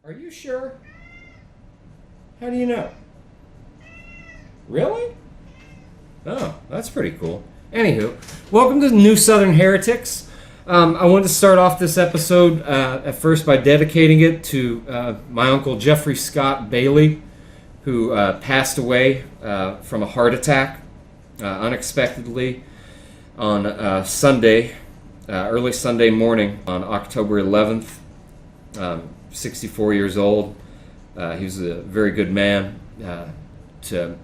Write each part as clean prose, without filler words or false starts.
Are you sure? How do you know? Really? Oh, that's pretty cool. Anywho, welcome to New Southern Heretics. I wanted to start off this episode at first by dedicating it to my uncle Jeffrey Scott Bailey, who passed away from a heart attack unexpectedly on Sunday, early Sunday morning on October 11th. 64 years old. He was a very good man to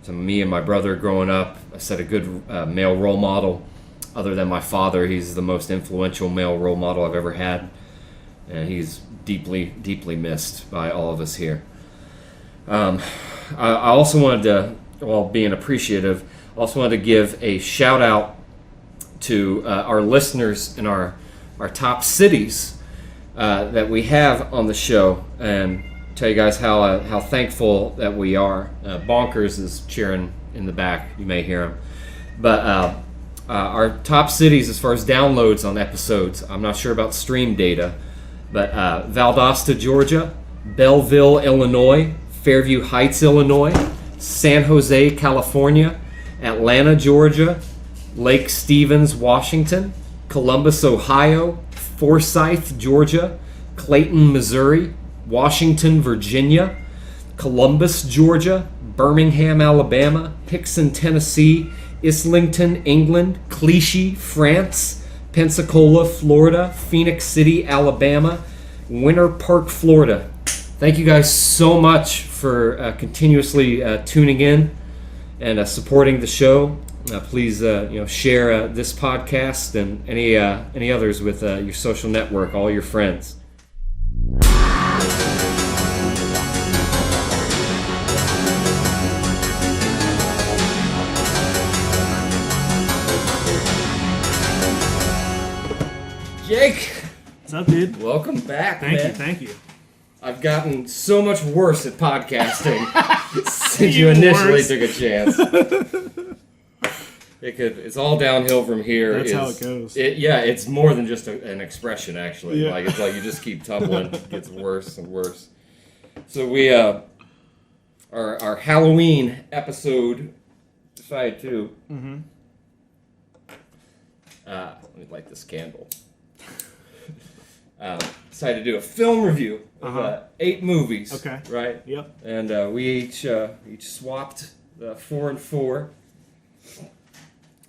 me and my brother growing up. I set a good male role model. Other than my father, he's the most influential male role model I've ever had. And he's deeply, deeply missed by all of us here. I also wanted to, while being appreciative, also wanted to give a shout out to our listeners in our top cities that we have on the show, and tell you guys how thankful that we are. Bonkers is cheering in the back. You may hear him. But our top cities as far as downloads on episodes, I'm not sure about stream data, but Valdosta, Georgia, Belleville, Illinois, Fairview Heights, Illinois, San Jose, California, Atlanta, Georgia, Lake Stevens, Washington, Columbus, Ohio, Forsyth, Georgia, Clayton, Missouri, Washington, Virginia, Columbus, Georgia, Birmingham, Alabama, Hickson, Tennessee, Islington, England, Clichy, France, Pensacola, Florida, Phoenix City, Alabama, Winter Park, Florida. Thank you guys so much for continuously tuning in and supporting the show. Please, share this podcast and any others with your social network, all your friends. Jake, what's up, dude? Welcome back, Thank you. I've gotten so much worse at podcasting since you initially took a chance. It's all downhill from here. That's how it goes. It's more than just an expression, actually. Yeah. It's like you just keep tumbling. It gets worse and worse. So we, our Halloween episode decided to, let me light this candle. Decided to do a film review of 8 movies. Okay. Right? Yep. And we each swapped 4 and 4.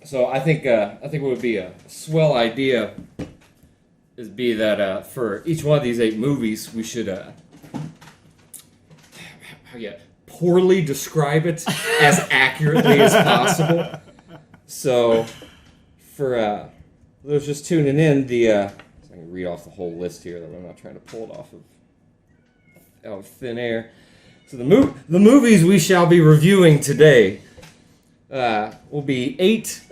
So I think what would be a swell idea is that for each one of these 8 movies, we should poorly describe it as accurately as possible. So for those just tuning in, I can read off the whole list here, that I'm not trying to pull it out of thin air. So the movies we shall be reviewing today will be 8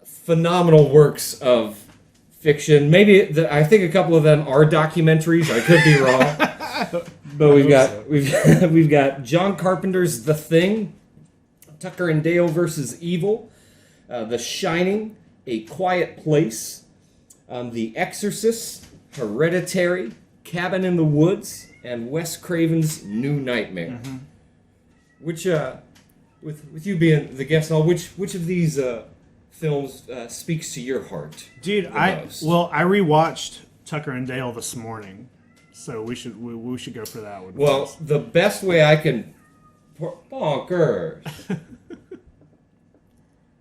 phenomenal works of fiction. Maybe I think a couple of them are documentaries. I could be wrong, but we've got John Carpenter's The Thing, Tucker and Dale versus Evil, The Shining, A Quiet Place, The Exorcist, Hereditary, Cabin in the Woods, and Wes Craven's New Nightmare. Mm-hmm. Which with you being the guest, which of these films speaks to your heart? Dude, I rewatched Tucker and Dale this morning, so we should go for that one. Well, first. The best way I can bonkers.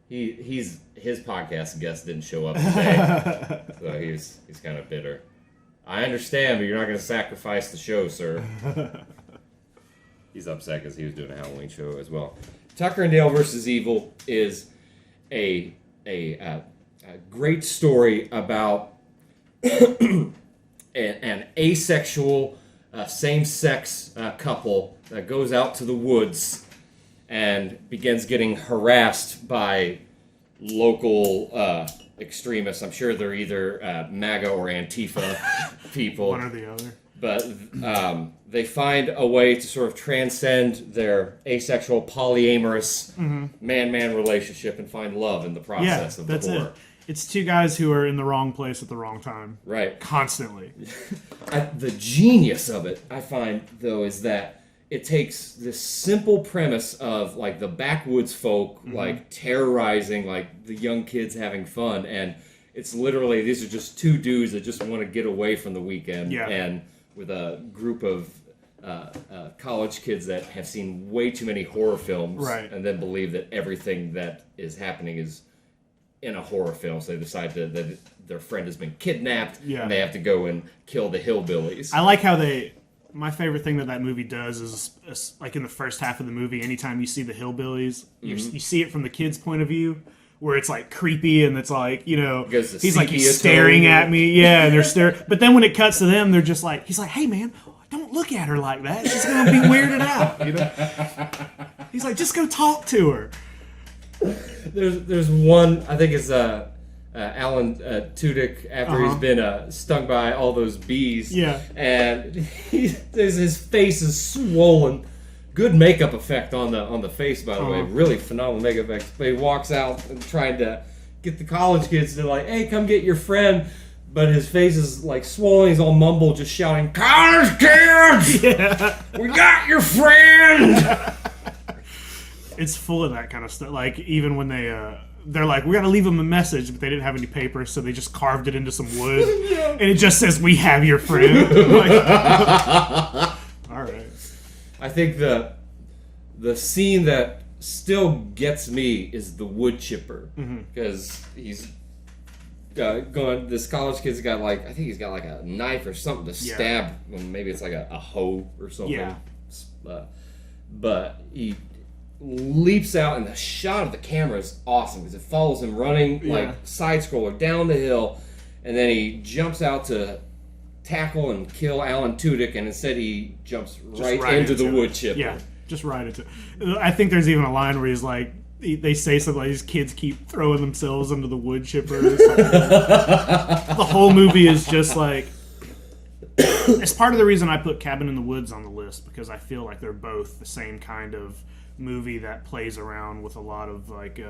His podcast guest didn't show up today, so he's kind of bitter. I understand, but you're not going to sacrifice the show, sir. He's upset because he was doing a Halloween show as well. Tucker and Dale versus Evil is a great story about an asexual, same-sex couple that goes out to the woods and begins getting harassed by local extremists. I'm sure they're either MAGA or Antifa people. One or the other. But they find a way to sort of transcend their asexual, polyamorous man-man relationship and find love in the process of the horror. It's two guys who are in the wrong place at the wrong time. Right. Constantly. The genius of it, I find, though, is that it takes this simple premise of, like, the backwoods folk, like, terrorizing, like, the young kids having fun, and it's literally, these are just two dudes that just want to get away from the weekend, and with a group of college kids that have seen way too many horror films, and then believe that everything that is happening is in a horror film, so they decide that their friend has been kidnapped, and they have to go and kill the hillbillies. I like how my favorite thing that movie does is like in the first half of the movie, anytime you see the hillbillies, you see it from the kid's point of view, where it's like creepy and it's like, he's staring at me, and they're staring. But then when it cuts to them, they're just like, he's like, hey man, don't look at her like that. She's gonna be weirded out. He's like, just go talk to her. There's one, I think it's Alan Tudyk after he's been stung by all those bees. And his face is swollen. Good makeup effect on the face, by the way. Really phenomenal makeup effect. But he walks out and trying to get the college kids to like, hey, come get your friend. But his face is like swollen. He's all mumbled, just shouting, college kids! We got your friend! It's full of that kind of stuff. Like, even when they're like, we gotta leave them a message, but they didn't have any paper, so they just carved it into some wood. And it just says, we have your friend. All right. I think the scene that still gets me is the wood chipper. Because he's going, this college kid's got like, I think he's got like a knife or something to stab, maybe it's like a hoe or something. But he leaps out, and the shot of the camera is awesome because it follows him running like side scroller down the hill, and then he jumps out to tackle and kill Alan Tudyk, and instead he jumps right into the wood chipper. Yeah, just right into it. I think there's even a line where he's like, they say something like, these kids keep throwing themselves under the wood chipper. The whole movie is just like, it's part of the reason I put Cabin in the Woods on the list, because I feel like they're both the same kind of movie that plays around with a lot of like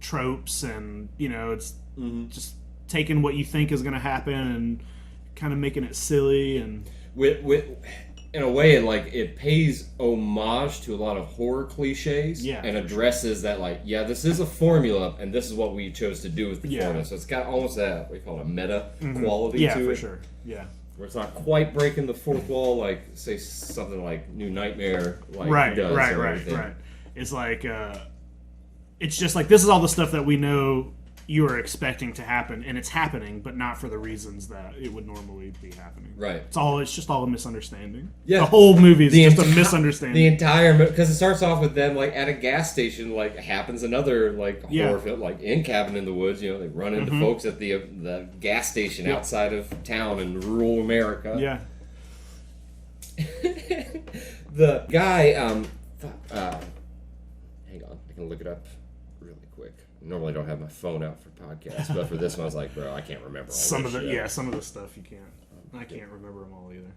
tropes, and it's just taking what you think is going to happen and kind of making it silly, and with in a way it pays homage to a lot of horror cliches, and addresses that like, this is a formula and this is what we chose to do with the formula, so it's got almost that, what you call it, a meta quality to it. For sure. Where it's not quite breaking the fourth wall, like say something like New Nightmare, like does. Right. It's like it's just like, this is all the stuff that we know you are expecting to happen, and it's happening, but not for the reasons that it would normally be happening. Right. It's just all a misunderstanding. Yeah. The whole movie is just a misunderstanding. The entire because it starts off with them like at a gas station, like happens another like horror film, like in Cabin in the Woods. They run into folks at the gas station outside of town in rural America. Yeah. The guy, hang on, I can look it up really quick. Normally don't have my phone out for podcasts, but for this one I was like, bro, I can't remember all some of the stuff you can't. I can't remember them all either.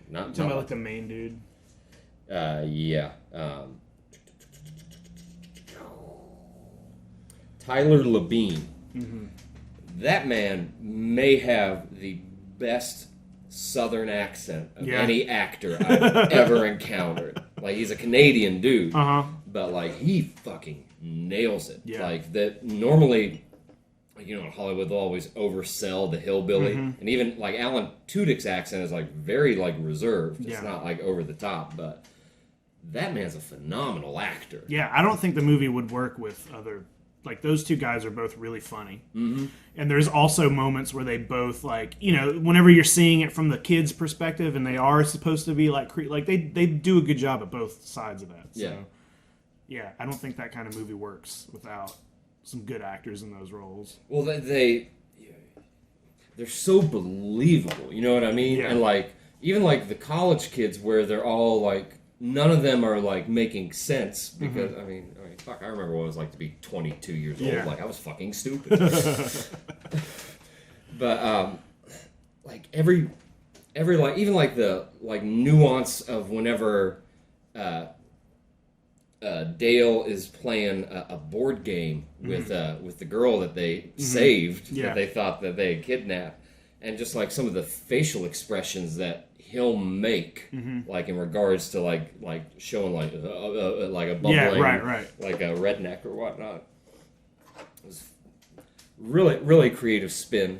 Not talking about like the main dude. Tyler Labine. That man may have the best Southern accent of any actor I've ever encountered. Like, he's a Canadian dude, but like he fucking nails it. Like that normally, like, in Hollywood they'll always oversell the hillbilly, and even like Alan Tudyk's accent is like very like reserved. It's not like over the top, but that man's a phenomenal actor. Yeah, I don't think the movie would work with other. Like, those two guys are both really funny. And there's also moments where they both, like, whenever you're seeing it from the kid's perspective and they are supposed to be, like, they do a good job at both sides of that. So, I don't think that kind of movie works without some good actors in those roles. Well, they're so believable, you know what I mean? And, like, even, like, the college kids where they're all, like, none of them are, like, making sense because, I mean, fuck, I remember what it was like to be 22 years old. Like, I was fucking stupid. But, like, every, like, even, like, the, like, nuance of whenever Dale is playing a board game with the girl that they saved, that they thought that they had kidnapped, and just like some of the facial expressions that he'll make, like in regards to like showing like a bumbling, like a redneck or whatnot. It was really creative spin.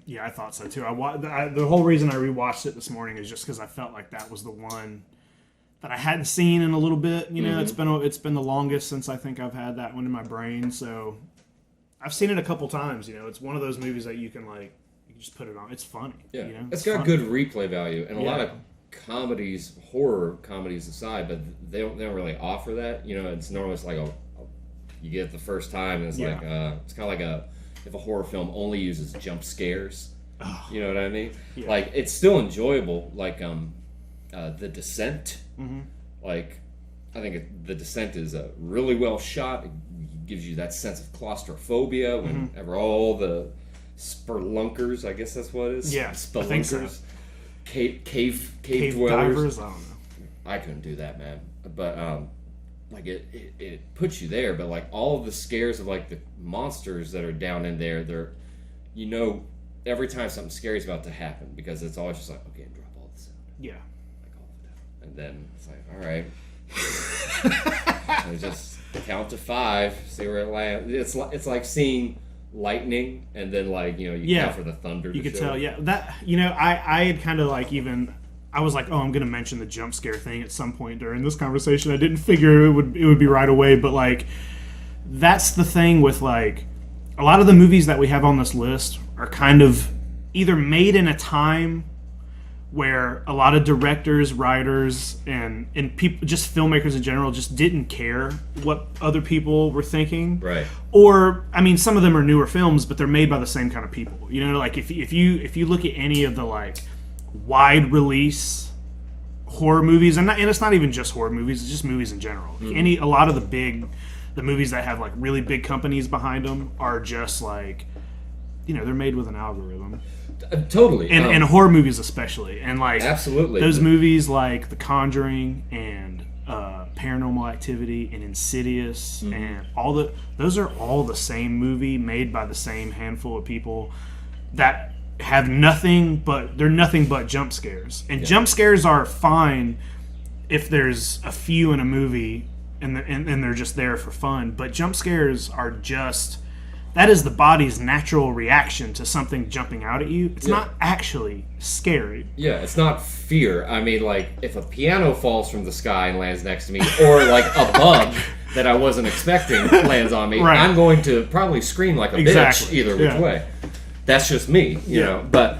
Yeah, I thought so too. The whole reason I rewatched it this morning is just because I felt like that was the one that I hadn't seen in a little bit. You know, it's been the longest since I think I've had that one in my brain. So I've seen it a couple times. You know, it's one of those movies that you can just put it on. It's funny. Yeah, you know? It's got good replay value, and a lot of comedies, horror comedies aside, but they don't really offer that. You know, it's normally it's like you get it the first time, and it's like it's kind of like if a horror film only uses jump scares. Oh. You know what I mean? Yeah. Like it's still enjoyable. Like The Descent. Like I think The Descent is really well shot. It gives you that sense of claustrophobia whenever all the spellunkers, I guess that's what it is. Yeah, spelunkers, I think so. Cave dwellers. Divers, I don't know. I couldn't do that, man. But like it puts you there. But like all of the scares of like the monsters that are down in there, they're every time something scary is about to happen because it's always just like okay, drop all the sound. Yeah. Like all of that, and then it's like all right. And just count to 5, see where it lands. It's like seeing lightning, and then you count for the thunder. You could tell, that I had kind of I was like, oh, I'm gonna mention the jump scare thing at some point during this conversation. I didn't figure it would be right away, but like that's the thing with like a lot of the movies that we have on this list are kind of either made in a time where a lot of directors, writers, and people, just filmmakers in general, just didn't care what other people were thinking. Right. Or, I mean, some of them are newer films, but they're made by the same kind of people. You know, like if you look at any of the like wide release horror movies, and it's not even just horror movies, it's just movies in general. A lot of the movies that have like really big companies behind them are just like, they're made with an algorithm. Totally. And horror movies especially. And like absolutely. Those movies like The Conjuring and Paranormal Activity and Insidious and those are all the same movie made by the same handful of people that have nothing but jump scares. And jump scares are fine if there's a few in a movie and they're just there for fun. But jump scares are just... That is the body's natural reaction to something jumping out at you. It's not actually scary. Yeah, it's not fear. I mean, like, if a piano falls from the sky and lands next to me, or like a bug that I wasn't expecting lands on me, I'm going to probably scream like a bitch either which way. That's just me, you know. But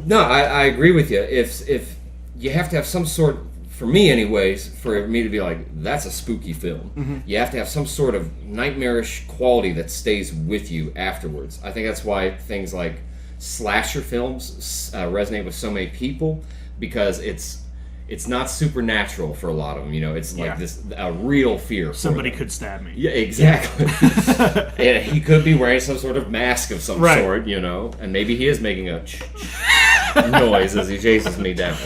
no, I agree with you. If you have to have some sort, for me anyways, for me to be like, that's a spooky film, you have to have some sort of nightmarish quality that stays with you afterwards. I think that's why things like slasher films resonate with so many people, because it's not supernatural for a lot of them. It's like a real fear. Somebody could stab me. Yeah, exactly. And he could be wearing some sort of mask of some sort, and maybe he is making a noise as he chases me down.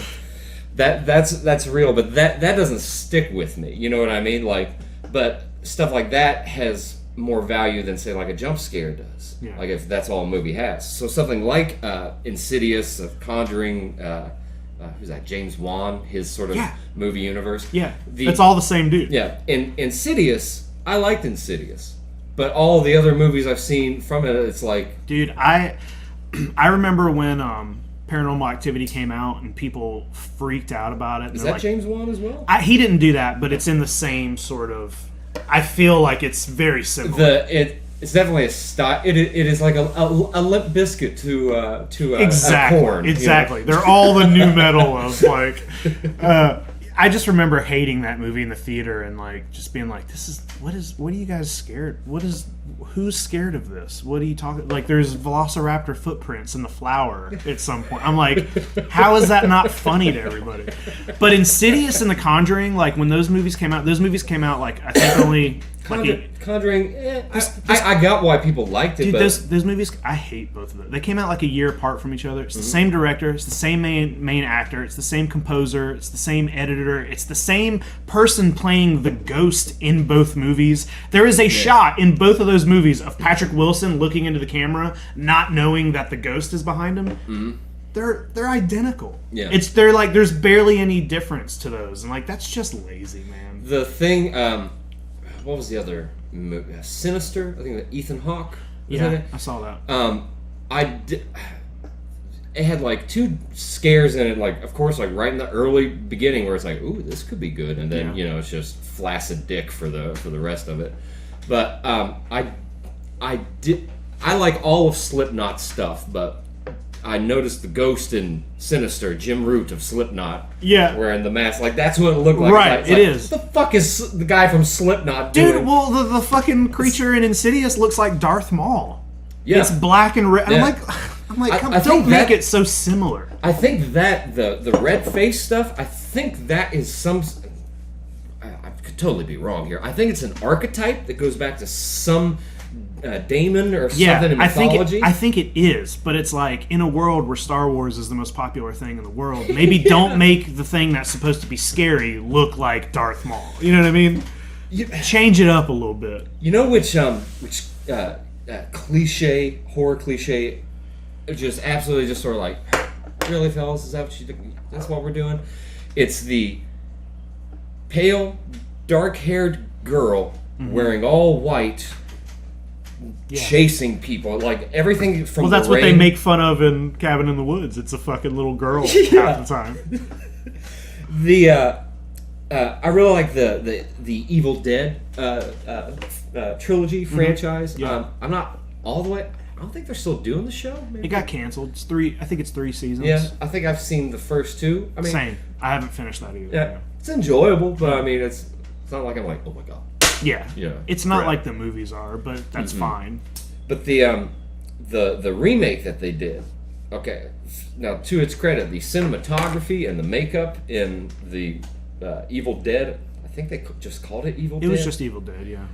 That's real, but that doesn't stick with me. You know what I mean? Like, but stuff like that has more value than say like a jump scare does. Yeah. Like if that's all a movie has. So something like Insidious, Conjuring, who's that? James Wan, his sort of movie universe. Yeah, it's all the same dude. Yeah, in Insidious, I liked Insidious, but all the other movies I've seen from it, it's like, dude, I remember when Paranormal Activity came out and people freaked out about it. Is that like, James Wan as well? He didn't do that, but it's in the same sort of... I feel like it's very similar. It's definitely a style. It is like a Limp Biscuit to a Korn. Exactly. They're all the new metal of like... I just remember hating that movie in the theater and like just being like, what are you guys scared? Who's scared of this? What are you talking? Like there's Velociraptor footprints in the flower at some point. I'm like, how is that not funny to everybody? But Insidious and The Conjuring, like when those movies came out like I think only Conjuring, I got why people liked it. Dude, but those movies, I hate both of them. They came out like a year apart from each other. It's the same director. It's the same main actor. It's the same composer. It's the same editor. It's the same person playing the ghost in both movies. There is a shot in both of those movies of Patrick Wilson looking into the camera, not knowing that the ghost is behind him. Mm-hmm. They're identical. Yeah, they're like there's barely any difference to those, and like that's just lazy, man. The thing, what was the other movie? Sinister. I think that Ethan Hawke. Yeah, I saw that. It had like 2 scares in it, like of course, like right in the early beginning, where it's like, ooh, this could be good, and then it's just flaccid dick for the rest of it. But I like all of Slipknot stuff, but I noticed the ghost in Sinister, Jim Root of Slipknot, wearing the mask. Like, that's what it looked like. Right, it is. What the fuck is the guy from Slipknot doing? Dude, well, the fucking creature in Insidious looks like Darth Maul. Yeah. It's black and red. Yeah. I'm like, don't make it so similar. I think that, the red face stuff, I think that is some... I could totally be wrong here. I think it's an archetype that goes back to some... Daemon or something in mythology? I think it is, but it's like in a world where Star Wars is the most popular thing in the world, maybe don't make the thing that's supposed to be scary look like Darth Maul. You know what I mean? Change it up a little bit. You know which cliche, horror cliche, just absolutely just sort of like, really, fellas? Is that what you do? That's what we're doing? It's the pale, dark-haired girl wearing all white... chasing people, like everything from that's what they make fun of in Cabin in the Woods. It's a fucking little girl half the time. I really like the Evil Dead trilogy franchise. I'm not all the way. I don't think they're still doing the show. Maybe. It got canceled. It's 3. I think it's 3 seasons. Yeah, I think I've seen the first 2. I mean, same. I haven't finished that either. Yeah, it's enjoyable, but I mean, it's not like I'm like, oh my god. Yeah, it's not like the movies are, but that's fine. But the remake that they did, okay, now to its credit, the cinematography and the makeup in the Evil Dead, I think they just called it Evil Dead. It was just Evil Dead, yeah.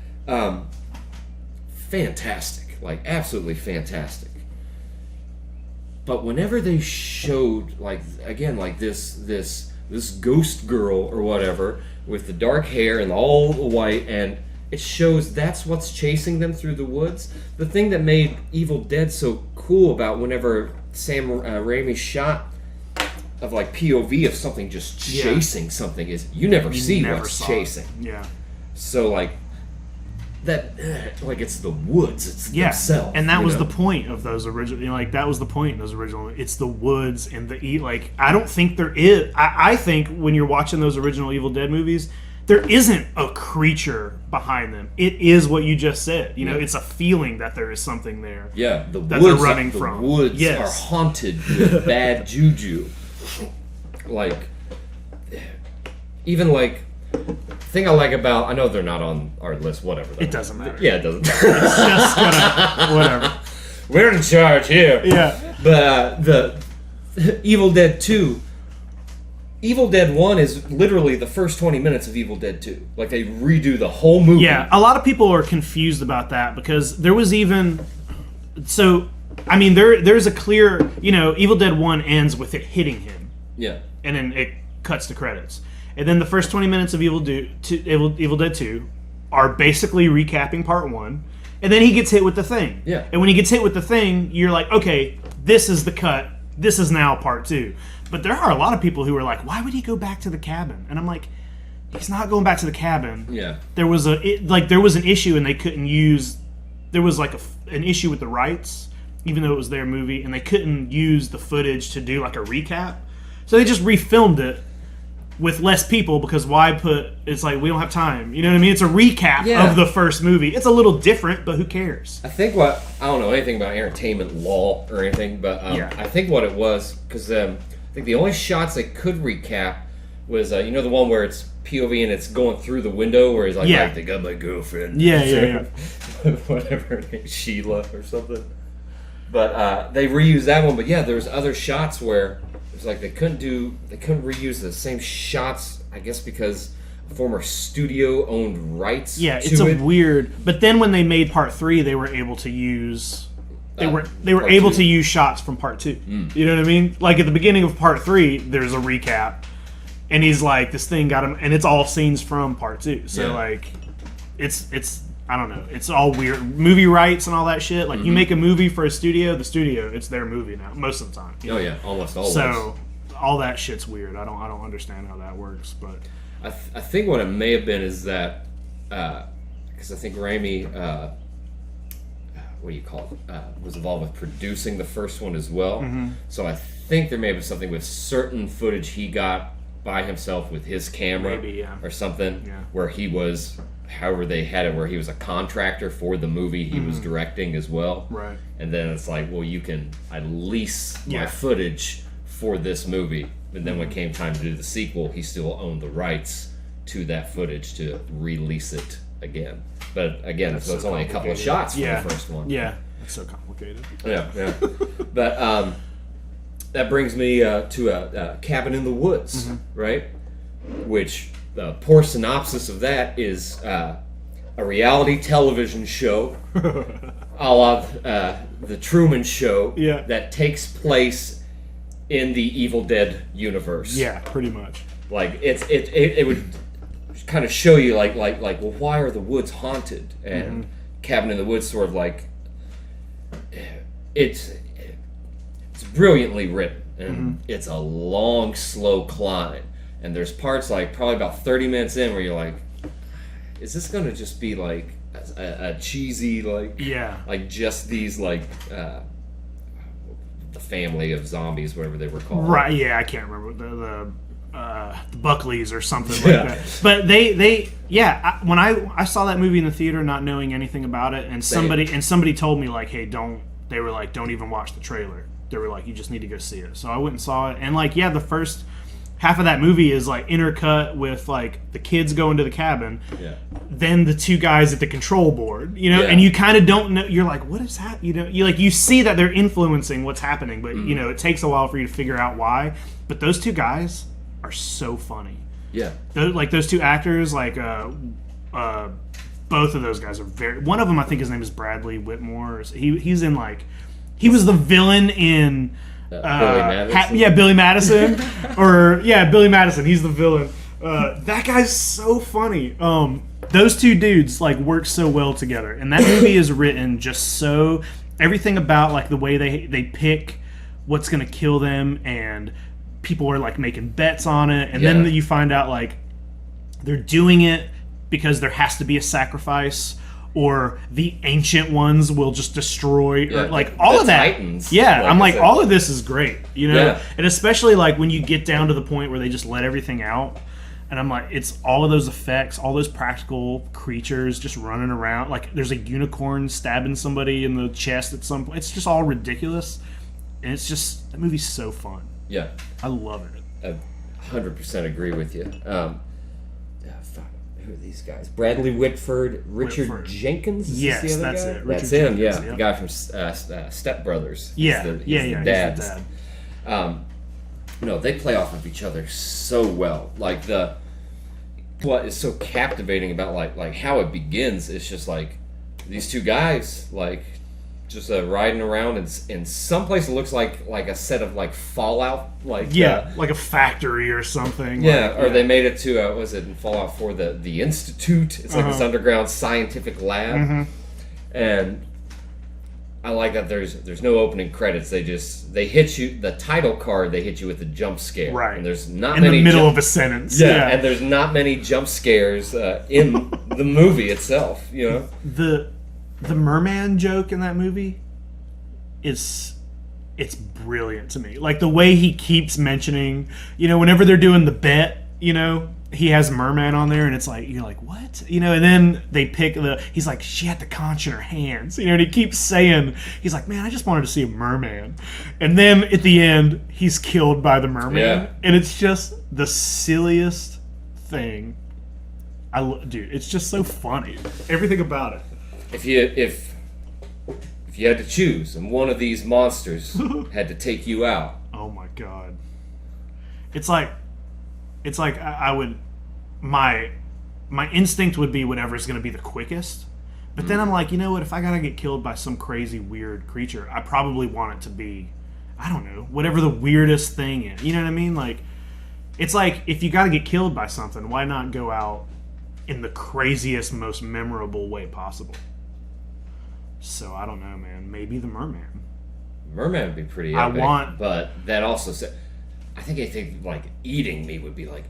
Fantastic, like absolutely fantastic. But whenever they showed, like again, like this ghost girl or whatever with the dark hair and all the white, and it shows that's what's chasing them through the woods. The thing that made Evil Dead so cool about whenever Sam Raimi's shot of like POV of something just chasing something is you never see what's chasing. Yeah. So like that, like it's the woods, it's themselves. And that was the point of those original. That was the point in those original. It's the woods and the like. I don't think there is. I think when you're watching those original Evil Dead movies, there isn't a creature behind them. It is what you just said. You know, it's a feeling that there is something there. Yeah, the that woods they're running from. The woods are haunted with bad juju. Like, even like. Thing I like about, I know they're not on our list, whatever. It doesn't matter. Yeah, it doesn't matter. It's just gonna, whatever. We're in charge here. Yeah. But the Evil Dead 2, Evil Dead 1 is literally the first 20 minutes of Evil Dead 2. Like, they redo the whole movie. Yeah, a lot of people are confused about that because there was even... So, I mean, there's a clear... Evil Dead 1 ends with it hitting him. Yeah. And then it cuts to credits. And then the first 20 minutes of Evil Dead 2 are basically recapping part 1. And then he gets hit with the thing. Yeah. And when he gets hit with the thing, you're like, okay, this is the cut. This is now part 2. But there are a lot of people who are like, why would he go back to the cabin? And I'm like, he's not going back to the cabin. Yeah. There was an issue and they couldn't use... There was like an issue with the rights, even though it was their movie, and they couldn't use the footage to do like a recap. So they just refilmed it with less people because it's like we don't have time. You know what I mean? It's a recap of the first movie. It's a little different, but who cares? I think I don't know anything about entertainment law or anything, but I think what it was, because I think the only shots they could recap was, the one where it's POV and it's going through the window where he's like, they got my girlfriend. Yeah. Whatever her name, Sheila or something. But they reused that one, but there's other shots where it's like they couldn't reuse the same shots, I guess because of former studio owned rights. Yeah, to it's a it. weird. But then when they made part 3, they were able to use. They were part able 2. to use shots from part 2. You know what I mean? Like at the beginning of part 3, there's a recap, and he's like, "This thing got him," and it's all scenes from part 2. So Yeah. like, it's I don't know. It's all weird. Movie rights and all that shit. Like you make a movie for a studio, the studio, it's their movie now most of the time. Oh yeah, almost always. So all that shit's weird. I don't understand how that works, but I think what it may have been is that because I think Raimi, what do you call it, was involved with producing the first one as well. So I think there may have been something with certain footage he got by himself with his camera, Maybe, yeah. or something, Yeah. where he was, however they had it, where he was a contractor for the movie he was directing as well. right. And then it's like, well, I lease my Yeah. footage for this movie. And then when it came time to do the sequel, he still owned the rights to that footage to release it again. But again, so it's only a couple of shots from the first one. Yeah, it's so complicated. Yeah. But that brings me to a Cabin in the Woods, right? Which the poor synopsis of that is a reality television show, a la the Truman Show, Yeah. that takes place in the Evil Dead universe. Yeah, pretty much. Like it would kind of show you like well, why are the woods haunted? And Cabin in the Woods sort of like it's brilliantly written, and it's a long, slow climb. And there's parts like probably about 30 minutes in where you're like, is this going to just be like a cheesy like just these like the family of zombies, whatever they were called. Right? Yeah, I can't remember the Buckleys or something like that. But when I saw that movie in the theater, not knowing anything about it, and somebody told me like, hey, don't even watch the trailer. They were like, you just need to go see it. So I went and saw it, and like, yeah, the first half of that movie is like intercut with like the kids going to the cabin, then the two guys at the control board, and you kind of don't know. You're like, what is that? You see that they're influencing what's happening, but it takes a while for you to figure out why. But those two guys are so funny. Yeah, like those two actors, like both of those guys are very. One of them, I think his name is Bradley Whitmore. He's in like, he was the villain in. Billy Madison. Billy Madison. Billy Madison. He's the villain. That guy's so funny. Those two dudes like work so well together, and that movie is written just so everything about like the way they pick what's gonna kill them, and people are like making bets on it, and then you find out like they're doing it because there has to be a sacrifice. Or the ancient ones will just destroy, or like all of that. Titans, I'm like, all of this is great, Yeah. And especially like when you get down to the point where they just let everything out, and I'm like, it's all of those effects, all those practical creatures just running around. Like there's a unicorn stabbing somebody in the chest at some point. It's just all ridiculous, and it's just that movie's so fun. Yeah, I love it. I 100% agree with you. Who are these guys? Bradley Whitford, Richard Jenkins? Is yes, this the other that's guy? it. That's Richard him, Jenkins, the guy from Step Brothers. He's the the dad. No, they play off of each other so well. Like what is so captivating about like how it begins is just like these two guys like just riding around in some place it looks like a set of like Fallout, like like a factory or something. They made it to was it in Fallout 4 the Institute? It's like this underground scientific lab, and I like that there's no opening credits. They hit you the title card. They hit you with a jump scare, right? And there's not in many the middle of a sentence. and there's not many jump scares in the movie itself. The merman joke in that movie it's brilliant to me. Like the way he keeps mentioning, whenever they're doing the bet, he has merman on there, and it's like you're like, what? And then they pick he's like, she had the conch in her hands, and he keeps saying, he's like, man, I just wanted to see a merman. And then at the end he's killed by the merman, and it's just the silliest thing. Dude, it's just so funny. Everything about it. If you had to choose and one of these monsters had to take you out, oh my god, it's like I would my my instinct would be whatever's going to be the quickest. But then I'm like, you know what? If I gotta get killed by some crazy weird creature, I probably want it to be, I don't know, whatever the weirdest thing is. You know what I mean? Like, it's like if you gotta get killed by something, why not go out in the craziest, most memorable way possible? So I don't know, man. Maybe the merman. Merman would be pretty epic. But that also said, I think like eating me would be like.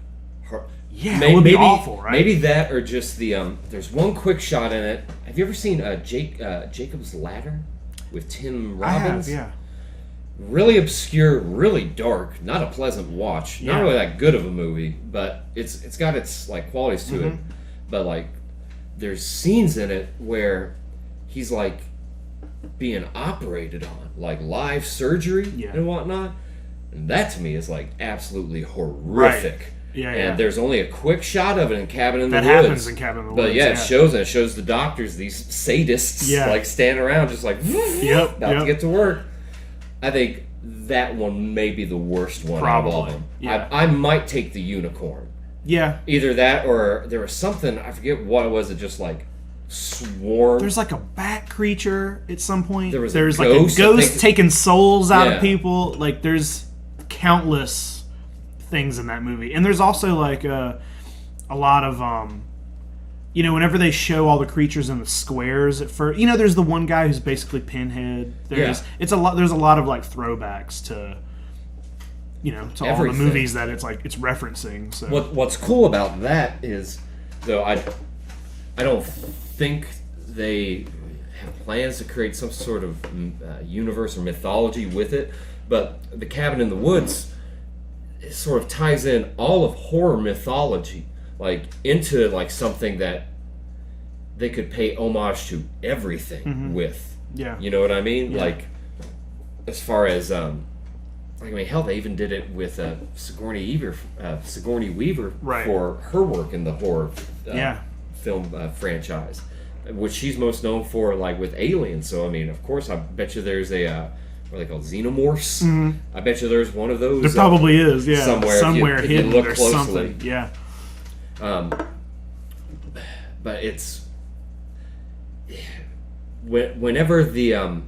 Yeah, it would be awful, right? Maybe that, or just the there's one quick shot in it. Have you ever seen Jacob's Ladder with Tim Robbins? I have, yeah. Really obscure, really dark, not a pleasant watch. Not really that good of a movie, but it's got its like qualities to it. But like, there's scenes in it where he's like being operated on, like live surgery and whatnot. And that to me is like absolutely horrific. Right. And there's only a quick shot of it in Cabin in the Woods. That happens in Cabin in the Woods. But it shows the doctors, these sadists, like standing around just like about to get to work. I think that one may be the worst one out of all of them. Yeah. I might take the unicorn. Yeah. Either that or there was something, I forget what it was, it just like swarm. There's like a bat creature at some point. There's like a ghost taking souls out of people. Like there's countless things in that movie, and there's also like a lot of whenever they show all the creatures in the squares at first, there's the one guy who's basically Pinhead. There's a lot of like throwbacks to to all the movies that it's referencing. So what's cool about that is, though, I don't think they have plans to create some sort of universe or mythology with it, but the Cabin in the Woods sort of ties in all of horror mythology, like into like something that they could pay homage to everything with. Yeah, you know what I mean? Yeah. Like as far as hell, they even did it with Sigourney Weaver for her work in the horror film franchise, which she's most known for, like with Alien. So I mean, of course, I bet you there's a what are they called? Xenomorphs? Mm-hmm. I bet you there's one of those. There probably is, yeah. Somewhere hidden if you look or closely. Something, yeah. But it's whenever the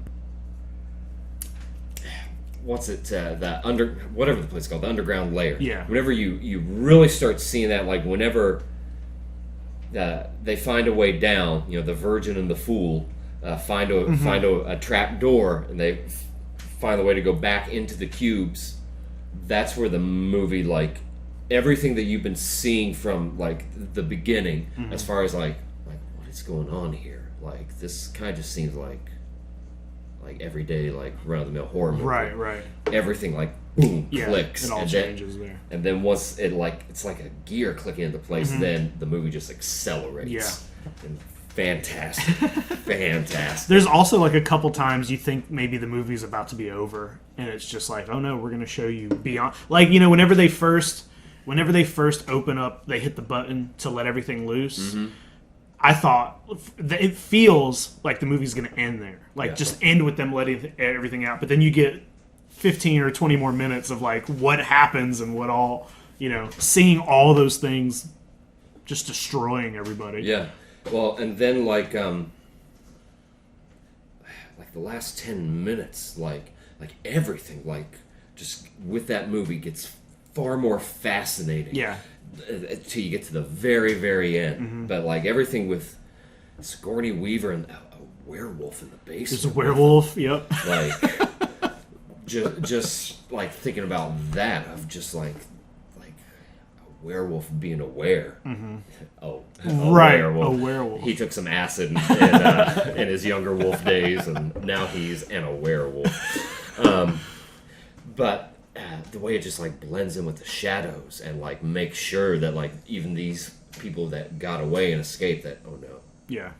whatever the place is called, the underground layer. Yeah. Whenever you really start seeing that, like whenever they find a way down, the Virgin and the Fool find a trap door, and they find a way to go back into the cubes. That's where the movie, like everything that you've been seeing from like the beginning, as far as like what is going on here, like this kind of just seems like everyday, like run-of-the-mill horror movie. Right. Everything like boom clicks, it all changes there. And then once it's like a gear clicking into place, then the movie just accelerates. Yeah. And fantastic. There's also like a couple times you think maybe the movie's about to be over, and it's just like, oh no, we're gonna show you beyond. Like whenever they first open up, they hit the button to let everything loose. I thought it feels like the movie's gonna end there, just end with them letting everything out. But then you get 15 or 20 more minutes of like what happens and what all seeing all those things just destroying everybody. Yeah. Well, and then like the last 10 minutes, like everything, like just with that movie gets far more fascinating. Yeah. Till you get to the very, very end. But like everything with Sigourney Weaver and a werewolf in the basement. There's a werewolf. Yep. Like just like thinking about that, of just like werewolf being aware. A werewolf. He took some acid in his younger wolf days, and now he's a werewolf. But the way it just like blends in with the shadows, and like makes sure that like even these people that got away and escaped, that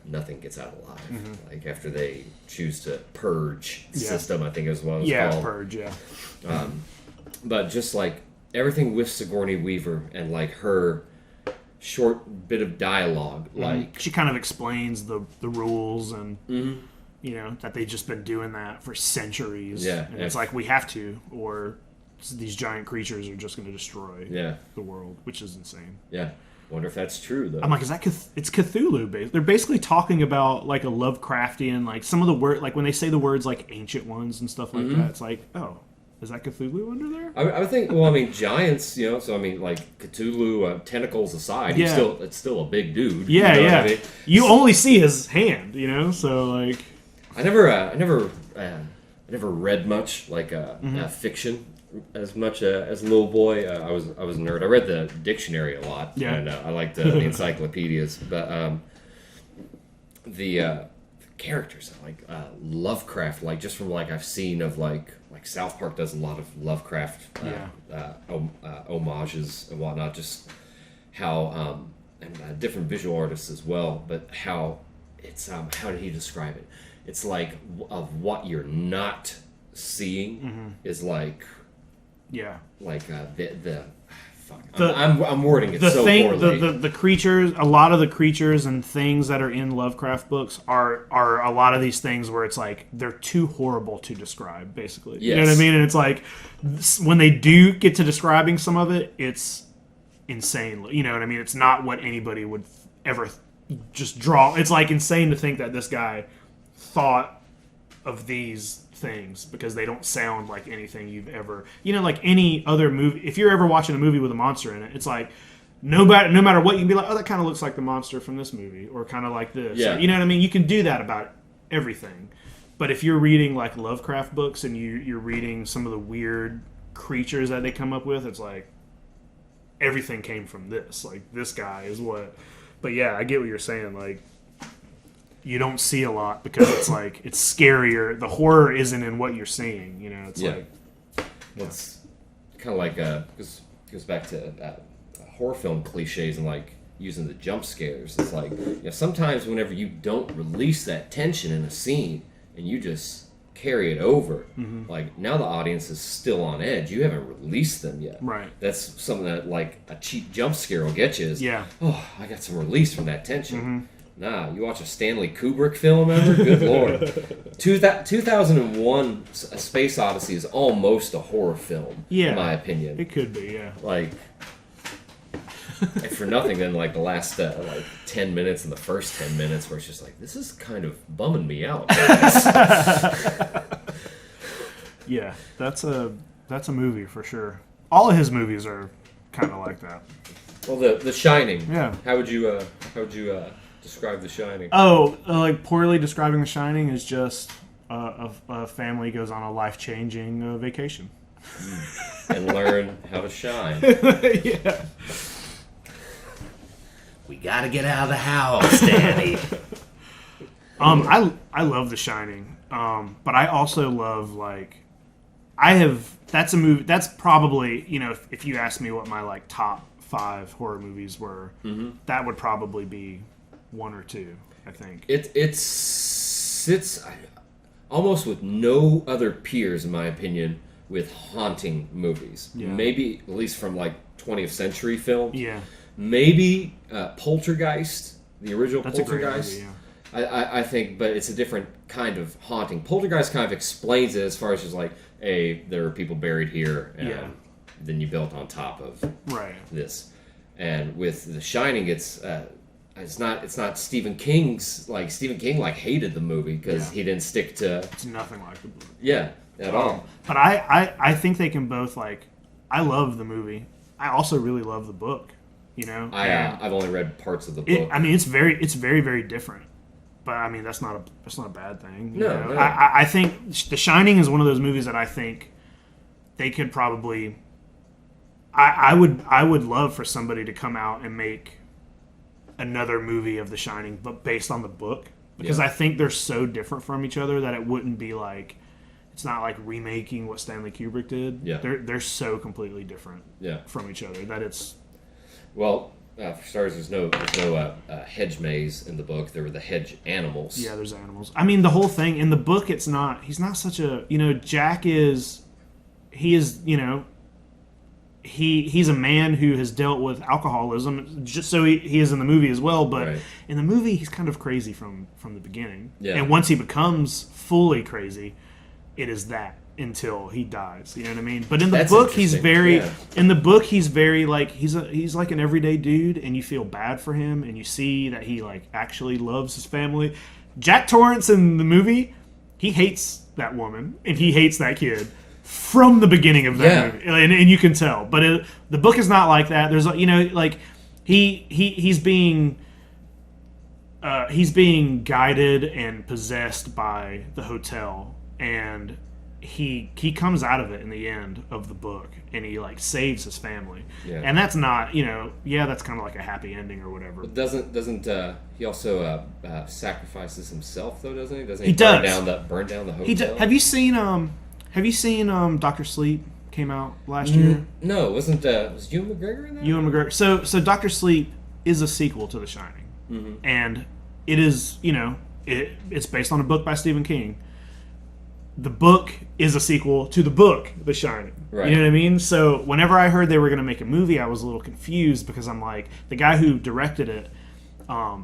nothing gets out alive. Like after they choose to purge system, I think is what it's called. Purge. But just like everything with Sigourney Weaver and like her short bit of dialogue, like she kind of explains the rules and that they've just been doing that for centuries. Yeah, and it's like we have to, or these giant creatures are just going to destroy the world, which is insane. Yeah, Wonder if that's true though. I'm like, is that it's Cthulhu based? They're basically talking about like a Lovecraftian, like some of the word, like when they say the words like ancient ones and stuff like that. It's like, oh, is that Cthulhu under there? I would think. Well, I mean, giants. So I mean, like Cthulhu, tentacles aside, it's still a big dude. Yeah, you know yeah. What I mean? You only see his hand, so like. I never read much like fiction as much as a little boy. I was a nerd. I read the dictionary a lot, and I liked the encyclopedias. But the characters like Lovecraft, like just from like I've seen of like South Park does a lot of Lovecraft homages and whatnot. Just how and different visual artists as well, but how it's how did he describe it? It's like of what you're not seeing is like the fuck. I'm wording it so poorly. The creatures, a lot of the creatures and things that are in Lovecraft books are a lot of these things where it's like they're too horrible to describe, basically. Yes. You know what I mean? And it's like when they do get to describing some of it, it's insane. You know what I mean? It's not what anybody would ever just draw. It's like insane to think that this guy thought of these things because they don't sound like anything you've ever, like any other movie. If you're ever watching a movie with a monster in it, it's like no matter what, you can be like, oh, that kind of looks like the monster from this movie, or kind of like this. Yeah. Or, you know what I mean? You can do that about everything. But if you're reading like Lovecraft books and you're reading some of the weird creatures that they come up with, it's like everything came from this. Like this guy is what. But yeah, I get what you're saying. Like, you don't see a lot because it's like it's scarier. The horror isn't in what you're seeing. It's like it's kind of like goes back to horror film cliches and like using the jump scares. It's like sometimes whenever you don't release that tension in a scene and you just carry it over, like now the audience is still on edge. You haven't released them yet. Right. That's something that like a cheap jump scare will get you. Is oh, I got some release from that tension. Nah, you watch a Stanley Kubrick film ever? Good Lord. 2001 A Space Odyssey is almost a horror film, in my opinion. It could be, yeah. Like, if for nothing, then like the last 10 minutes and the first 10 minutes where it's just like, this is kind of bumming me out. Yeah, that's a movie for sure. All of his movies are kind of like that. Well, The Shining. Yeah. How would you describe The Shining? Oh, like poorly describing The Shining is just a family goes on a life-changing vacation. And learn how to shine. Yeah. We gotta get out of the house, Danny. I love The Shining, but I also love that's a movie. That's probably if you ask me what my like top 5 horror movies were, that would probably be 1 or 2. I think it sits almost with no other peers, in my opinion, with haunting movies. Yeah. Maybe at least from like 20th century films. Yeah. Maybe Poltergeist, the original That's Poltergeist. a great movie, yeah. I think, but it's a different kind of haunting. Poltergeist kind of explains it as far as just like, hey, there are people buried here, and then you built on top of this. And with The Shining, it's not Stephen King's like Stephen King like hated the movie because he didn't stick to. It's nothing like the book. Yeah, at all. But I think they can both like. I love the movie. I also really love the book. I've only read parts of the book. It's very very different. But I mean that's not a bad thing. No. I think The Shining is one of those movies that I think they could probably. I would love for somebody to come out and make another movie of The Shining, but based on the book, because I think they're so different from each other that it wouldn't be like it's not like remaking what Stanley Kubrick did. Yeah, they're so completely different. From each other that it's. Well, for starters, there's no hedge maze in the book. There were the hedge animals. Yeah, there's animals. I mean, the whole thing in the book, he's not such a Jack is, he's a man who has dealt with alcoholism, just so he is in the movie as well. But in the movie, he's kind of crazy from the beginning. Yeah. And once he becomes fully crazy, it is that. until he dies. You know what I mean? But in the That's book, he's interesting. very in the book he's very like he's like an everyday dude, and you feel bad for him, and you see that he like actually loves his family. Jack Torrance in the movie, he hates that woman and he hates that kid from the beginning of that movie, and you can tell. But the book is not like that. There's like he's being guided and possessed by the hotel, and he comes out of it in the end of the book, and he like saves his family. Yeah. And that's not that's kind of like a happy ending or whatever. But doesn't he also sacrifices himself though? Doesn't he? Doesn't He burn does. down the hotel? Have you seen Dr. Sleep came out last year? No, was Ewan McGregor in that? Ewan McGregor. So Dr. Sleep is a sequel to The Shining, and it is it's based on a book by Stephen King. The book is a sequel to the book The Shining. Right. You know what I mean? So whenever I heard they were going to make a movie, I was a little confused because I'm like, the guy who directed it,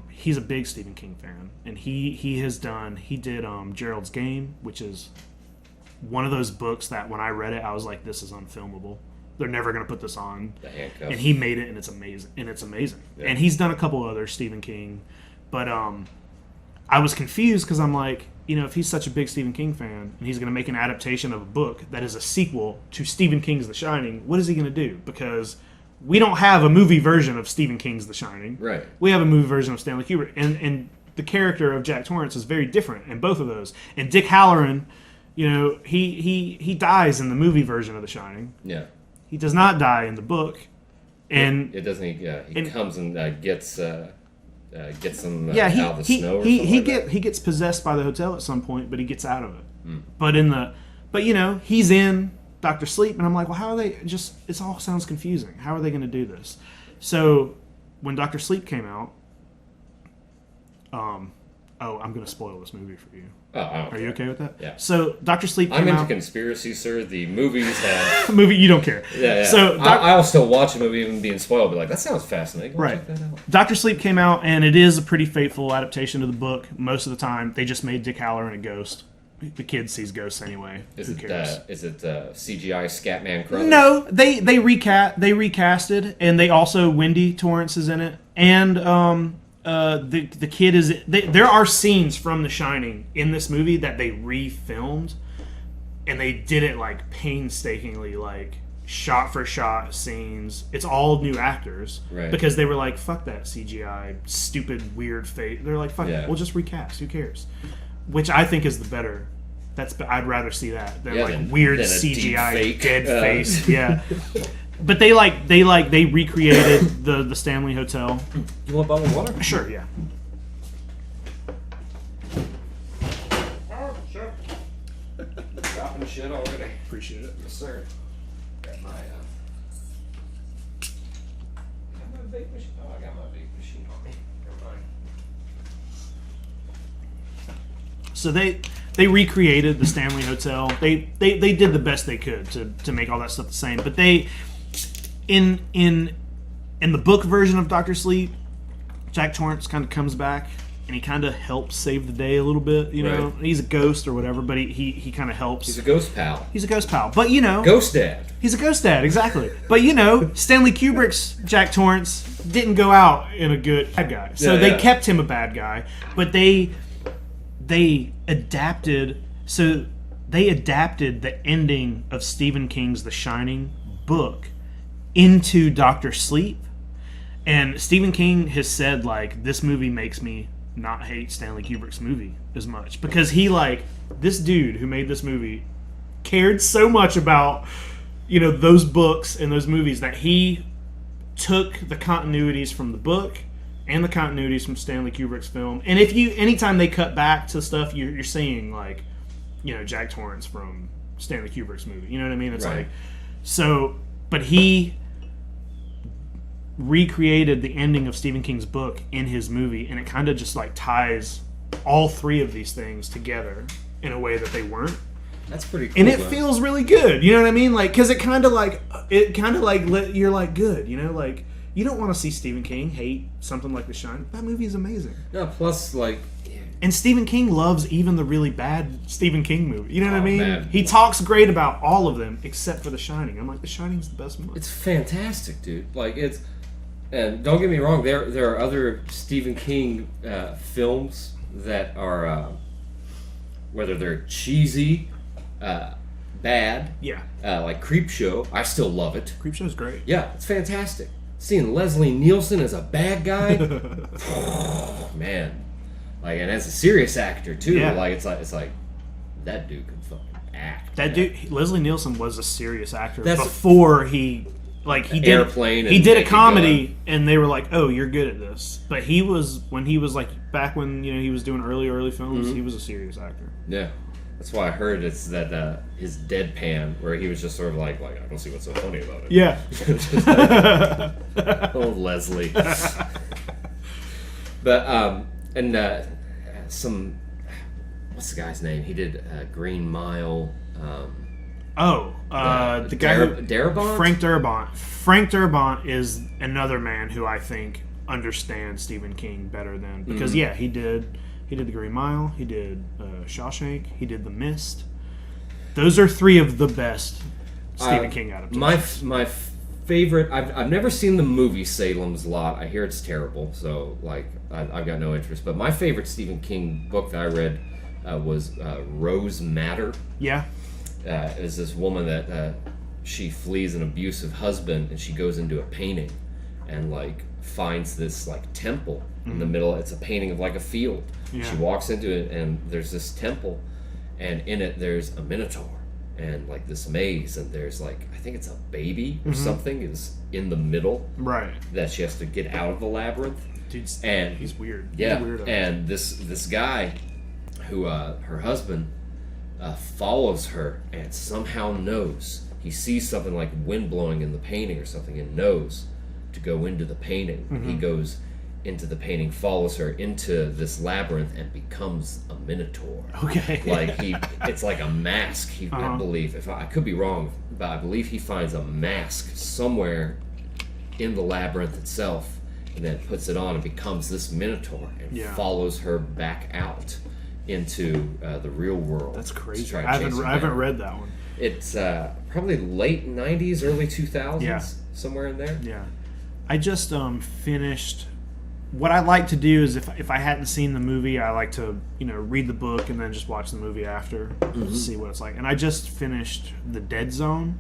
he's a big Stephen King fan, and he did Gerald's Game, which is one of those books that when I read it, I was like, this is unfilmable. They're never going to put this on. The Handcuffs. And he made it, and it's amazing. Yeah. And he's done a couple other Stephen King, but I was confused because I'm like, if he's such a big Stephen King fan and he's going to make an adaptation of a book that is a sequel to Stephen King's The Shining, what is he going to do? Because we don't have a movie version of Stephen King's The Shining. Right. We have a movie version of Stanley Kubrick, and the character of Jack Torrance is very different in both of those. And Dick Halloran, he dies in the movie version of The Shining. Yeah. He does not die in the book. And It doesn't. He comes and gets them out of the snow. Or he gets possessed by the hotel at some point, but he gets out of it. But he's in Dr. Sleep, and I'm like, well, how are they? It all sounds confusing. How are they going to do this? So when Dr. Sleep came out, I'm going to spoil this movie for you. Oh, Are you okay with that? Yeah. So Dr. Sleep came I'm into out. conspiracy, sir. The movies have. Movie you don't care. Yeah. So I'll still watch a movie even being spoiled, but like that sounds fascinating. I'll right. check that out. Dr. Sleep came out, and it is a pretty faithful adaptation of the book. Most of the time, they just made Dick Halloran a ghost. The kid sees ghosts anyway. Who cares? Is it CGI Scatman Crothers? No, they recasted, and they also Wendy Torrance is in it, and the kid is. There are scenes from The Shining in this movie that they refilmed, and they did it like painstakingly, like shot for shot scenes. It's all new actors, right? Because they were like, "Fuck that CGI, stupid, weird face." They're like, "Fuck it, we'll just recast. Who cares?" Which I think is the better. I'd rather see that than weird than CGI dead face. Yeah. But they recreated the Stanley Hotel. You want a bottle of water? Sure, yeah. Oh, sure. Dropping shit already. Appreciate it. Yes, sir. Got my vape machine. Oh, I got my vape machine on me. Never mind. So they recreated the Stanley Hotel. They did the best they could to make all that stuff the same. But they in the book version of Dr. Sleep, Jack Torrance kind of comes back and he kind of helps save the day a little bit. Right. He's a ghost or whatever, but he kind of helps. He's a ghost pal. He's a ghost pal, but Ghost dad. He's a ghost dad, exactly. But Stanley Kubrick's Jack Torrance didn't go out in a good bad guy, so they kept him a bad guy. But they adapted. So they adapted the ending of Stephen King's The Shining book into Dr. Sleep, and Stephen King has said like this movie makes me not hate Stanley Kubrick's movie as much because this dude who made this movie cared so much about those books and those movies that he took the continuities from the book and the continuities from Stanley Kubrick's film. And anytime they cut back to stuff, you're seeing like Jack Torrance from Stanley Kubrick's movie. You know what I mean? It's right. like so, but he recreated the ending of Stephen King's book in his movie, and it kind of just like ties all three of these things together in a way that they weren't. That's pretty cool. And it feels really good. You know what I mean? Like, because it kind of like you're like good. Like you don't want to see Stephen King hate something like The Shining. That movie is amazing. No, plus like And Stephen King loves even the really bad Stephen King movie. You know what I mean? Man. He talks great about all of them except for The Shining. I'm like, The Shining's the best one. It's fantastic, dude. Like, it's... And don't get me wrong, there are other Stephen King films that are... whether they're cheesy, bad, Yeah. like Creepshow. I still love it. Creepshow's great. Yeah, it's fantastic. Seeing Leslie Nielsen as a bad guy, man. Like, and as a serious actor too. Yeah. Like it's like that dude can fucking act. That man. dude, Leslie Nielsen was a serious actor That's- before he did Airplane He and did a Naked comedy, and they were like, "Oh, you're good at this." But he was like back when he was doing early films. Mm-hmm. He was a serious actor. Yeah, that's why I heard it's that his deadpan where he was just sort of like I don't see what's so funny about it. Yeah. Oh, Leslie. But and some what's the guy's name? He did Green Mile. The guy Darabont? Frank Darabont. Frank Darabont is another man who I think understands Stephen King better than because he did The Green Mile, he did Shawshank, he did The Mist. Those are three of the best Stephen King adaptations. My favorite. I've never seen the movie Salem's Lot. I hear it's terrible, so like I've got no interest. But my favorite Stephen King book that I read was Rose Madder. Yeah. Is this woman that she flees an abusive husband and she goes into a painting and like finds this like temple in the middle. It's a painting of like a field. Yeah. She walks into it and there's this temple, and in it there's a minotaur and like this maze, and there's like I think it's a baby or something is in the middle Right. that she has to get out of the labyrinth. Dude's, And he's weird. Yeah, He's a weirdo. and this guy who her husband follows her and somehow knows. He sees something like wind blowing in the painting or something and knows to go into the painting. He goes into the painting, follows her into this labyrinth, and becomes a minotaur. Okay. Like it's like a mask. I believe, if I could be wrong, but I believe he finds a mask somewhere in the labyrinth itself, and then puts it on and becomes this minotaur and follows her back out into the real world. That's to crazy. try and I chase her haven't down. read that one. It's probably late 90s, early 2000s, Yeah. somewhere in there. Yeah. I just finished. What I like to do is if I hadn't seen the movie, I like to read the book and then just watch the movie after to see what it's like. And I just finished The Dead Zone.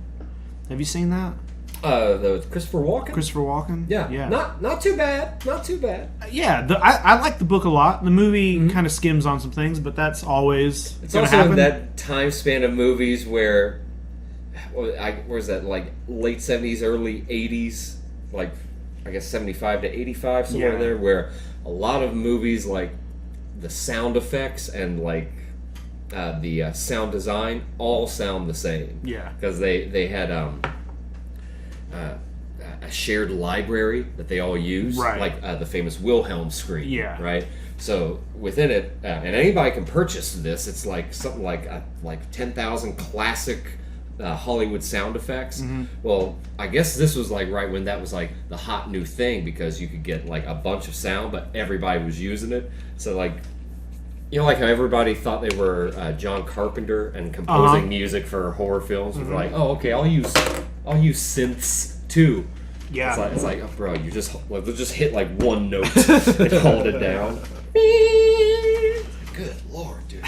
Have you seen that? The Christopher Walken? Christopher Walken? Yeah. Not too bad. Not too bad. Yeah, I like the book a lot. The movie kind of skims on some things, but that's always It's gonna also happen. in that time span of movies where, where's that, like late 70s, early 80s, like I guess 75 to 85, somewhere Yeah. there, where a lot of movies, like the sound effects and like the sound design all sound the same. Yeah. Because they had a shared library that they all use, Right. like the famous Wilhelm screen. Yeah. Right. So within it, and anybody can purchase this. It's like something like 10,000 classic Hollywood sound effects. Well, I guess this was like right when that was like the hot new thing, because you could get like a bunch of sound, but everybody was using it. So like, like how everybody thought they were John Carpenter and composing music for horror films. Was like, oh, okay, I'll use synths too. Yeah. It's like, oh, bro, they'll just hit like one note and hold it down. Good lord, dude.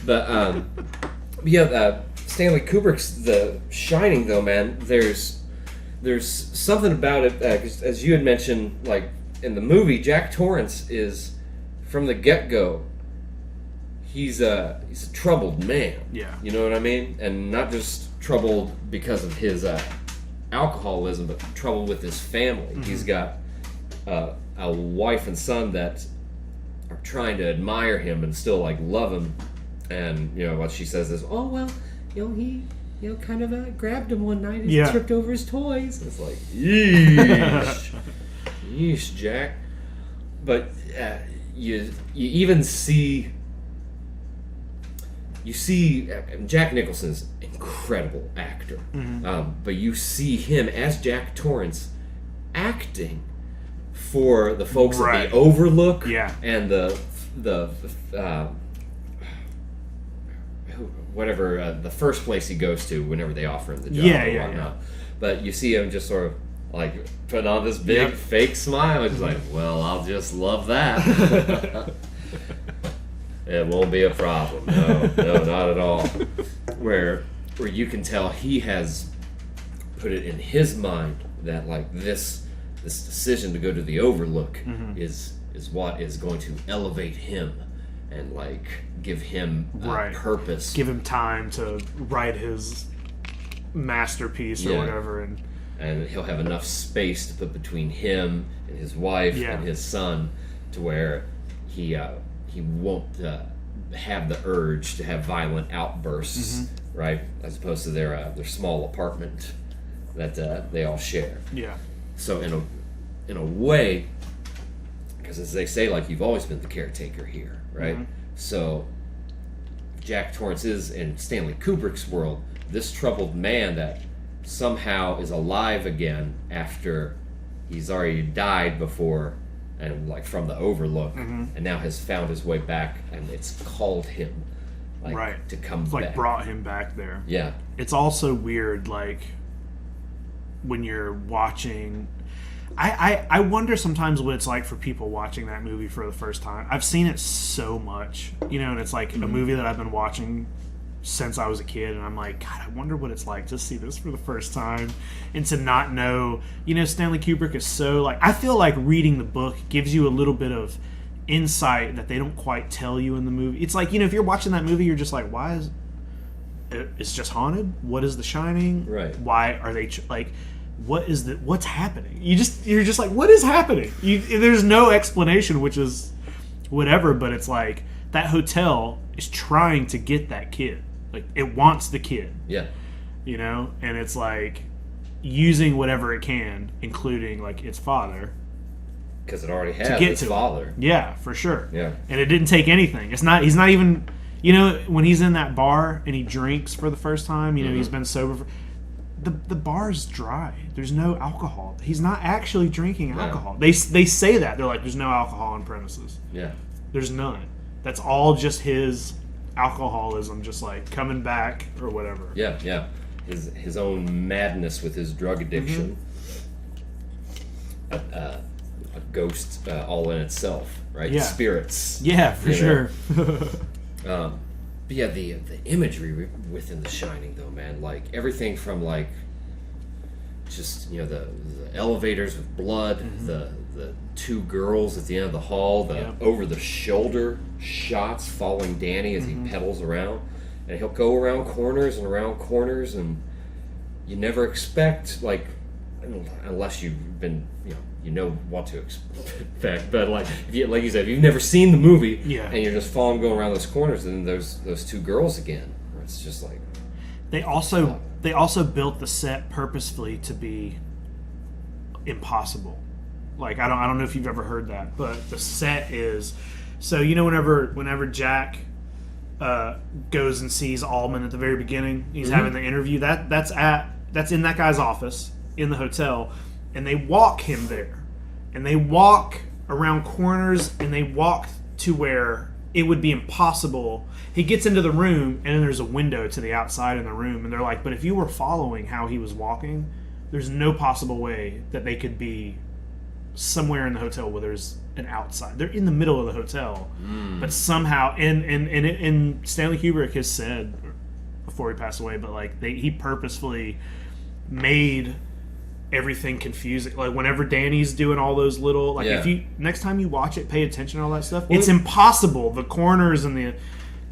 But Stanley Kubrick's The Shining, though, man. There's something about it, 'cause as you had mentioned, like in the movie, Jack Torrance is from the get-go. He's a troubled man. Yeah. You know what I mean? And not just troubled because of his alcoholism, but troubled with his family. He's got a wife and son that are trying to admire him and still like love him. And what she says is, oh well, he kind of grabbed him one night and tripped over his toys. It's like, yeesh, yeesh, Jack. But you even see. You see, Jack Nicholson's an incredible actor, but you see him as Jack Torrance acting for the folks at the Overlook and the the whatever the first place he goes to whenever they offer him the job or whatnot. But you see him just sort of like putting on this big fake smile. It's like, well, I'll just love that. It won't be a problem. No, not at all. Where you can tell he has put it in his mind that like this decision to go to the Overlook is what is going to elevate him and like give him purpose, give him time to write his masterpiece or whatever, and he'll have enough space to put between him and his wife and his son to where he won't have the urge to have violent outbursts, right? As opposed to their small apartment that they all share. Yeah. So in a way, because as they say, like, you've always been the caretaker here, right? So Jack Torrance is, in Stanley Kubrick's world, this troubled man that somehow is alive again after he's already died before, and like from the Overlook, and now has found his way back, and it's called him to come back. Like brought him back there. Yeah. It's also weird, like when you're watching. I wonder sometimes what it's like for people watching that movie for the first time. I've seen it so much, and it's like a movie that I've been watching since I was a kid, and I'm like, God, I wonder what it's like to see this for the first time and to not know. Stanley Kubrick is so like, I feel like reading the book gives you a little bit of insight that they don't quite tell you in the movie. It's like, if you're watching that movie, you're just like, why is it's just haunted? What is The Shining? Right. Why are they like? What's happening? You're just like, what is happening? There's no explanation, which is whatever, but it's like that hotel is trying to get that kid. Like, it wants the kid. Yeah. And it's like using whatever it can, including like its father. Because it already has its father. Yeah, for sure. Yeah. And it didn't take anything. He's not even, when he's in that bar and he drinks for the first time, he's been sober the bar's dry. There's no alcohol. He's not actually drinking alcohol. They say that. They're like, there's no alcohol on premises. Yeah. There's none. That's all just his alcoholism, just like coming back or whatever. Yeah, yeah. His own madness with his drug addiction. A ghost all in itself, right? Yeah. Spirits. Yeah, for sure. But yeah, the imagery within The Shining, though, man, like everything from like just the elevators with blood, the two girls at the end of the hall, the over the shoulder shots following Danny as he pedals around, and he'll go around corners, and you never expect, like, unless you've been what to expect, but like you said, if you've never seen the movie, and you're just following going around those corners, and then there's those two girls again, where it's just like they also built the set purposefully to be impossible. Like, I don't know if you've ever heard that, but the set is so whenever Jack goes and sees Allman at the very beginning, he's having the interview. That's in that guy's office in the hotel. And they walk him there. And they walk around corners, and they walk to where it would be impossible. He gets into the room, and then there's a window to the outside in the room. And they're like, but if you were following how he was walking, there's no possible way that they could be somewhere in the hotel where there's an outside. They're in the middle of the hotel. But somehow, and Stanley Kubrick has said, before he passed away, but like he purposefully made everything confusing. Like, whenever Danny's doing all those little, like, if you next time you watch it, pay attention to all that stuff. It's impossible. The corners and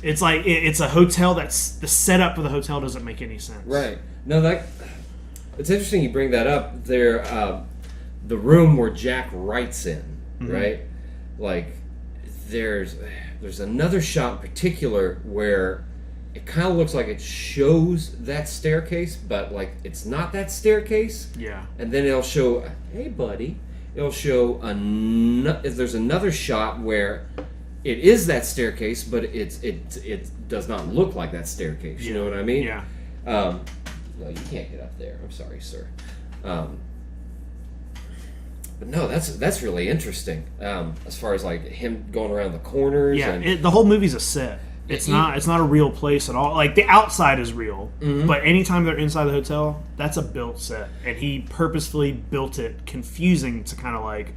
it's like it's a hotel that's the setup of the hotel doesn't make any sense. Right. No, it's interesting you bring that up. There, the room where Jack writes in, right? Like, there's another shot in particular where it kind of looks like it shows that staircase, but like it's not that staircase. Yeah. And then it'll show, hey buddy, it'll show there's another shot where it is that staircase, but it does not look like that staircase. You know what I mean? Yeah. No, you can't get up there. I'm sorry, sir. But no, that's really interesting. As far as like him going around the corners. Yeah, and the whole movie's a set. It's not a real place at all. Like, the outside is real, but anytime they're inside the hotel, that's a built set. And he purposefully built it confusing to kind of like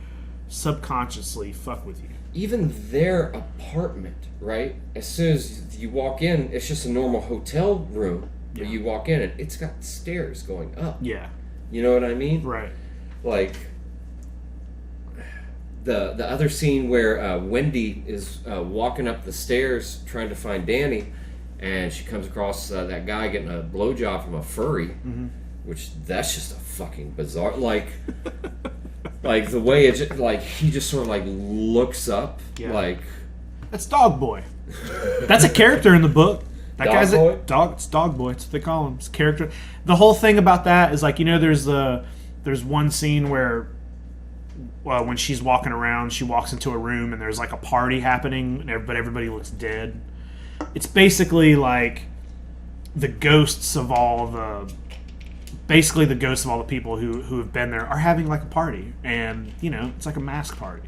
subconsciously fuck with you. even their apartment, right? As soon as you walk in, it's just a normal hotel room. Where you walk in and it's got stairs going up. Yeah. You know what I mean? Right. Like the other scene where Wendy is walking up the stairs trying to find Danny, and she comes across that guy getting a blowjob from a furry, which that's just a fucking bizarre. Like the way it just, like he just sort of like looks up, like that's Dog Boy. That's a character in the book. That Dog guy's Boy? It's Dog Boy. That's what they call him. It's a character. The whole thing about that is like, you know, there's one scene where, well, when she's walking around, she walks into a room and there's like a party happening, but everybody looks dead. It's basically like the ghosts of all the people who have been there are having like a party, and you know, it's like a mask party.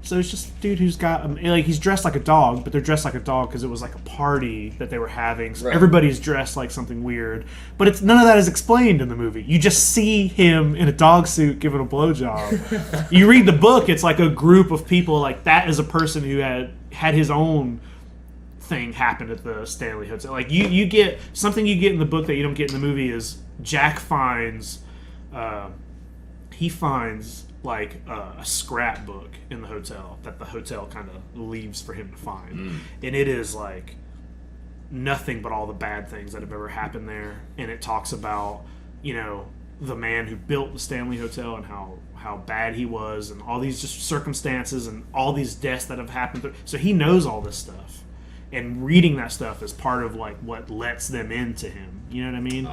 So it's just a dude who's got like, he's dressed like a dog, but they're dressed like a dog because it was like a party that they were having. So everybody's dressed like something weird, but it's none of that is explained in the movie. You just see him in a dog suit giving a blowjob. You read the book, it's like a group of people. Like, that is a person who had his own thing happen at the Stanley Hotel. Like, you get something you get in the book that you don't get in the movie is Jack finds like a scrapbook in the hotel that the hotel kind of leaves for him to find, and it is like nothing but all the bad things that have ever happened there. And it talks about, you know, the man who built the Stanley Hotel and how bad he was, and all these just circumstances and all these deaths that have happened. So he knows all this stuff, and reading that stuff is part of like what lets them into him. You know what I mean?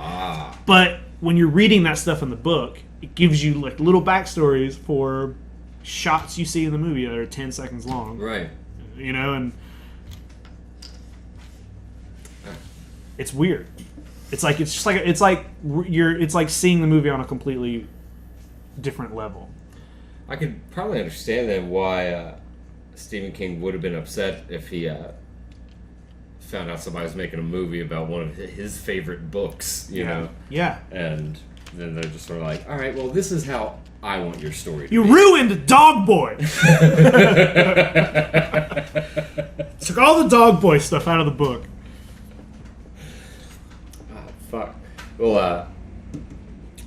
But when you're reading that stuff in the book, it gives you like little backstories for shots you see in the movie that are 10 seconds long. right. You know, and it's weird. It's like seeing the movie on a completely different level. I could probably understand then why Stephen King would have been upset if he found out somebody was making a movie about one of his favorite books, you know? Yeah. And then they're just sort of like, all right, well, this is how I want your story to You be. ruined Dog Boy! Took all the Dog Boy stuff out of the book. Oh, fuck. Well,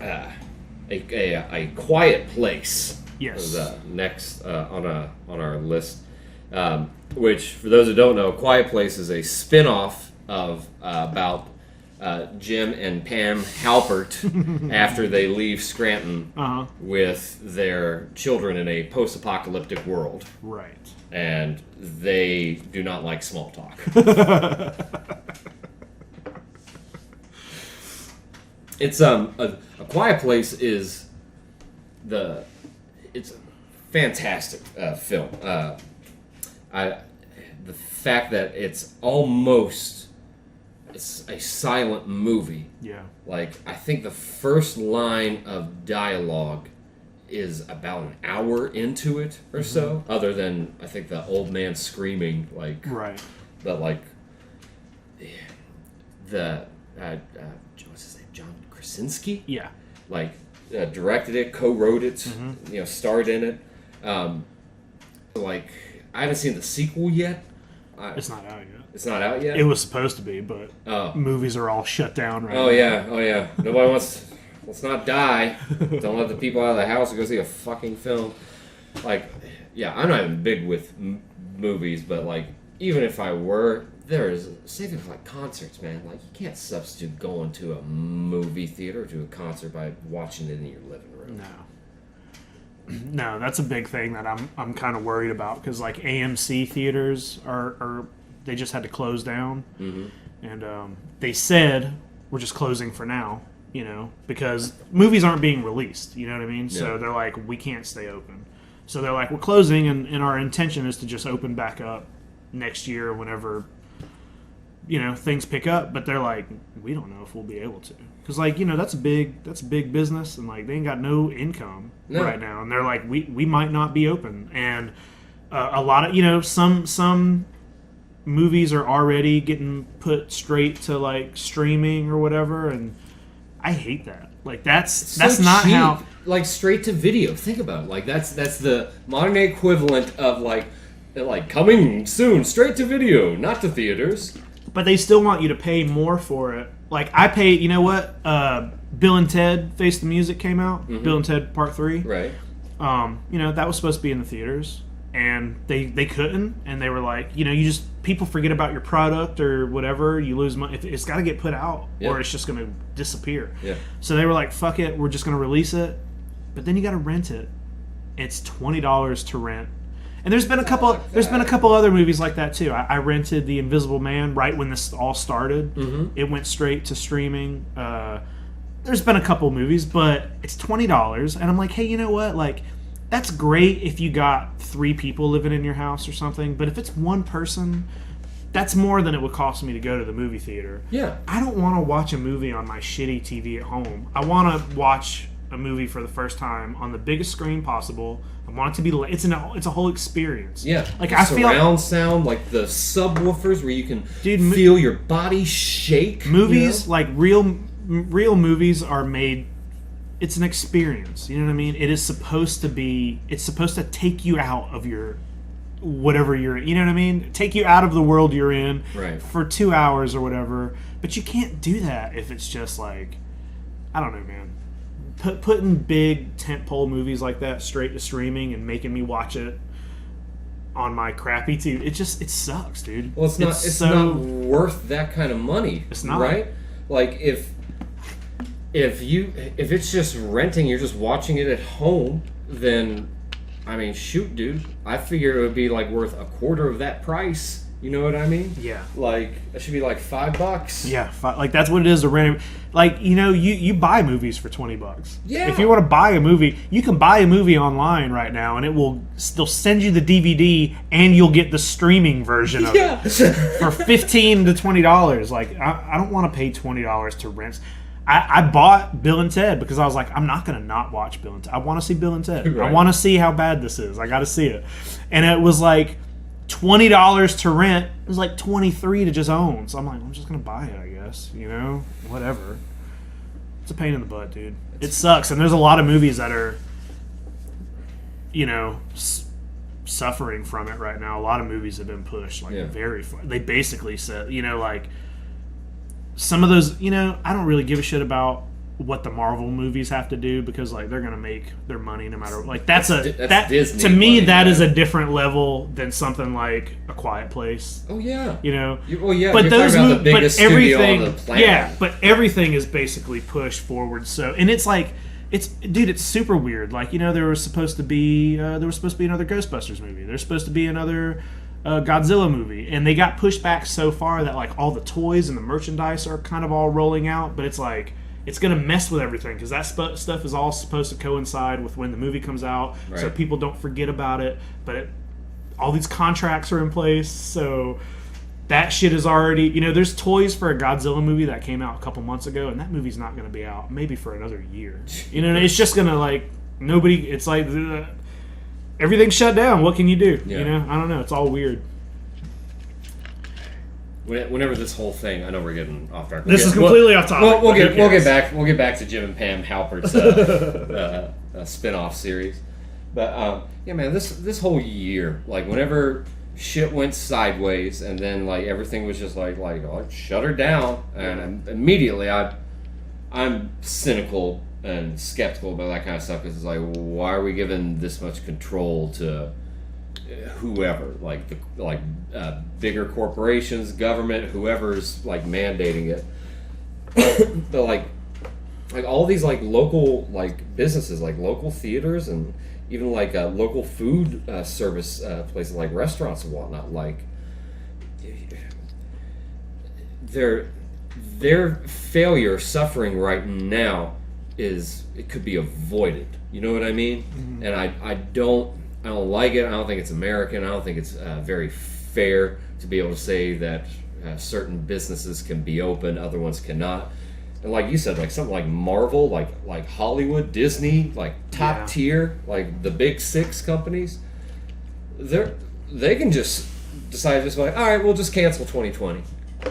a Quiet Place. Yes. Was next on our list. Which, for those who don't know, Quiet Place is a spin-off of about Jim and Pam Halpert after they leave Scranton with their children in a post-apocalyptic world. Right. And they do not like small talk. It's a Quiet Place is it's a fantastic film. The fact that it's a silent movie. Yeah. Like, I think the first line of dialogue is about an hour into it or so, other than I think the old man screaming, like, right. But like the what's his name, John Krasinski? Yeah. Like directed it, co-wrote it, you know, starred in it. Like, I haven't seen the sequel yet. It's not out yet. It's not out yet? It was supposed to be, but movies are all shut down right now. Oh yeah. Nobody wants... Let's not die. Don't let the people out of the house and go see a fucking film. Like, yeah, I'm not even big with movies, but like, even if I were, same thing with like concerts, man. Like, you can't substitute going to a movie theater or to a concert by watching it in your living room. No, that's a big thing that I'm kind of worried about, because like AMC theaters are they just had to close down, and they said we're just closing for now, you know, because movies aren't being released, you know what I mean? Yeah. So they're like, we can't stay open, so they're like, we're closing, and our intention is to just open back up next year whenever things pick up, but they're like, we don't know if we'll be able to, because like that's a big business, and like they ain't got no income right now, and they're like, we might not be open, and a lot of some movies are already getting put straight to like streaming or whatever, and I hate that. Like that's not cheap. how, like straight to video. Think about it. Like that's the modern day equivalent of like coming soon, straight to video, not to theaters. but they still want you to pay more for it. Like I pay, you know what? Bill and Ted Face the Music came out. Mm-hmm. Bill and Ted Part 3. Right. That was supposed to be in the theaters, and they couldn't, and they were like, people forget about your product or whatever, you lose money. It's got to get put out, or it's just going to disappear. Yeah. So they were like, fuck it, we're just going to release it, but then you got to rent it. It's $20 to rent. And there's been a couple other movies like that too. I rented The Invisible Man right when this all started. Mm-hmm. It went straight to streaming. There's been a couple movies, but it's $20, and I'm like, hey, you know what? Like, that's great if you got 3 people living in your house or something. But if it's one person, that's more than it would cost me to go to the movie theater. Yeah. I don't want to watch a movie on my shitty TV at home. I want to watch a movie for the first time on the biggest screen possible. I want it to be it's a whole experience. Yeah, like the I feel surround sound, like the subwoofers where you can feel your body shake. Movies like real movies are made. It's an experience. You know what I mean? It is supposed to be. It's supposed to take you out of your whatever you're. You know what I mean? Take you out of the world you're in for 2 hours or whatever. But you can't do that if it's just like, I don't know, man. Putting big tentpole movies like that straight to streaming and making me watch it on my crappy TV, it sucks, dude. Well, it's not worth that kind of money. It's not, right? Like if it's just renting, you're just watching it at home, then I mean, shoot, dude, I figure it would be like worth a quarter of that price. You know what I mean? Yeah. Like, it should be like $5. Yeah, like that's what it is to rent. Like, you buy movies for $20. Yeah. If you want to buy a movie, you can buy a movie online right now, and they'll send you the DVD, and you'll get the streaming version of it for $15 to $20. Like, I don't want to pay $20 to rent. I bought Bill and Ted because I was like, I'm not going to not watch Bill and Ted. I want to see Bill and Ted. Right. I want to see how bad this is. I got to see it. And it was like $20 to rent. It was like $23 to just own. So I'm like, I'm just gonna buy it, I guess. Whatever. It's a pain in the butt, dude. It sucks. And there's a lot of movies that are, suffering from it right now. A lot of movies have been pushed very far. They basically said, like some of those. I don't really give a shit about what the Marvel movies have to do because like they're gonna make their money no matter like that's Disney to me money, that is a different level than something like A Quiet Place. Oh yeah, But those movies, but everything, but everything is basically pushed forward. So and it's like it's super weird. Like there was supposed to be another Ghostbusters movie. There's supposed to be another Godzilla movie, and they got pushed back so far that like all the toys and the merchandise are kind of all rolling out, but it's like. It's going to mess with everything because that stuff is all supposed to coincide with when the movie comes out, so people don't forget about it. But all these contracts are in place, so that shit is already... there's toys for a Godzilla movie that came out a couple months ago, and that movie's not going to be out maybe for another year. It's just going to, like, nobody... It's like, everything's shut down. What can you do? Yeah. I don't know. It's all weird. Whenever this whole thing, I know we're getting off track. This is completely off topic. We'll get back to Jim and Pam Halpert's spin-off series. But man, this whole year, like whenever shit went sideways, and then like everything was just like shut her down, and immediately I'm cynical and skeptical about that kind of stuff because it's like, why are we giving this much control to whoever, bigger corporations, government, whoever's like mandating it? But like all these like local like businesses, like local theaters, and even like local food service places like restaurants and whatnot, like their failure, suffering right now it could be avoided. You know what I mean? Mm-hmm. And I don't like it. I don't think it's American. I don't think it's very fair to be able to say that certain businesses can be open, other ones cannot. And like you said, like something like Marvel, like Hollywood, Disney, like top tier, like the big six companies, they can just decide just like, all right, we'll just cancel 2020.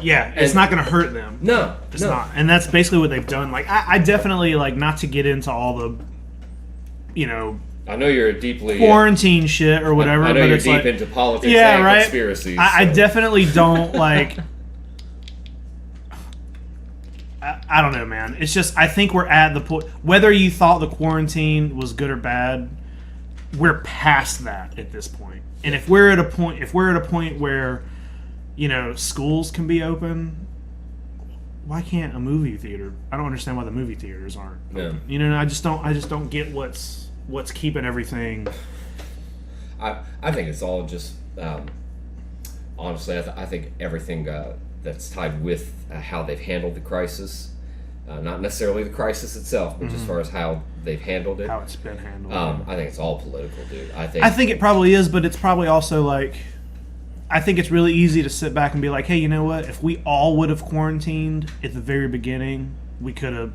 Yeah, it's not going to hurt them. No, it's not. And that's basically what they've done. Like, I definitely, like, not to get into all the, I know you're deeply quarantine shit or whatever. I know but you're it's deep like, into politics and conspiracies. I definitely don't like. I don't know, man. It's just I think we're at the point. Whether you thought the quarantine was good or bad, we're past that at this point. And if we're at a point where, schools can be open, why can't a movie theater? I don't understand why the movie theaters aren't. Yeah. I just don't get what's keeping everything. I think it's all just honestly. I think everything that's tied with how they've handled the crisis, not necessarily the crisis itself, but just as far as how they've handled it, how it's been handled. I think it's all political, dude. I think it probably is, but it's probably also like. I think it's really easy to sit back and be like, hey, you know what? If we all would have quarantined at the very beginning, we could have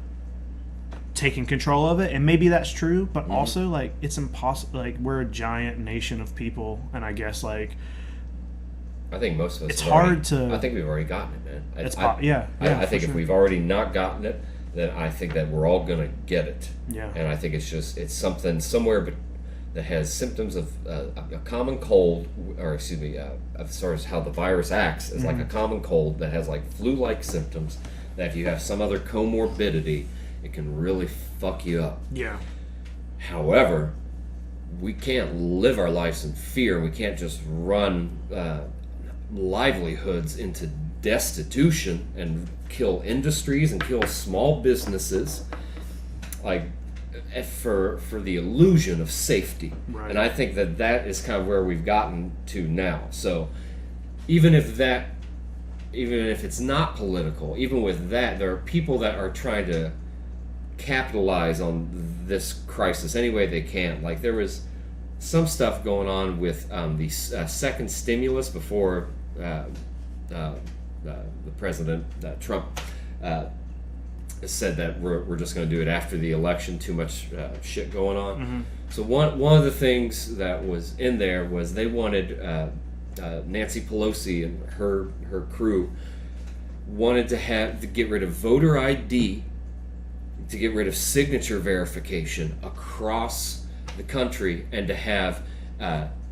taken control of it. And maybe that's true, but also, like, it's impossible. Like, we're a giant nation of people, and I guess, like... I think most of us... It's hard to... I think we've already gotten it, man. I think if we've already not gotten it, then I think that we're all going to get it. Yeah. And I think it's something somewhere but that has symptoms of a common cold, or excuse me, as far as how the virus acts, is like a common cold that has like flu-like symptoms, that if you have some other comorbidity, it can really fuck you up. Yeah. However, we can't live our lives in fear. We can't just run livelihoods into destitution and kill industries and kill small businesses, like, for the illusion of safety. Right. And I think that is kind of where we've gotten to now. So even if it's not political, even with that, there are people that are trying to capitalize on this crisis any way they can. Like, there was some stuff going on with the second stimulus before the president, Trump, said that we're just going to do it after the election. Too much shit going on. Mm-hmm. So one of the things that was in there was they wanted Nancy Pelosi and her crew wanted to get rid of voter ID, to get rid of signature verification across the country, and to have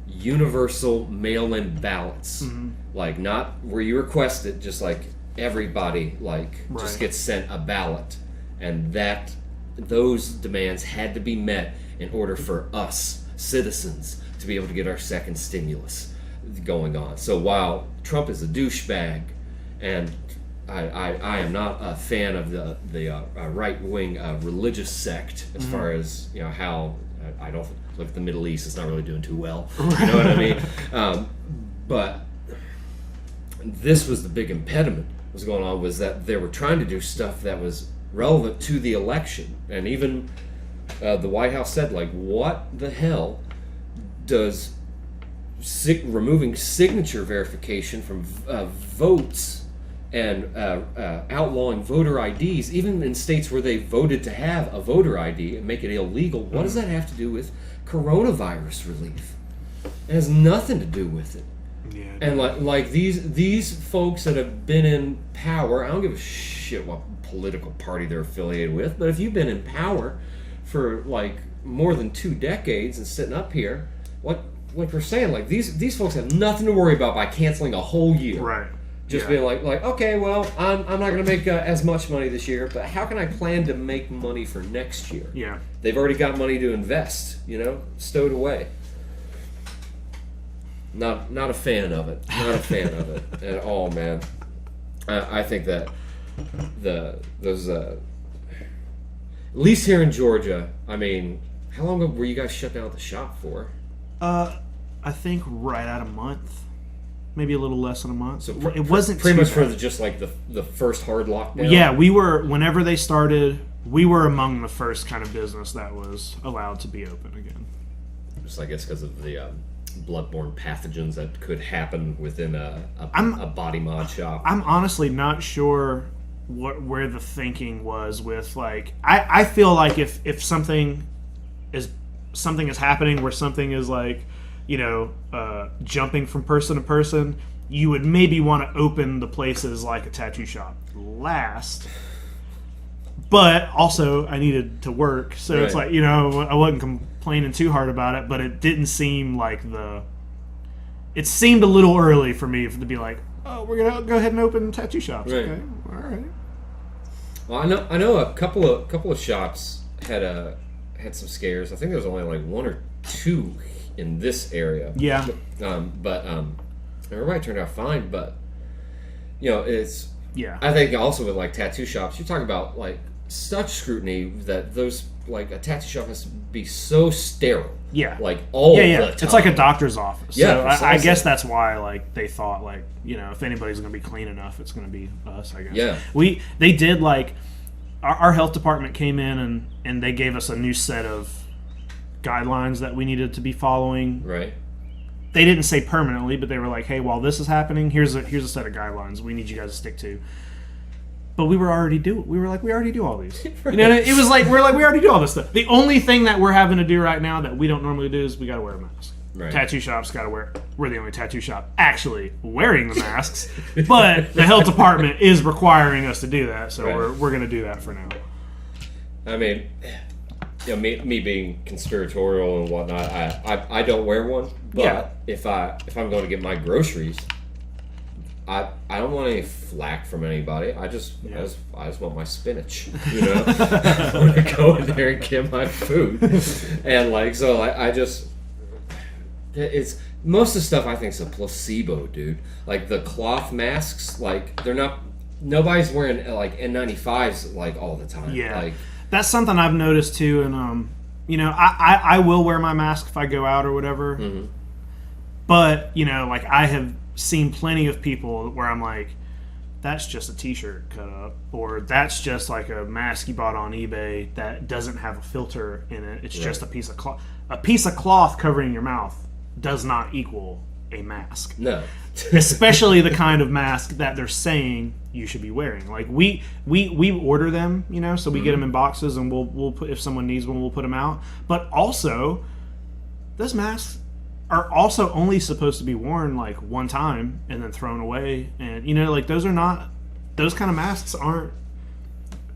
universal mail-in ballots. Like, not where you request it, just like everybody just gets sent a ballot, and that those demands had to be met in order for us citizens to be able to get our second stimulus going on. So while Trump is a douchebag, and I am not a fan of the right-wing religious sect, as far as how I don't look at the Middle East, it's not really doing too well. You know what I mean? But this was the big impediment. Was going on was that they were trying to do stuff that was relevant to the election, and even the White House said, like, what the hell does removing signature verification from votes and outlawing voter IDs, even in states where they voted to have a voter ID and make it illegal, what does that have to do with coronavirus relief? It has nothing to do with it. Yeah, and like these folks that have been in power, I don't give a shit what political party they're affiliated with, but if you've been in power for like more than 2 decades and sitting up here, like we're saying, like these folks have nothing to worry about by canceling a whole year. Right. Just being like okay, well, I'm not going to make as much money this year, but how can I plan to make money for next year? Yeah. They've already got money to invest, stowed away. Not a fan of it. Not a fan of it at all, man. I think that those at least here in Georgia. I mean, how long were you guys shut down at the shop for? I think right at a month, maybe a little less than a month. So it wasn't pretty much bad. for just like the first hard lockdown. Yeah, we were. Whenever they started, we were among the first kind of business that was allowed to be open again. Just I guess because of the bloodborne pathogens that could happen within a body mod shop. I'm honestly not sure where the thinking was with, like, I feel like if something is happening where something is like, jumping from person to person, you would maybe want to open the places like a tattoo shop last. But also, I needed to work, so It's like, I wasn't complaining too hard about it, but it didn't seem like it seemed a little early for me to be like, oh, we're gonna go ahead and open tattoo shops. Right. Okay, all right. Well, I know a couple of shops had some scares. I think there was only like 1 or 2 in this area. Yeah. But everybody turned out fine. But it's I think also with like tattoo shops, you talk about like such scrutiny that those, like, a tattoo shop has to be so sterile. Yeah. Like all the time. It's like a doctor's office. Yeah. So I guess that's why, like, they thought, like, if anybody's going to be clean enough, it's going to be us, I guess. Yeah. They did, like, our health department came in and they gave us a new set of guidelines that we needed to be following. Right. They didn't say permanently, but they were like, hey, while this is happening, here's a set of guidelines we need you guys to stick to. But we already do all these. Right. It was like, we already do all this stuff. The only thing that we're having to do right now that we don't normally do is we got to wear a mask. Right. Tattoo shops got to wear. We're the only tattoo shop actually wearing the masks, but the health department is requiring us to do that, so we're going to do that for now. I mean, me being conspiratorial and whatnot, I don't wear one. But if I'm going to get my groceries, I don't want any flack from anybody. I just want my spinach. I want to go in there and get my food, and like so, it's most of the stuff I think is a placebo, dude. Like the cloth masks, like they're not. Nobody's wearing like N95s like all the time. Yeah, like that's something I've noticed too, and I will wear my mask if I go out or whatever. Mm-hmm. But like I have seen plenty of people where I'm like, that's just a t-shirt cut up, or that's just like a mask you bought on eBay that doesn't have a filter in it. It's just a piece of cloth. A piece of cloth covering your mouth does not equal a mask. No. Especially the kind of mask that they're saying you should be wearing. Like we order them, so we get them in boxes, and we'll put, if someone needs one, we'll put them out. But also, those masks are also only supposed to be worn like one time and then thrown away. And like those kind of masks aren't.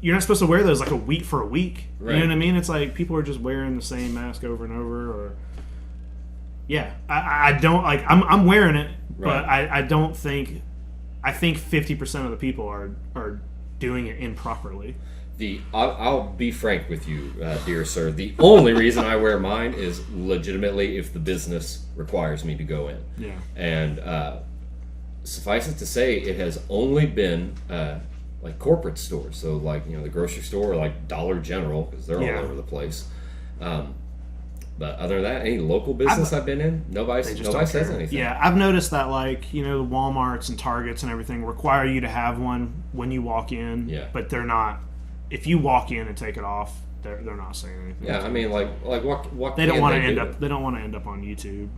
You're not supposed to wear those like a week. Right. You know what I mean? It's like people are just wearing the same mask over and over. Or I don't like. I'm wearing it, right. But I don't think. I think 50% of the people are doing it improperly. I'll be frank with you, dear sir. The only reason I wear mine is legitimately if the business requires me to go in. Yeah. And suffice it to say, it has only been like corporate stores. So like the grocery store, or like Dollar General, because they're all over the place. But other than that, any local business I've been in, nobody says anything. Yeah, I've noticed that like the Walmarts and Targets and everything require you to have one when you walk in. Yeah. But they're not. If you walk in and take it off, they're not saying anything. Yeah, I mean, like what they don't want to end up. They don't want to end up on YouTube.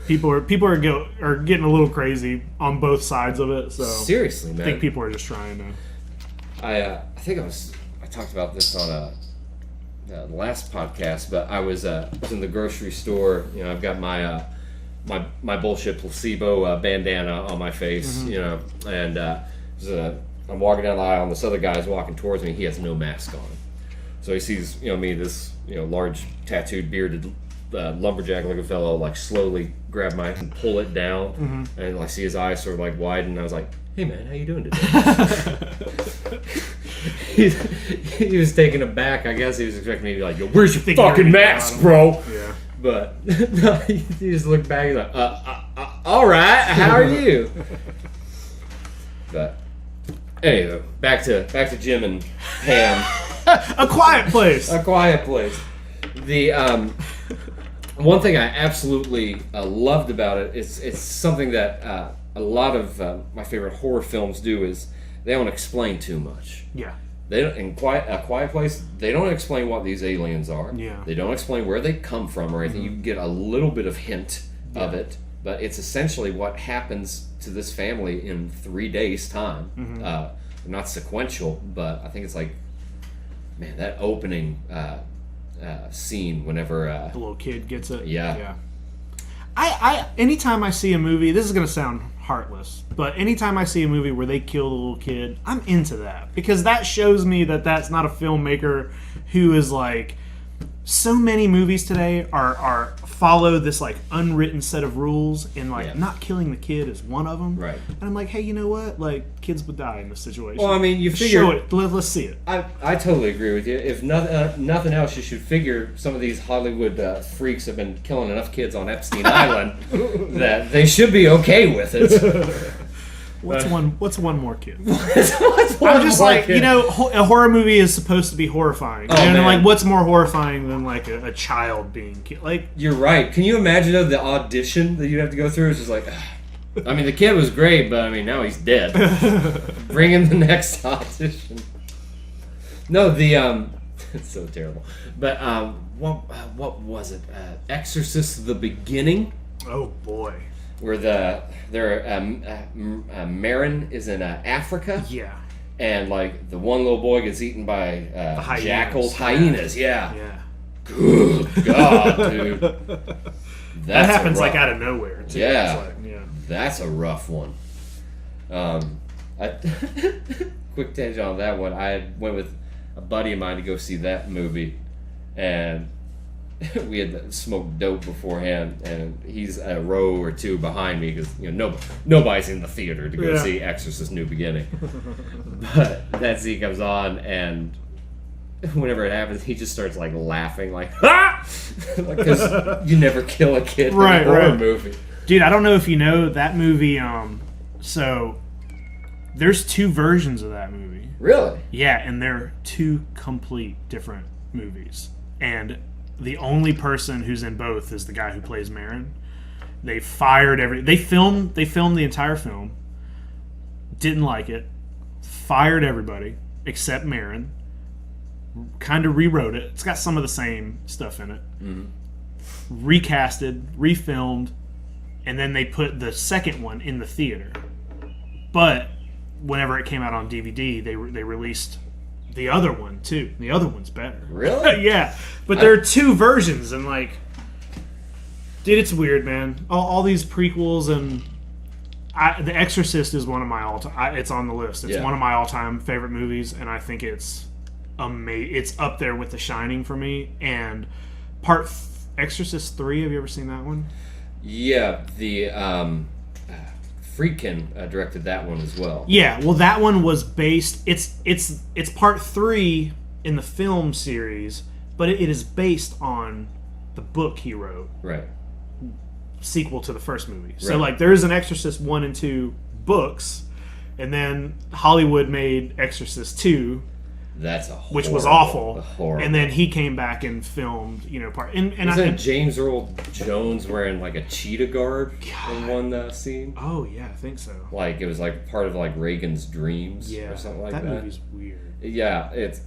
People are getting a little crazy on both sides of it. So seriously, man, I think people are just trying to. I think I talked about this on the last podcast, but I was in the grocery store. I've got my my bullshit placebo bandana on my face. Mm-hmm. And I'm walking down the aisle, and this other guy's walking towards me. He has no mask on. So he sees, me, this, large tattooed, bearded lumberjack-looking fellow, like slowly grab my and pull it down, mm-hmm. and like see his eyes sort of like widen. And I was like, "Hey man, how you doing today?" he was taken aback. I guess he was expecting me to be like, "Yo, where's your fucking mask, bro?" Yeah. But no, he just looked back. He's like, all right, how are you?" But. Anyway, back to Jim and Pam. A quiet place. A quiet place. The one thing I absolutely loved about it is it's something that a lot of my favorite horror films do is they don't explain too much. Yeah. They don't, in A Quiet Place, they don't explain what these aliens are. Yeah. They don't explain where they come from or anything. Mm-hmm. You get a little bit of hint of it, but it's essentially what happens to this family in 3 days' time. Not sequential, but I think it's like, man, that opening scene whenever the little kid gets it. Yeah. I anytime I see a movie, this is gonna sound heartless, but anytime I see a movie where they kill the little kid, I'm into that, because that shows me that that's not a filmmaker who is like, so many movies today are follow this like unwritten set of rules, and like not killing the kid is one of them. Right. And I'm like, hey, you know what? Like, kids would die in this situation. Well, I mean, you figure, show it. Let's see it. I totally agree with you. If nothing else, you should figure some of these Hollywood freaks have been killing enough kids on Epstein Island that they should be okay with it. What's one more kid? What's I'm just like, kid? you know, a horror movie is supposed to be horrifying. Oh, and man. like, what's more horrifying than like a child being killed? Like, You're right. Can you imagine though, the audition that you have to go through? It's just like, I mean, the kid was great, but I mean, now he's dead. Bring in the next audition. No, it's so terrible. But what was it? Exorcist: The Beginning. oh boy. Where Marin is in Africa, Yeah. and like the one little boy gets eaten by hyenas. jackals, hyenas. Yeah. Yeah. Good God, dude. That happens like out of nowhere, too. Yeah. It's like, That's a rough one. Quick tangent on that one. I went with a buddy of mine to go see that movie, and we had smoked dope beforehand, and he's a row or two behind me because nobody's in the theater to go see Exorcist: New Beginning. But that scene comes on, and whenever it happens, he just starts like laughing, like because you never kill a kid in a horror movie. Dude, I don't know if you know that movie. So there's 2 versions of that movie. Really? Yeah, and they're 2 complete different movies, and the only person who's in both is the guy who plays Marin. They filmed the entire film. Didn't like it. Fired everybody except Marin. Kind of rewrote it. It's got some of the same stuff in it. Mm-hmm. Recasted, refilmed, and then they put the second one in the theater. But whenever it came out on DVD, they released the other one too. The other one's better. Really? Yeah. But there are 2 versions, and like, dude, it's weird, man. All these prequels, and The Exorcist is one of my all-time. It's on the list. It's one of my all-time favorite movies, and I think it's amazing. It's up there with The Shining for me. And Exorcist 3. Have you ever seen that one? Yeah, the Friedkin directed that one as well. Yeah, well, that one was based. It's part 3 in the film series, but it is based on the book he wrote. Right. Sequel to the first movie. So like, there's an Exorcist 1 and 2 books, and then Hollywood made Exorcist 2. That's which was awful. Horrible. And then he came back and filmed, part. And wasn't James Earl Jones wearing like a cheetah garb in one scene? Oh yeah, I think so. Like it was like part of like Reagan's dreams or something like that. That movie's weird. Yeah, it's.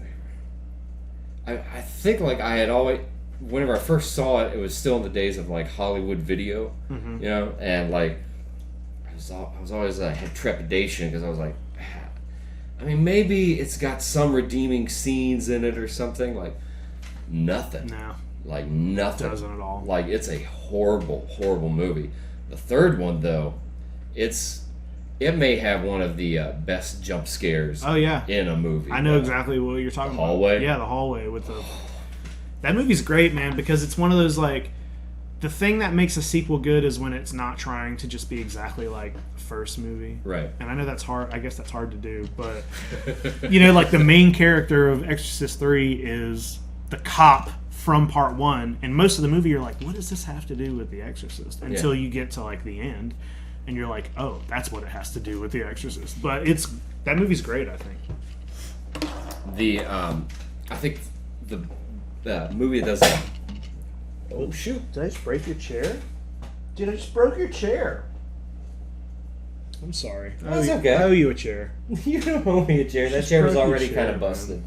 I think like I had always, whenever I first saw it, it was still in the days of like Hollywood Video, and like I was always had trepidation because I was like, I mean, maybe it's got some redeeming scenes in it or something. Like, nothing. No. Like, nothing. It doesn't at all. Like, it's a horrible, horrible movie. The third one, though, it may have one of the best jump scares in a movie. I know exactly what you're talking about. Hallway? Yeah, the hallway with the... That movie's great, man, because it's one of those, like... The thing that makes a sequel good is when it's not trying to just be exactly like the first movie. Right. And I know that's hard. I guess that's hard to do. But, like the main character of Exorcist 3 is the cop from part 1. And most of the movie you're like, what does this have to do with The Exorcist? Until you get to like the end. And you're like, oh, that's what it has to do with The Exorcist. But that movie's great, I think. I think the movie that does... Oh, shoot. Did I just break your chair? Dude, I just broke your chair. I'm sorry. That's okay. I owe you a chair. You don't owe me a chair. That chair was already kind of busted.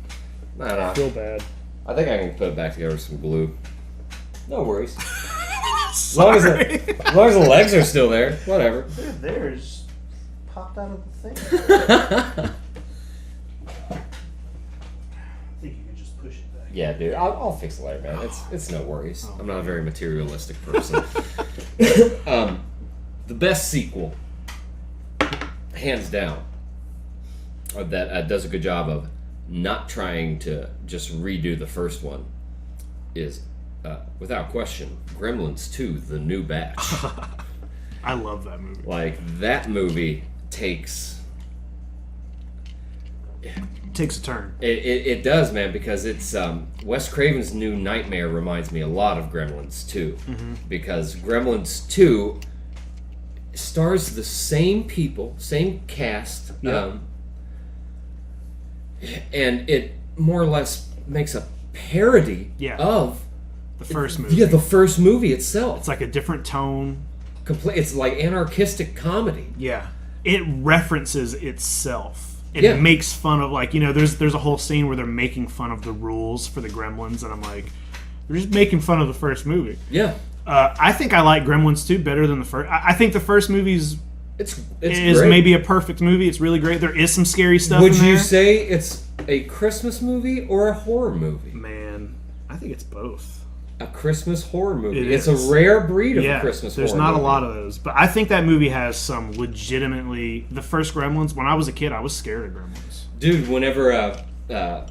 I feel bad. I think I can put it back together with some glue. No worries. As long as the legs are still there, whatever. Theirs popped out of the thing. I think you can just push it back. Yeah, dude, I'll fix it later, man. It's no worries. I'm not a very materialistic person. The best sequel, hands down, that does a good job of not trying to just redo the first one, is without question Gremlins 2: The New Batch. I love that movie. Like, that movie takes a turn. It does, man, because it's Wes Craven's New Nightmare reminds me a lot of Gremlins 2, because Gremlins 2 stars the same people, same cast, and it more or less makes a parody of the first movie. Yeah, the first movie itself. It's like a different tone. It's like anarchistic comedy. Yeah, it references itself. It makes fun of, like, there's a whole scene where they're making fun of the rules for the Gremlins, and I'm like, they're just making fun of the first movie. Yeah. I think I like Gremlins 2 better than the first. I think the first movie is maybe a perfect movie. It's really great. There is some scary stuff in there. Would you say it's a Christmas movie or a horror movie? Man, I think it's both. A Christmas horror movie. It's a rare breed of a Christmas horror movie. There's not a lot of those. But I think that movie has some legitimately... The first Gremlins, when I was a kid, I was scared of Gremlins. Dude, whenever they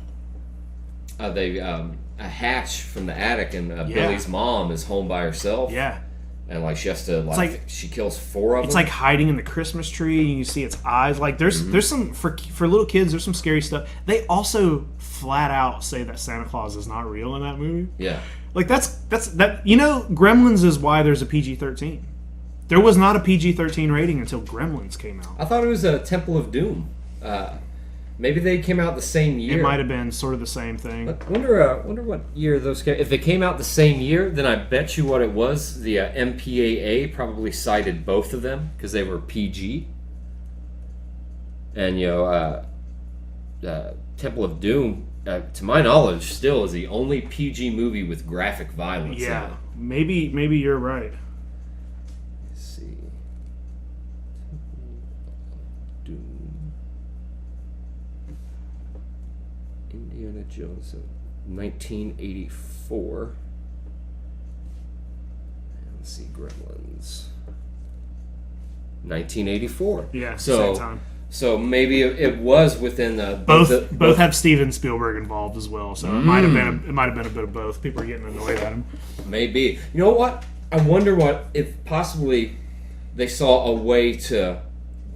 hatch from the attic and Billy's mom is home by herself. Yeah. And, like, she has to, she kills 4 of them. It's like hiding in the Christmas tree, and you see its eyes. Like, there's some... For little kids, there's some scary stuff. They also flat out say that Santa Claus is not real in that movie. Yeah. Like, that's Gremlins is why there's a PG-13. There was not a PG-13 rating until Gremlins came out. I thought it was a Temple of Doom. Maybe they came out the same year. It might have been sort of the same thing. I wonder what year those came. If they came out the same year, then I bet you what it was. The MPAA probably cited both of them because they were PG. And Temple of Doom, to my knowledge, still is the only PG movie with graphic violence. Yeah, in it. maybe you're right. Let's see. Doom. Indiana Jones, 1984. Let's see, Gremlins. 1984. Yeah, so, same time. So maybe it was within the both have Steven Spielberg involved as well. So it might have been a bit of both. People are getting annoyed at him. Maybe. You know what? I wonder if possibly they saw a way to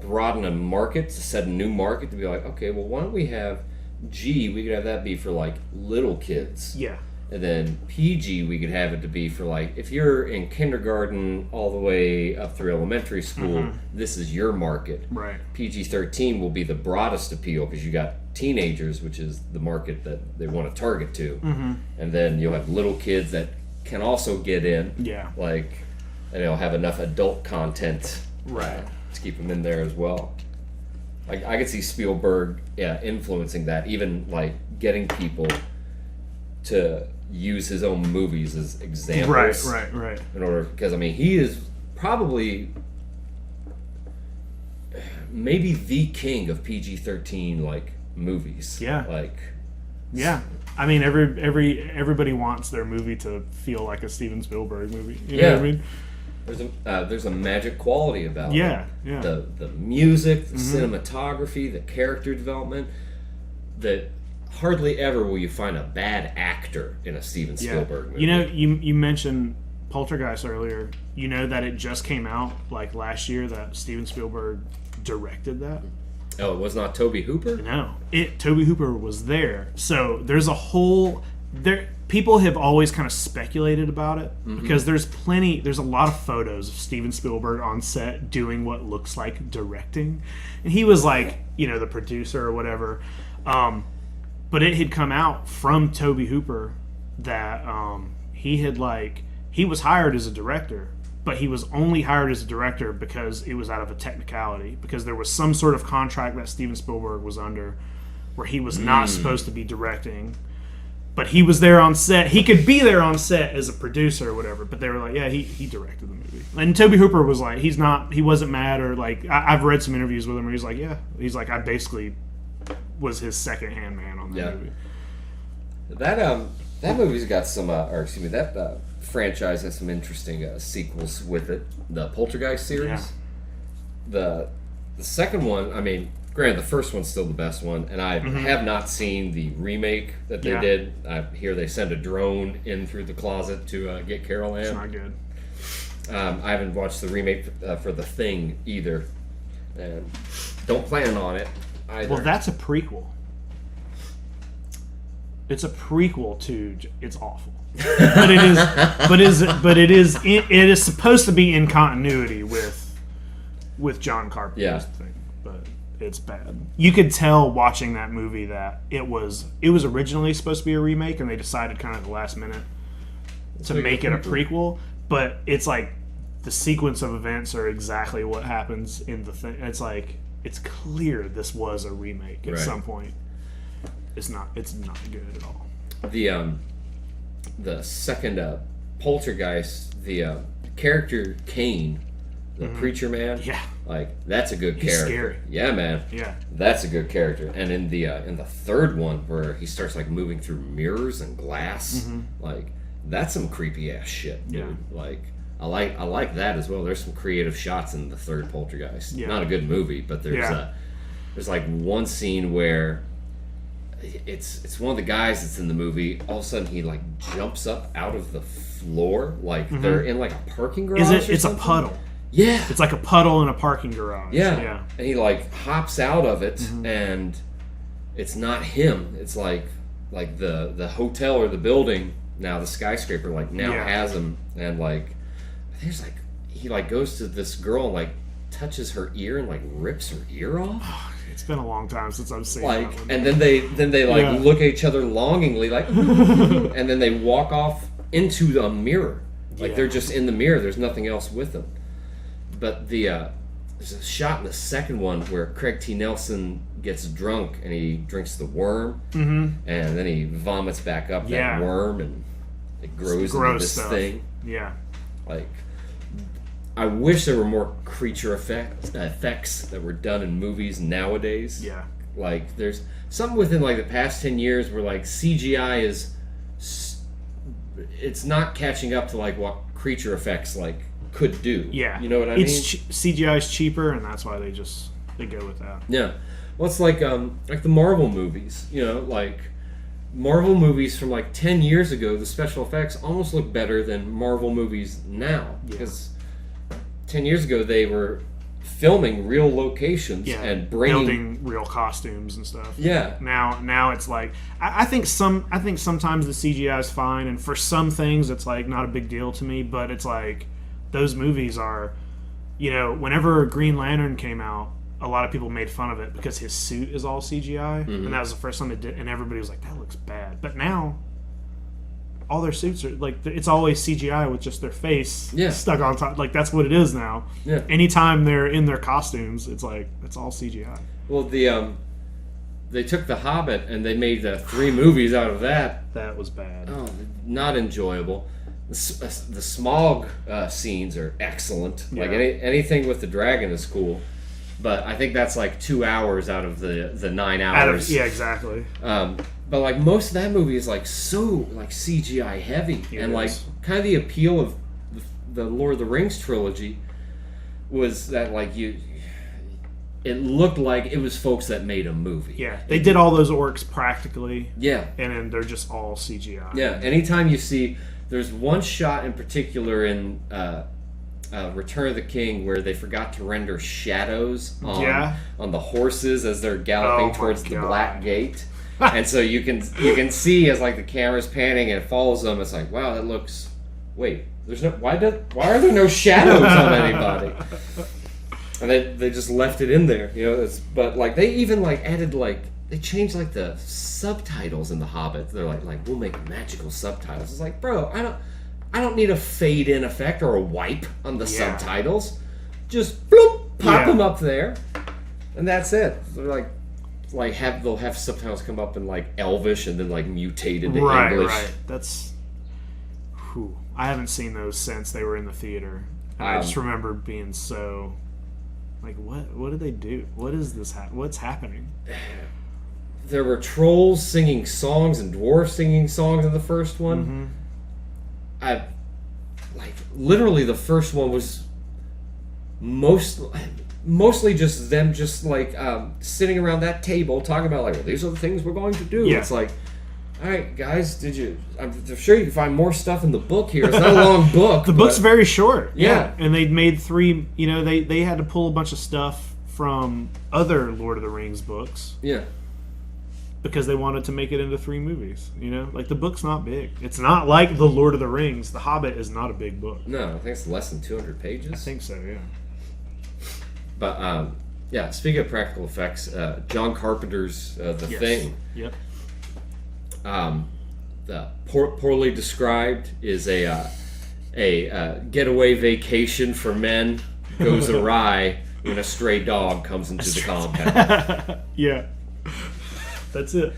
broaden a market, to set a new market, to be like, okay, well, why don't we have G? We could have that be for, like, little kids. Yeah. And then PG, we could have it to be for, like, if you're in kindergarten all the way up through elementary school, this is your market. Right. PG-13 will be the broadest appeal because you got teenagers, which is the market that they want to target to. And then you'll have little kids that can also get in. Yeah. Like, and they'll have enough adult content right. To keep them in there as well. Like, I could see Spielberg influencing that, even, like, getting people to use his own movies as examples. Right. In order, because, I mean, he is probably maybe the king of PG-13, like, movies. Yeah. Like, yeah. I mean, everybody wants their movie to feel like a Steven Spielberg movie. You know what I mean? There's a magic quality about it. Yeah. The music, the cinematography, the character development, that hardly ever will you find a bad actor in a Steven Spielberg movie. You know, you mentioned Poltergeist earlier. You know that it just came out, like, last year, that Steven Spielberg directed that? Oh, it was not Tobe Hooper? No. Tobe Hooper was there. So there's a whole... People have always kind of speculated about it because there's a lot of photos of Steven Spielberg on set doing what looks like directing. And he was like, the producer or whatever. But it had come out from Tobe Hooper that he was hired as a director, but he was only hired as a director because it was out of a technicality, because there was some sort of contract that Steven Spielberg was under where he was not supposed to be directing. But he was there on set. He could be there on set as a producer or whatever. But they were like, yeah, he directed the movie. And Tobe Hooper was like, he wasn't mad or like. I've read some interviews with him where he's like, yeah, he's like, I basically was his second-hand man on the movie. That movie's got some, that franchise has some interesting sequels with it. The Poltergeist series. The second one, I mean, granted, the first one's still the best one, and I have not seen the remake that they did. I hear they send a drone in through the closet to get Carol Ann. It's not good. I haven't watched the remake for The Thing either, and don't plan on it either. Well, that's a prequel. It's a prequel to. It's awful, but it is. It is supposed to be in continuity with John Carpenter's thing, but it's bad. You could tell watching that movie that it was originally supposed to be a remake, and they decided kind of at the last minute to make it a prequel. But it's like the sequence of events are exactly what happens in the thing. It's like it's clear this was a remake at some point. It's not good at all. The second Poltergeist, the character Kane, the preacher man, like that's a good character. Scary. Yeah, man. Yeah, that's a good character. And in the third one, where he starts like moving through mirrors and glass, like that's some creepy ass shit, dude. Yeah. Like I like that as well. There's some creative shots in the third Poltergeist. Yeah. Not a good movie, but there's like one scene where it's one of the guys that's in the movie. All of a sudden, he like jumps up out of the floor, like they're in like a parking garage. It's a puddle. Yeah, it's like a puddle in a parking garage. Yeah, and he like hops out of it, and it's not him. It's like the hotel or the building now, the skyscraper like now has him, and like I think it's like he like goes to this girl and like touches her ear and like rips her ear off. It's been a long time since I've seen like, that one. And then they like look at each other longingly, like, and then they walk off into a mirror, like they're just in the mirror. There's nothing else with them. But there's a shot in the second one where Craig T. Nelson gets drunk and he drinks the worm, and then he vomits back up that worm, and it grows into this thing. Yeah, like. I wish there were more creature effects that were done in movies nowadays. Yeah. Like, there's something within, like, the past 10 years where, like, CGI is... It's not catching up to, like, what creature effects, like, could do. Yeah. You know what I mean? CGI is cheaper, and that's why they go with that. Yeah. Well, it's like the Marvel movies. You know, like... Marvel movies from, like, 10 years ago, the special effects almost look better than Marvel movies now. Because... 10 years ago, they were filming real locations and building real costumes and stuff. Yeah. Now it's like I think sometimes the CGI is fine, and for some things it's like not a big deal to me. But it's like those movies are, whenever Green Lantern came out, a lot of people made fun of it because his suit is all CGI, and that was the first time they did, and everybody was like, "That looks bad." But now, all their suits are like it's always CGI with just their face stuck on top. Like that's what it is now. Yeah. Anytime they're in their costumes, it's like it's all CGI. Well, they took The Hobbit and they made 3 movies out of that. That was bad. Oh, not enjoyable. The smog scenes are excellent. Yeah. Like anything with the dragon is cool. But I think that's like 2 hours out of the 9 hours. Yeah, exactly. But like most of that movie is like so like CGI heavy, and like kind of the appeal of the Lord of the Rings trilogy was that like it looked like it was folks that made a movie. Yeah, they did all those orcs practically. Yeah, and then they're just all CGI. Yeah, anytime you see, there's one shot in particular in Return of the King where they forgot to render shadows on the horses as they're galloping towards the Black Gate. And so you can see as like the camera's panning and it follows them. It's like, wow, that looks. Wait, there's no. Why are there no shadows on anybody? And they just left it in there, but like they even like added like they changed like the subtitles in The Hobbit. They're like we'll make magical subtitles. It's like, bro, I don't need a fade in effect or a wipe on the subtitles. Just bloop, pop them up there, and that's it. They're like like they'll have subtitles come up in like Elvish and then like mutate into Right, English. right. That's. Whew. I haven't seen those since they were in the theater. And I just remember being so. Like, what did they do? What is this? What's happening? There were trolls singing songs and dwarves singing songs in the first one. Mm-hmm. Literally the first one was mostly just them just like sitting around that table talking about like, well, these are the things we're going to do. Yeah. It's like, all right, guys, I'm sure you can find more stuff in the book here. It's not a long book. The book's very short. Yeah. And they made 3, they had to pull a bunch of stuff from other Lord of the Rings books. Yeah. Because they wanted to make it into 3 movies, Like, the book's not big. It's not like The Lord of the Rings. The Hobbit is not a big book. No, I think it's less than 200 pages. I think so, yeah. But, yeah, speaking of practical effects, John Carpenter's The Thing. Yep. The poorly described is a getaway vacation for men goes awry when a stray dog comes into the compound. Yeah. That's it.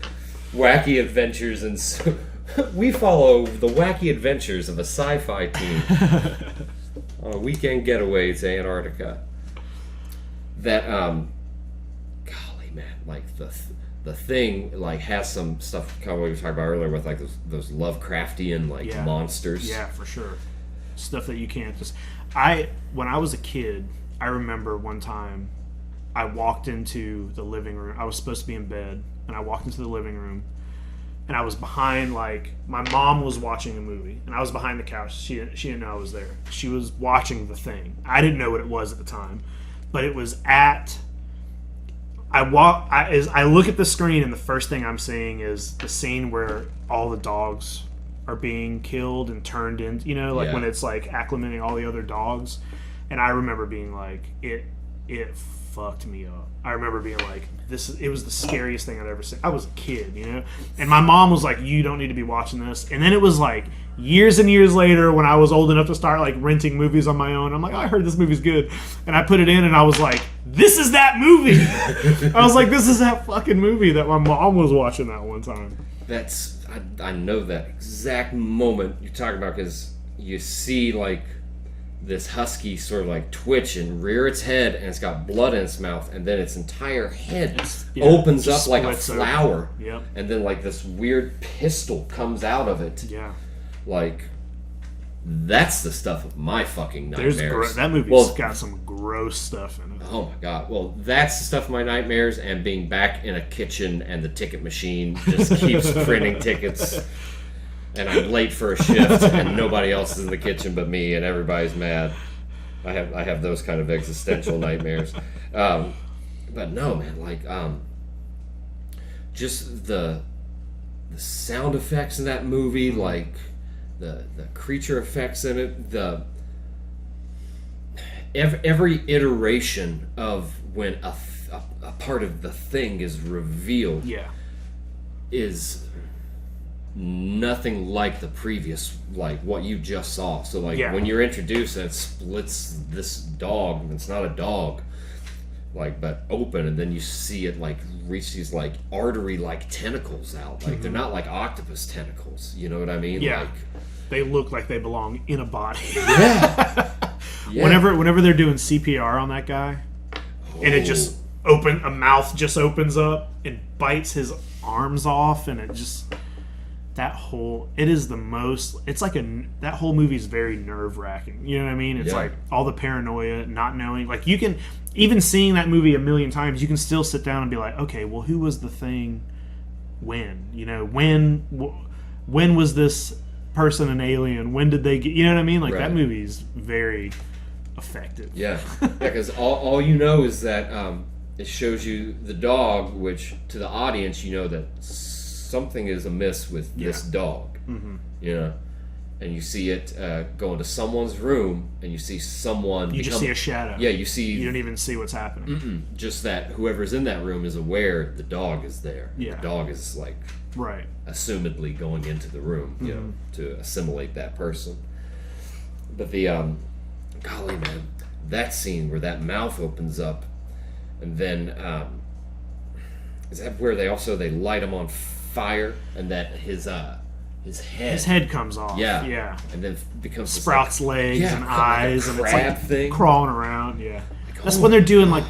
Wacky adventures and we follow the wacky adventures of a sci-fi team on a weekend getaway to Antarctica. That golly man, like the Thing like has some stuff kind of what we were talking about earlier with like those Lovecraftian like monsters. Yeah, for sure. Stuff that you can't just. When I was a kid, I remember one time I walked into the living room. I was supposed to be in bed, and I walked into the living room, and I was behind, like, my mom was watching a movie, and I was behind the couch. She didn't know I was there. She was watching The Thing. I didn't know what it was at the time, but it was at. I look at the screen, and the first thing I'm seeing is the scene where all the dogs are being killed and turned in, when it's like acclimating all the other dogs. And I remember being like, it fucked me up. I remember being like, it was the scariest thing I'd ever seen. I was a kid, and my mom was like, you don't need to be watching this. And then it was like years and years later when I was old enough to start like renting movies on my own. I'm like, I heard this movie's good. And I put it in and I was like, this is that movie. I was like, this is that fucking movie that my mom was watching that one time. I know that exact moment you're talking about because you see like this husky sort of like twitch and rear its head, and it's got blood in its mouth, and then its entire head opens up like a flower. Yep. And then like this weird pistol comes out of it. Yeah. Like, that's the stuff of my fucking nightmares. That movie's got some gross stuff in it. Oh my god. Well, that's the stuff of my nightmares, and being back in a kitchen and the ticket machine just keeps printing tickets. And I'm late for a shift, and nobody else is in the kitchen but me, and everybody's mad. I have those kind of existential nightmares. But no, man, like just the sound effects in that movie, like the creature effects in it, every iteration of when a part of the Thing is revealed, is nothing like the previous, like what you just saw. So like when you're introduced and it splits this dog, it's not a dog, like, but open, and then you see it like reach these like artery like tentacles out, like they're not like octopus tentacles, you know what I mean? Like, they look like they belong in a body. Yeah. Whenever they're doing CPR on that guy, and it just a mouth just opens up and bites his arms off, and it just it is the most, it's like that whole movie is very nerve-wracking, you know what I mean? It's like all the paranoia, not knowing, like you can, even seeing that movie a million times, you can still sit down and be like, okay, well, who was the Thing when? When was this person an alien? When did they get, you know what I mean? Like that movie is very effective. Yeah, because all you know is that it shows you the dog, which to the audience, you know that something is amiss with this dog, and you see it go into someone's room, and you see someone. You just see a shadow. Yeah, you see. You don't even see what's happening. Just that whoever's in that room is aware the dog is there. Yeah. The dog is like assumedly going into the room, to assimilate that person. But the golly man, that scene where that mouth opens up, and then is that where they light him on fire and that his head comes off. Yeah. And then becomes sprouts legs and eyes and it's crab thing crawling around. Yeah. That's when they're doing like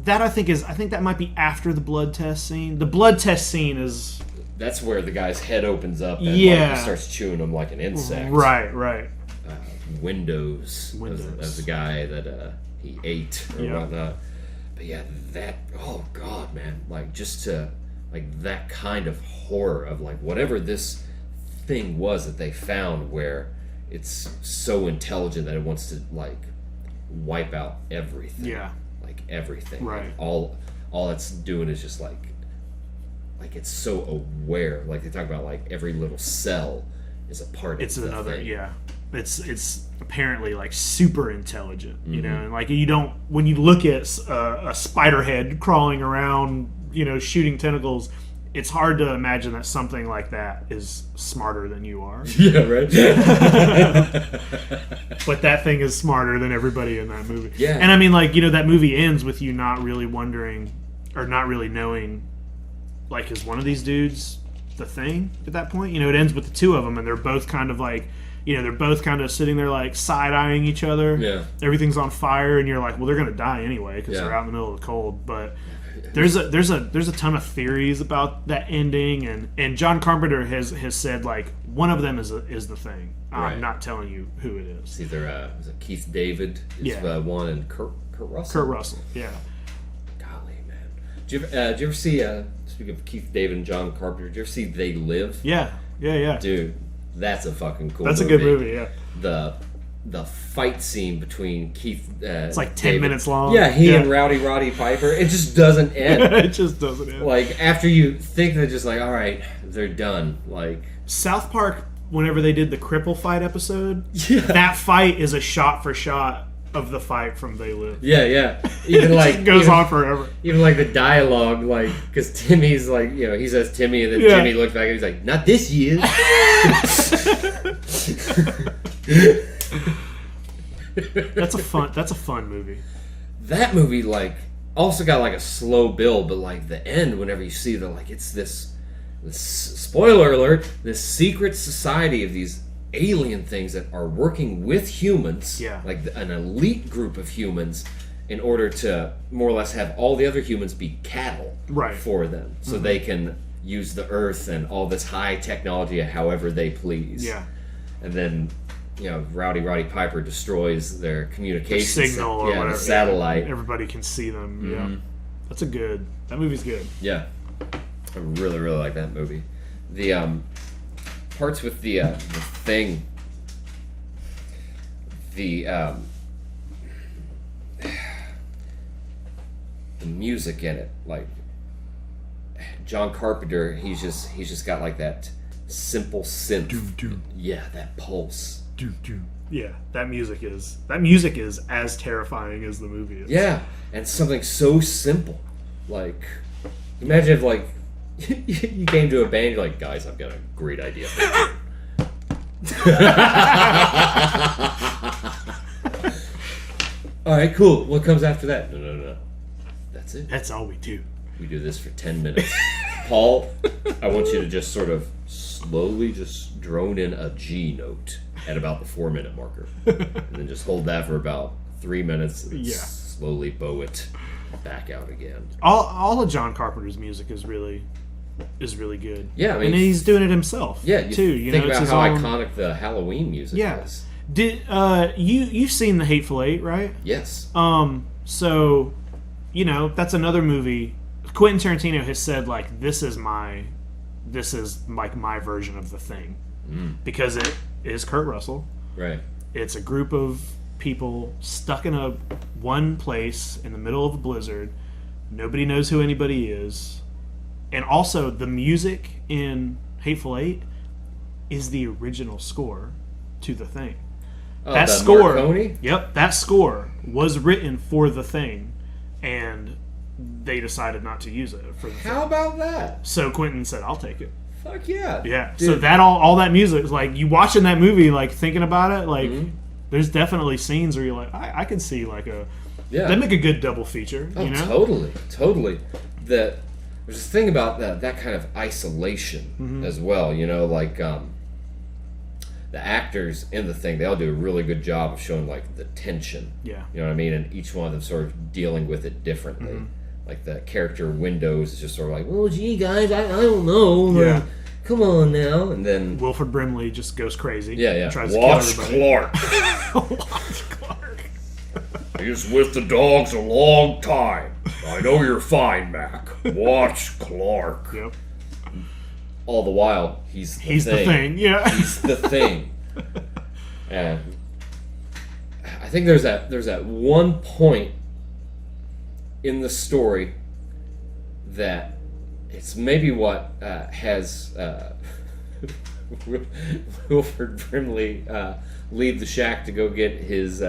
I think that might be after the blood test scene. The blood test scene is that's where the guy's head opens up and he starts chewing him like an insect. Right. Windows. As the guy that he ate or whatnot. But yeah, that oh god, man, like just to like that kind of horror of like whatever this thing was that they found where it's so intelligent that it wants to like wipe out everything. Yeah. Like everything. Right. Like, all it's doing is just like it's so aware. Like they talk about like every little cell is a part of the thing. Yeah. It's apparently like super intelligent, you know, and like you don't when you look at a spider head crawling around, you know, shooting tentacles, it's hard to imagine that something like that is smarter than you are. Yeah, right. But that thing is smarter than everybody in that movie. Yeah. And I mean, like, you know, that movie ends with you not really wondering or not really knowing, like, is one of these dudes the thing at that point? You know, it ends with the two of them, and they're both kind of like, you know, they're both kind of sitting there like side-eyeing each other. Yeah. Everything's on fire, and you're like, well, they're gonna die anyway because they're out in the middle of the cold. But there's a ton of theories about that ending, and John Carpenter has said like one of them is the thing. I'm not telling you who it is. It's either was it Keith David is one and Kurt Russell. Kurt Russell, yeah. Golly, man. Did you ever see? Speaking of Keith David and John Carpenter, did you ever see They Live? Yeah. Dude, that's a fucking cool. That's a good movie. Yeah. The fight scene between Keith. It's like 10 David. minutes long. Yeah, he and Roddy Piper. It just doesn't end. It just doesn't end. Like after you think they're just like, all right, they're done. Like South Park, whenever they did the cripple fight episode, that fight is a shot for shot of the fight from They Live. Yeah. Even like it goes on forever. Even like the dialogue, like because Timmy's like, you know, he says Timmy, and then Timmy looks back and he's like, not this year. That's a fun movie. That movie like also got like a slow build, but like the end, whenever you see the like it's this spoiler alert, this secret society of these alien things that are working with humans, like an elite group of humans, in order to more or less have all the other humans be cattle for them, so they can use the earth and all this high technology however they please. Yeah, and then you know Roddy Piper destroys their communication signal or whatever, the satellite. Everybody can see them. Yeah, that movie's good. Yeah, I really like that movie. The parts with the thing, the music in it, like John Carpenter, he's just got like that simple synth. Yeah, that pulse. Yeah, that music is as terrifying as the movie is. Yeah, and something so simple. Like, imagine if like you came to a band, you're like, guys, I've got a great idea for you. All right, cool. What comes after that? No. That's it. That's all we do. We do this for 10 minutes. Paul, I want you to just sort of slowly just drone in a G note at about the 4-minute marker. And then just hold that for about 3 minutes and slowly bow it back out again. All of John Carpenter's music is really good. Yeah, I mean, and he's doing it himself. Yeah, you think know, about how iconic the Halloween music is. Did you've seen The Hateful Eight, right? Yes. So, you know, that's another movie. Quentin Tarantino has said like this is like my version of The Thing, because it is Kurt Russell. Right. It's a group of people stuck in one place in the middle of a blizzard. Nobody knows who anybody is. And also, the music in Hateful Eight is the original score to The Thing. Oh, that score, Marconi? Yep, that score was written for The Thing, and they decided not to use it for The Thing. How about that? So Quentin said, "I'll take it." Fuck yeah! Yeah. Dude. So that all that music is like you watching that movie, like thinking about it, like there's definitely scenes where you're like, I can see like they make a good double feature. Oh, you know? Totally. there's this thing about that kind of isolation as well. You know, like the actors in the thing, they all do a really good job of showing like the tension. Yeah. You know what I mean? And each one of them sort of dealing with it differently. Like the character Windows is just sort of like, well, gee, guys, I don't know. Yeah. Come on now. And then Wilford Brimley just goes crazy. Yeah. And tries Watch to kill Clark. Watch Clark. He was with the dogs a long time. I know you're fine, Mac. Watch Clark. Yep. All the while, he's the thing. Yeah. He's the thing. And I think there's that one point in the story that it's maybe what has Wilford Brimley leave the shack to go get his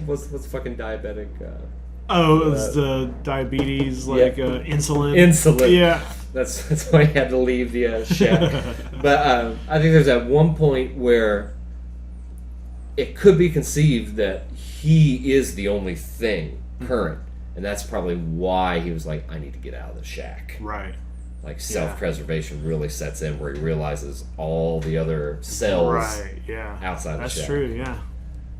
what's fucking diabetic it's the diabetes, like insulin. Insulin. Yeah. That's why he had to leave the shack. But I think there's that one point where it could be conceived that he is the only thing current, and that's probably why he was like, I need to get out of the shack. Right. Like self-preservation really sets in, where he realizes all the other cells outside that's the shack true, yeah.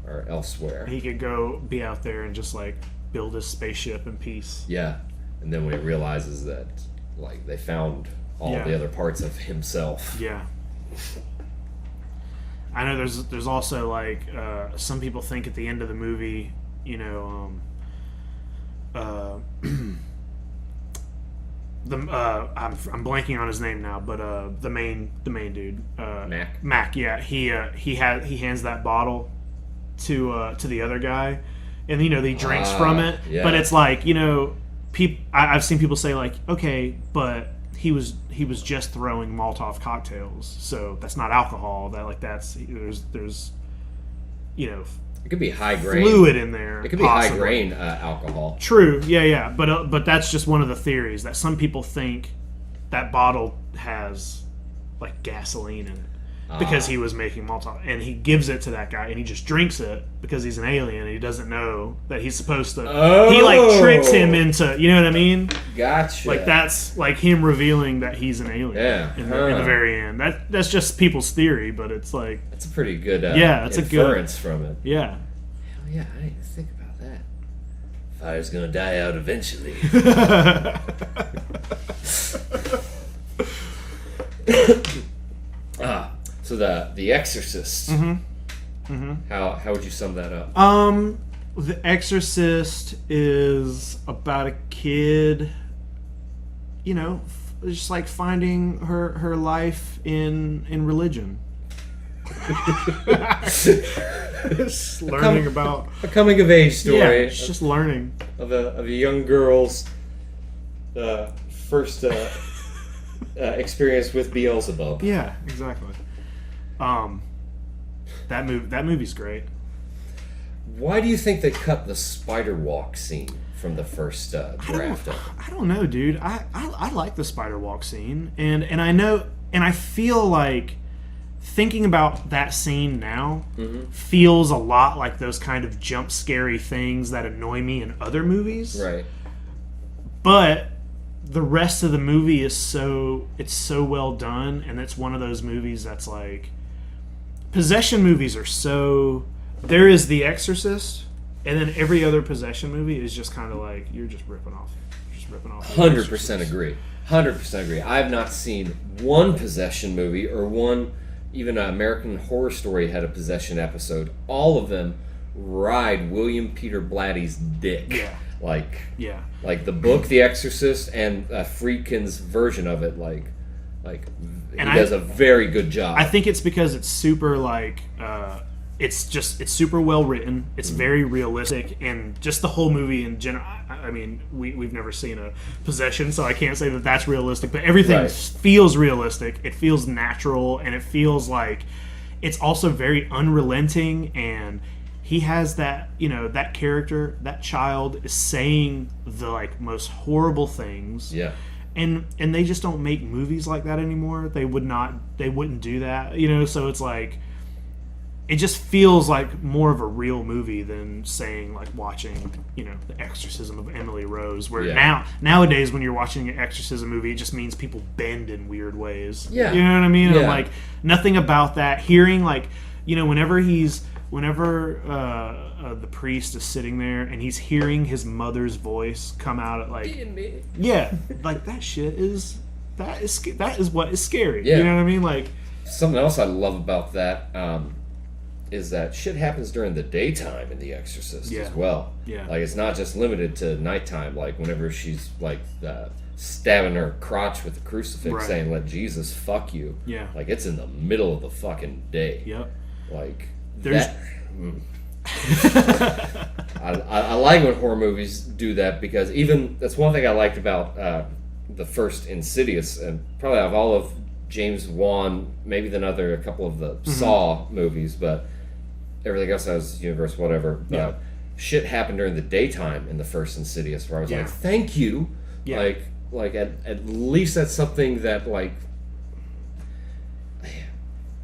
or elsewhere. He could go be out there and just like build his spaceship in peace. Yeah. And then when he realizes that like they found all the other parts of himself. Yeah. I know there's also like some people think at the end of the movie, you know, I'm blanking on his name now, but the main dude, Mac, yeah, he hands that bottle to the other guy, and you know he drinks from it, but it's like, you know, I've seen people say like, okay, but he was just throwing Molotov cocktails, so that's not alcohol. There's you know, it could be high grain fluid in there. It could be high grain alcohol. True, yeah, but that's just one of the theories that some people think that bottle has like gasoline in it because he was making Molotov, and he gives it to that guy, and he just drinks it because he's an alien and he doesn't know that he's supposed to. He like tricks him into, you know what I mean? Gotcha. Like that's like him revealing that he's an alien. In the very end. That's just people's theory, but it's like that's a pretty good that's inference from it. Yeah. Hell yeah, I didn't even think about that. Fire's gonna die out eventually. So the Exorcist. How would you sum that up? The Exorcist is about a kid, you know, just like finding her life in religion. Just learning about a coming of age story. Yeah, it's just learning of a young girl's first experience with Beelzebub. Yeah, exactly. That movie's great. Why do you think they cut the spider walk scene from the first draft of it? I don't know, dude. I like the spider walk scene, and I know, and I feel like thinking about that scene now feels a lot like those kind of jump scary things that annoy me in other movies. Right. But the rest of the movie is so well done, and it's one of those movies that's like, possession movies are so, there is The Exorcist, and then every other possession movie is just kind of like, you're just ripping off 100% agree. 100% agree. I have not seen one possession movie or one, even American Horror Story had a possession episode. All of them ride William Peter Blatty's dick. Yeah. Like the book The Exorcist and Friedkin's version of it, like he does a very good job. I think it's because it's super like it's super well written. It's very realistic, and just the whole movie in general. I mean, we've never seen a possession, so I can't say that that's realistic. But everything feels realistic. It feels natural, and it feels like it's also very unrelenting. And he has that, you know, that character, that child is saying the like most horrible things. Yeah. And they just don't make movies like that anymore. They wouldn't do that, you know. So it's like, it just feels like more of a real movie than saying like watching, you know, The Exorcism of Emily Rose, where nowadays when you're watching an exorcism movie, it just means people bend in weird ways. Yeah. You know what I mean? Yeah. And like nothing about that. Hearing like, you know, whenever the priest is sitting there and he's hearing his mother's voice come out at like, yeah, like that is what is scary. Yeah. You know what I mean? Like something else I love about that is that shit happens during the daytime in The Exorcist as well. Yeah. Like it's not just limited to nighttime. Like whenever she's like stabbing her crotch with the crucifix, saying "Let Jesus fuck you." Yeah. Like it's in the middle of the fucking day. Yep. Like there's. I like when horror movies do that, because even that's one thing I liked about the first Insidious, and probably out of all of James Wan, maybe a couple of the Saw movies, but everything else has universe, whatever. Shit happened during the daytime in the first Insidious, where I was like, thank you. Yeah. Like at least that's something that like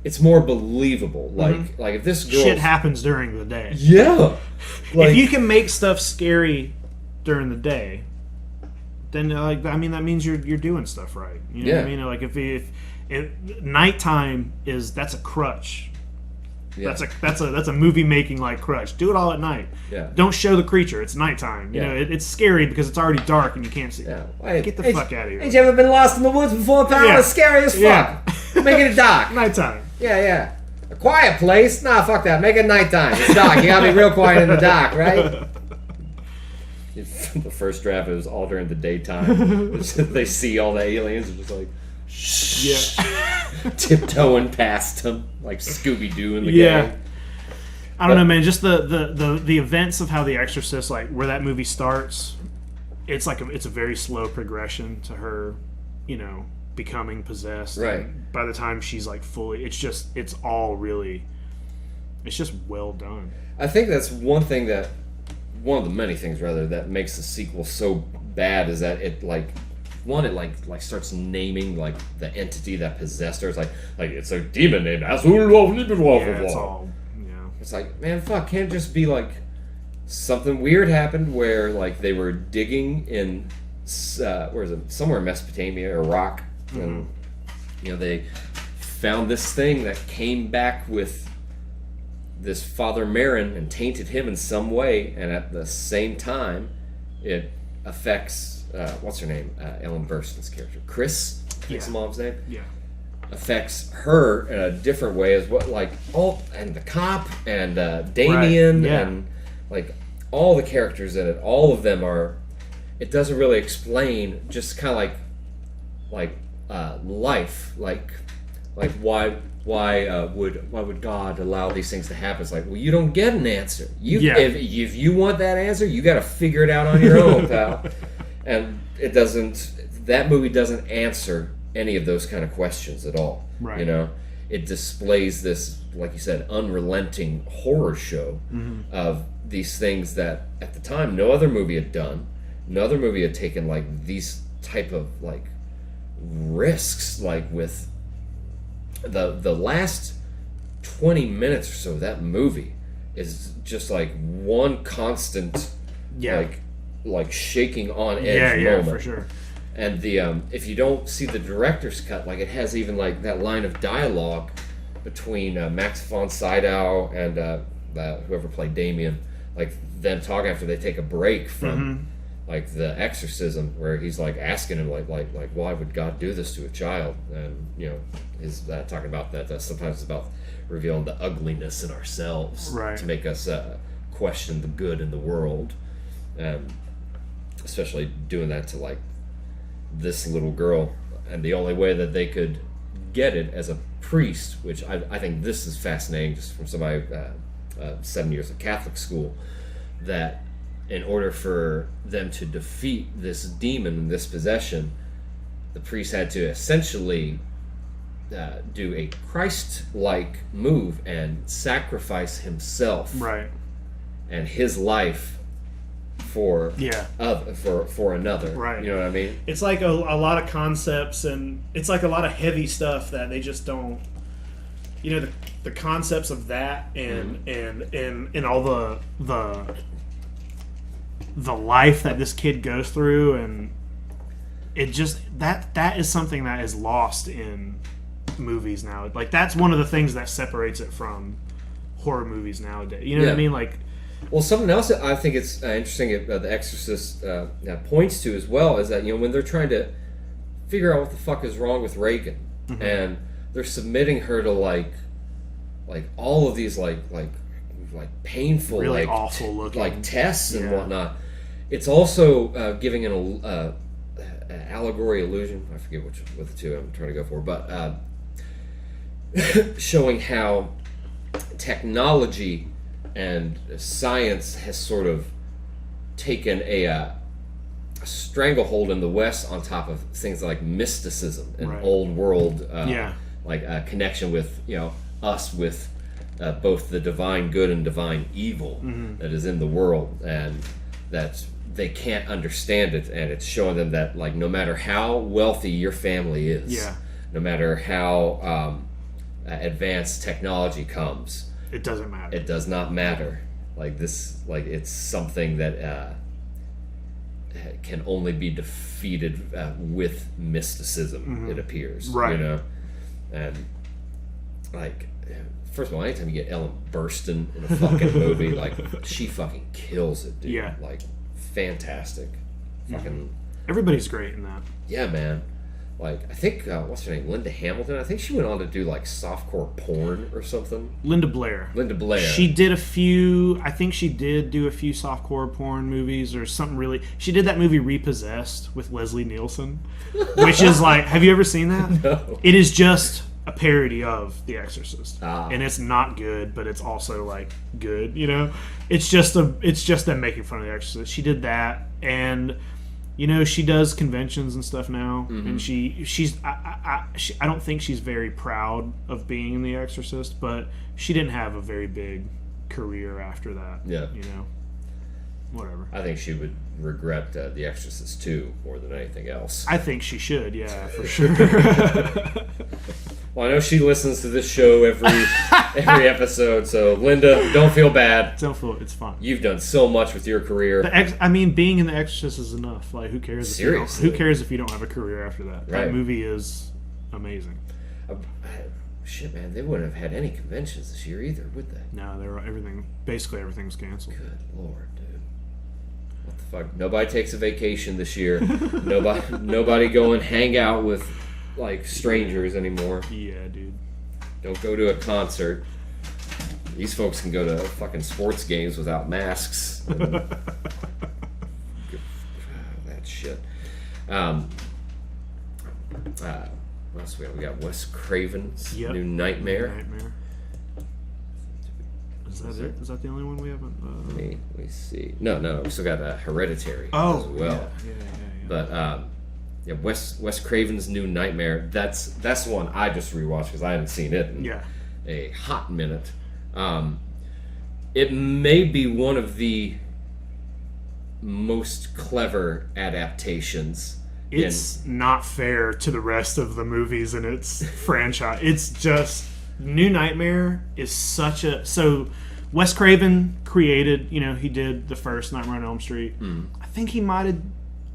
it's more believable. Like if this girl shit happens during the day. Yeah. If you can make stuff scary during the day, then like I mean that means you're doing stuff right. You know what I mean? Like if nighttime that's a crutch. Yeah. That's a movie making like crutch. Do it all at night. Yeah. Don't show the creature. It's nighttime. You know, it's scary because it's already dark and you can't see. Yeah. Get the fuck out of here. Ain't you ever been lost in the woods before, pal? Yeah. It's scary as fuck. Make it dark. Nighttime. Yeah. A quiet place? Nah, fuck that. Make it nighttime. It's dark. You gotta be real quiet in the dark, right? The first draft, it was all during the daytime. They see all the aliens and just like, shh. Yeah. Tiptoeing past them like Scooby-Doo in the gang. I don't know, man. Just the events of how The Exorcist, like where that movie starts, it's like it's a very slow progression to her, you know, becoming possessed. Right. And by the time she's like fully, it's just well done. I think that's one of the many things rather that makes the sequel so bad, is that it like starts naming like the entity that possessed her. It's like it's a demon named Azul. It's all, it's like, man, fuck, can't it just be like something weird happened where like they were digging in where is it, somewhere in Mesopotamia, Iraq, and you know they found this thing that came back with this Father Marin and tainted him in some way, and at the same time it affects what's her name, Ellen Burstyn's character, Chris, I think's the mom's name, affects her in a different way as what, like and the cop and Damien and like all the characters in it, all of them are. It doesn't really explain, just kind of like life, like why would God allow these things to happen? It's like, well, you don't get an answer. If you want that answer, you got to figure it out on your own, pal. And it doesn't. That movie doesn't answer any of those kind of questions at all. Right. You know, it displays this, like you said, unrelenting horror show of these things that at the time no other movie had done. No other movie had taken like these type of like risks, like with the last 20 minutes or so of that movie is just like one constant like shaking on edge moment. For sure. And the if you don't see the director's cut, like it has even like that line of dialogue between Max von Sydow and whoever played Damien, like them talking after they take a break from like the exorcism, where he's like asking him like why would God do this to a child? And you know, is talking about that sometimes it's about revealing the ugliness in ourselves, to make us question the good in the world, especially doing that to like this little girl. And the only way that they could get it as a priest, which I think this is fascinating, just from somebody 7 years of Catholic school, that in order for them to defeat this demon and this possession, the priest had to essentially do a Christ-like move and sacrifice himself and his life for another. Right. You know what I mean? It's like a lot of concepts, and it's like a lot of heavy stuff that they just don't. the concepts of that and all the life that this kid goes through, and it just that is something that is lost in movies now. Like, that's one of the things that separates it from horror movies nowadays. You know what I mean? Like, well, something else that I think it's interesting The Exorcist points to as well is that, when they're trying to figure out what the fuck is wrong with Reagan, and they're submitting her to like all of these like painful, really awful looking tests and whatnot. It's also giving an allegory illusion. I forget what the two I'm trying to go for, but showing how technology and science has sort of taken a stranglehold in the West on top of things like mysticism and old world, like a connection with us with both the divine good and divine evil that is in the world, and that they can't understand it, and it's showing them that, like, no matter how wealthy your family is, no matter how advanced technology comes, it doesn't matter. It does not matter. Like this, like, it's something that can only be defeated with mysticism. It appears, and like, first of all, anytime you get Ellen Burstyn in a fucking movie, like, she fucking kills it, dude. Yeah, like, fantastic. Fucking everybody's great in that. Yeah, man. Like, I think what's her name, Linda Hamilton. I think she went on to do like softcore porn or something. Linda Blair. She did a few. I think she did do a few softcore porn movies or something. Really, she did that movie Repossessed with Leslie Nielsen, which is like, have you ever seen that? No. It is just a parody of The Exorcist, and it's not good, but it's also like good. It's just them making fun of The Exorcist. She did that, and she does conventions and stuff now, and I don't think she's very proud of being in The Exorcist, but she didn't have a very big career after that. Yeah, whatever. I think she would regret The Exorcist 2 more than anything else. I think she should, yeah, for sure. Well, I know she listens to this show every episode, so Linda, don't feel bad. Don't feel it's fun. You've done so much with your career. Being in The Exorcist is enough. Like, who cares? Seriously, who cares if you don't have a career after that? Right. That movie is amazing. Shit, man, they wouldn't have had any conventions this year either, would they? No, basically everything's canceled. Good Lord, dude. What the fuck? Nobody takes a vacation this year. Nobody go and hang out with, like, strangers anymore. Yeah, dude. Don't go to a concert. These folks can go to fucking sports games without masks. That shit. What else we got? We got Wes Craven's New Nightmare. Is that it? Is that the only one we haven't? Let me see. No, we still got Hereditary as well. Yeah. But Wes Craven's New Nightmare. That's the one I just rewatched because I haven't seen it in a hot minute. It may be one of the most clever adaptations. It's not fair to the rest of the movies in its franchise. It's just, New Nightmare is such a... So, Wes Craven created, he did the first Nightmare on Elm Street. I think he might have...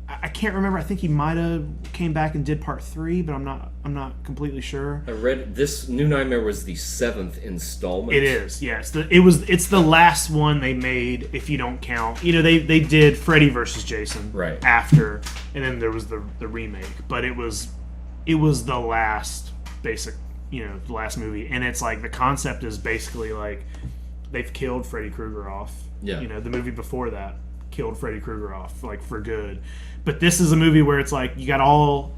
I can't remember. I think he might have came back and did part 3, but I'm not completely sure. I read this New Nightmare was the 7th installment. It is, yes. It's the last one they made, if you don't count. They did Freddy versus Jason after, and then there was the remake. But it was the last basic, the last movie, and it's like the concept is basically like they've killed Freddy Krueger off. Yeah. The movie before that killed Freddy Krueger off, like, for good. But this is a movie where it's like you got all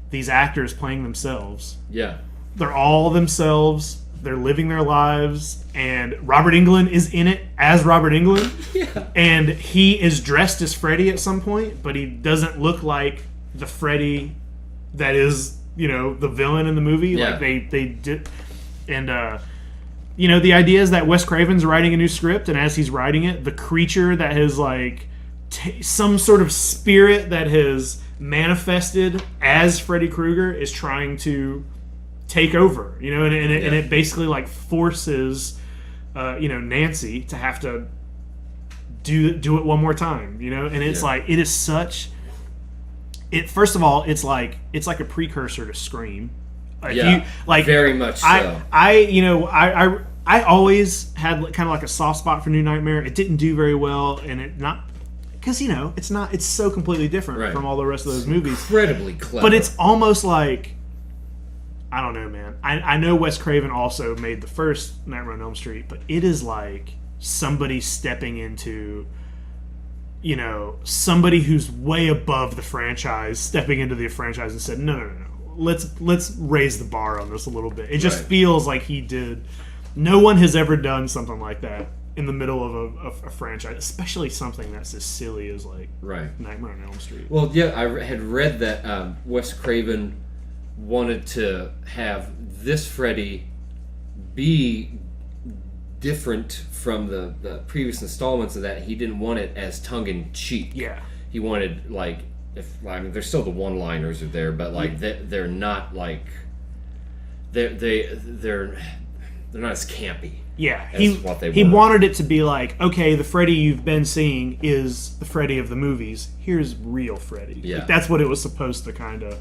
these actors playing themselves. Yeah. They're all themselves. They're living their lives. And Robert Englund is in it as Robert Englund. Yeah. And he is dressed as Freddy at some point, but he doesn't look like the Freddy that is, the villain in the movie. Yeah. Like, they did. And, the idea is that Wes Craven's writing a new script, and as he's writing it, the creature that has, like, some sort of spirit that has manifested as Freddy Krueger is trying to take over, you know, and it basically like forces, Nancy to have to do it one more time, you know, and it's like it is such. It first of all, it's like a precursor to Scream. Very much so. I always had kind of like a soft spot for New Nightmare. It didn't do very well, and it not because it's so completely different from all the rest of those movies. Incredibly clever, but it's almost like I don't know, man. I know Wes Craven also made the first Nightmare on Elm Street, but it is like somebody stepping into, somebody who's way above the franchise, stepping into the franchise and said, no. Let's raise the bar on this a little bit. It just feels like he did. No one has ever done something like that in the middle of a franchise, especially something that's as silly as like Nightmare on Elm Street. Well, yeah, I had read that Wes Craven wanted to have this Freddy be different from the previous installments, of that he didn't want it as tongue-in-cheek. Yeah. He wanted, there's still the one-liners are there, but they're not like they're not as campy. Yeah, what they he wanted it to be like, okay, the Freddy you've been seeing is the Freddy of the movies. Here's real Freddy. Yeah, that's what it was supposed to kind of.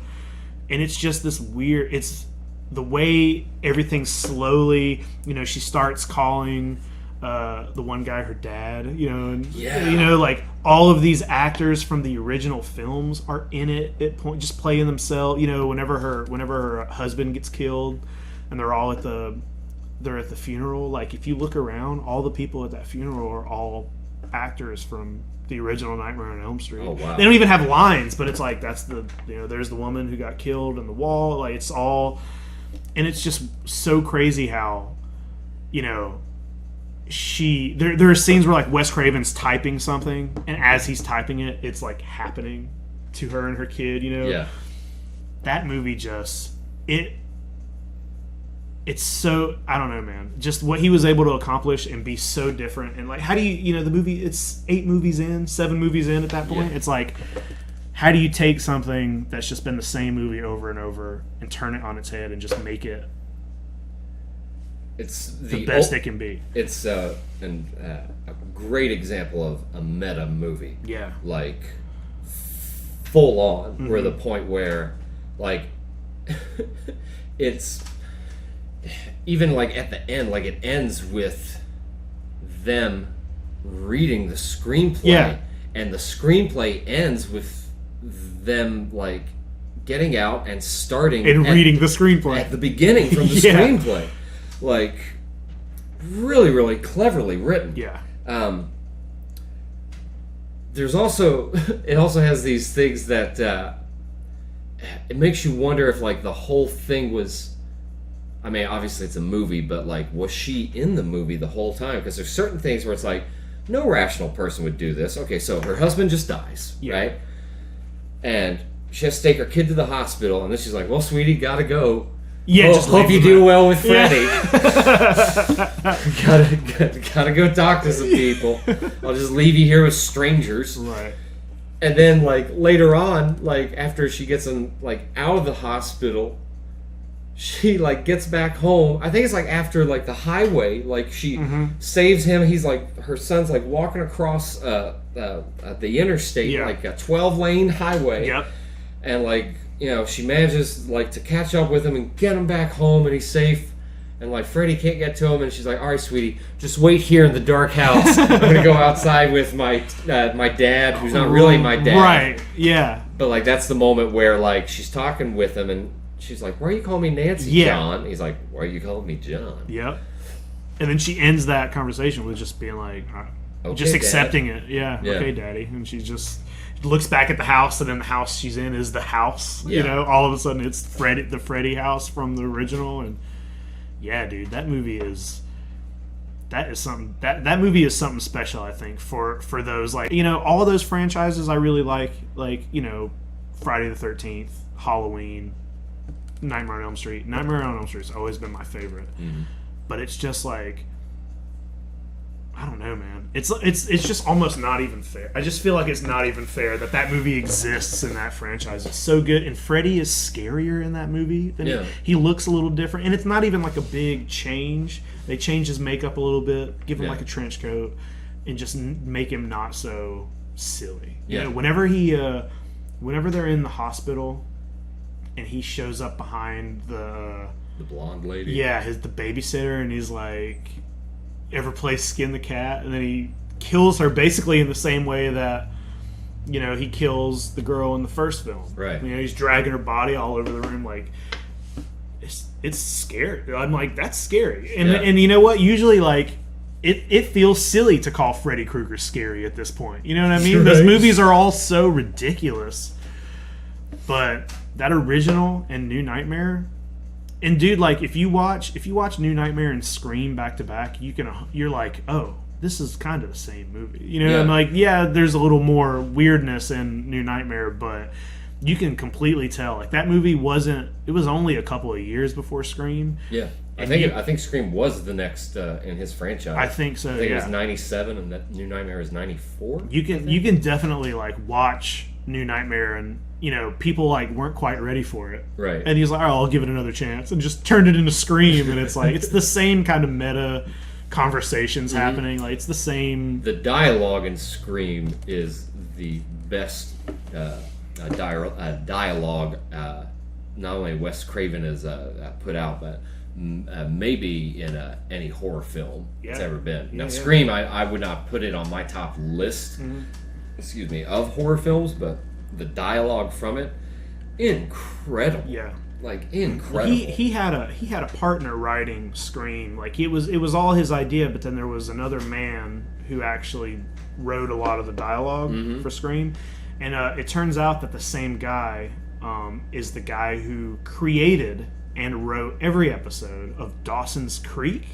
And it's just this weird. It's the way everything slowly. She starts calling the one guy her dad. Like all of these actors from the original films are in it at point, just playing themselves. Whenever her husband gets killed, and they're all at the funeral. Like if you look around, all the people at that funeral are all actors from the original Nightmare on Elm Street. Oh wow! They don't even have lines, but it's like that's there's the woman who got killed in the wall. Like it's all, and it's just so crazy how, there are scenes where like Wes Craven's typing something, and as he's typing it, it's like happening to her and her kid. Yeah. That movie it's so, I don't know, man. Just what he was able to accomplish and be so different. And like, how do you, the movie, it's 7 movies in at that point. Yeah. It's like, how do you take something that's just been the same movie over and over and turn it on its head and just make it the best it can be? It's a great example of a meta movie. Yeah. Like, full on, where the point where, like, it's... Even like at the end, like it ends with them reading the screenplay, and the screenplay ends with them like getting out and starting and reading the screenplay at the beginning from the screenplay, like really, really cleverly written. Yeah. There's also it also has these things that it makes you wonder if like the whole thing was. I mean, obviously it's a movie, but like, was she in the movie the whole time? Because there's certain things where it's like, no rational person would do this. Okay, so her husband just dies, right? And she has to take her kid to the hospital, and then she's like, well, sweetie, gotta go. Yeah, just hope you do well with Freddy. gotta go talk to some people. I'll just leave you here with strangers. Right. And then, like, later on, like, after she gets him, like, out of the hospital... She like gets back home. I think it's like after like the highway. Like she saves him. He's like her son's like walking across the interstate, like a 12-lane highway. Yep. And like she manages like to catch up with him and get him back home, and he's safe. And like Freddy can't get to him, and she's like, "All right, sweetie, just wait here in the dark house. I'm gonna go outside with my dad, who's not really my dad." Right. Yeah. But like that's the moment where like she's talking with him and. She's like, why are you calling me Nancy, John? He's like, why are you calling me John? Yep. And then she ends that conversation with just being like, okay, just accepting Dad. it. Yeah, okay, Daddy. And she just looks back at the house, and then the house she's in is the house. Yeah. All of a sudden it's the Freddy house from the original. And yeah, dude, that movie is something. That movie is something special, I think, for those like all of those franchises I really like Friday the 13th, Halloween. Nightmare on Elm Street. Nightmare on Elm Street has always been my favorite. Mm-hmm. But it's just like, I don't know, man. It's just almost not even fair. I just feel like it's not even fair that movie exists in that franchise. It's so good, and Freddy is scarier in that movie. He looks a little different, and it's not even like a big change. They change his makeup a little bit, give him like a trench coat, and just make him not so silly. You know, whenever they're in the hospital, and he shows up behind the blonde lady. Yeah, the babysitter, and he's like, ever play Skin the Cat? And then he kills her basically in the same way that, you know, he kills the girl in the first film. Right. You know, he's dragging her body all over the room. Like, it's scary. I'm like, that's scary. And you know what? Usually, like, it feels silly to call Freddy Krueger scary at this point. You know what I mean? Right. Those movies are all so ridiculous. But that original and New Nightmare... And dude, like if you watch New Nightmare and Scream back to back, you're like, oh, this is kind of the same movie. You know, I'm like, yeah, there's a little more weirdness in New Nightmare, but you can completely tell. Like that movie it was only a couple of years before Scream. Yeah. I think Scream was the next in his franchise. I think so. I think it was 97 and that New Nightmare is 94. You can definitely like watch New Nightmare and you know, people like weren't quite ready for it. Right. And he's like, "Oh, I'll give it another chance," and just turned it into Scream. And it's like it's the same kind of meta conversations happening. Like it's the same. The dialogue in Scream is the best dialogue. Not only Wes Craven has put out, but maybe in any horror film it's ever been. Now, Scream, I would not put it on my top list. Excuse me, of horror films, but the dialogue from it, incredible. Yeah, like incredible. He had a partner writing Scream. Like it was all his idea, but then there was another man who actually wrote a lot of the dialogue for Scream. And it turns out that the same guy is the guy who created and wrote every episode of Dawson's Creek.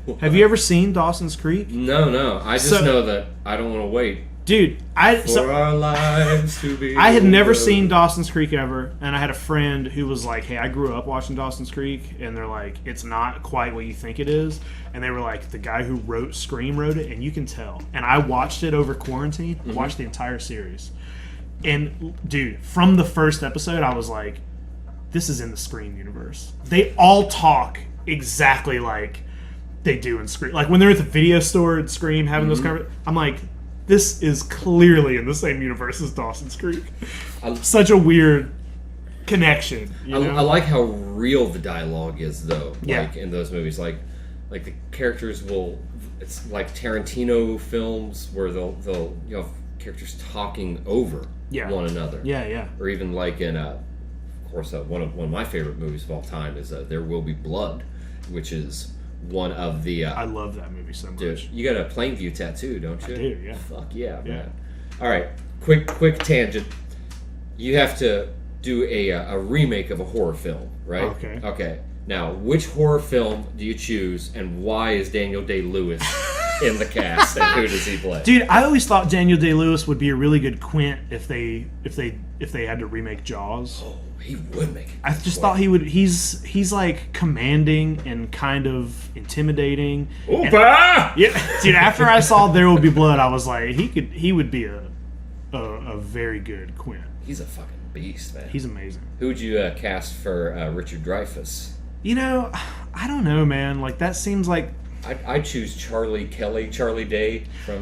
What? Have you ever seen Dawson's Creek? No. I just know that I don't want to wait. Dude, our lives to be I had never seen Dawson's Creek ever, and I had a friend who was like, hey, I grew up watching Dawson's Creek, and they're like, it's not quite what you think it is. And they were like, the guy who wrote Scream wrote it, and you can tell. And I watched it over quarantine, watched the entire series. And, dude, from the first episode, I was like, this is in the Scream universe. They all talk exactly like they do in Scream. Like, when they're at the video store at Scream having those conversations, I'm like... This is clearly in the same universe as Dawson's Creek. Such a weird connection. You know? I like how real the dialogue is, though. Like in those movies, like the characters will. It's like Tarantino films where they'll characters talking over one another. Yeah. Or even like in of course one of my favorite movies of all time is There Will Be Blood, which is. One of the I love that movie so much. Dude, you got a Plainview tattoo, don't you? I do, yeah. Fuck yeah, man. All right, quick tangent. You have to do a remake of a horror film, right? Okay. Now, which horror film do you choose, and why is Daniel Day-Lewis in the cast, and who does he play? Dude, I always thought Daniel Day-Lewis would be a really good Quint if they had to remake Jaws. Oh, he would make it. I just thought he would. He's like commanding and kind of intimidating. Opa! Yeah, dude. After I saw There Will Be Blood, I was like, he would be a very good Quint. He's a fucking beast, man. He's amazing. Who would you cast for Richard Dreyfuss? You know, I don't know, man. Like that seems like. I'd choose Charlie Day from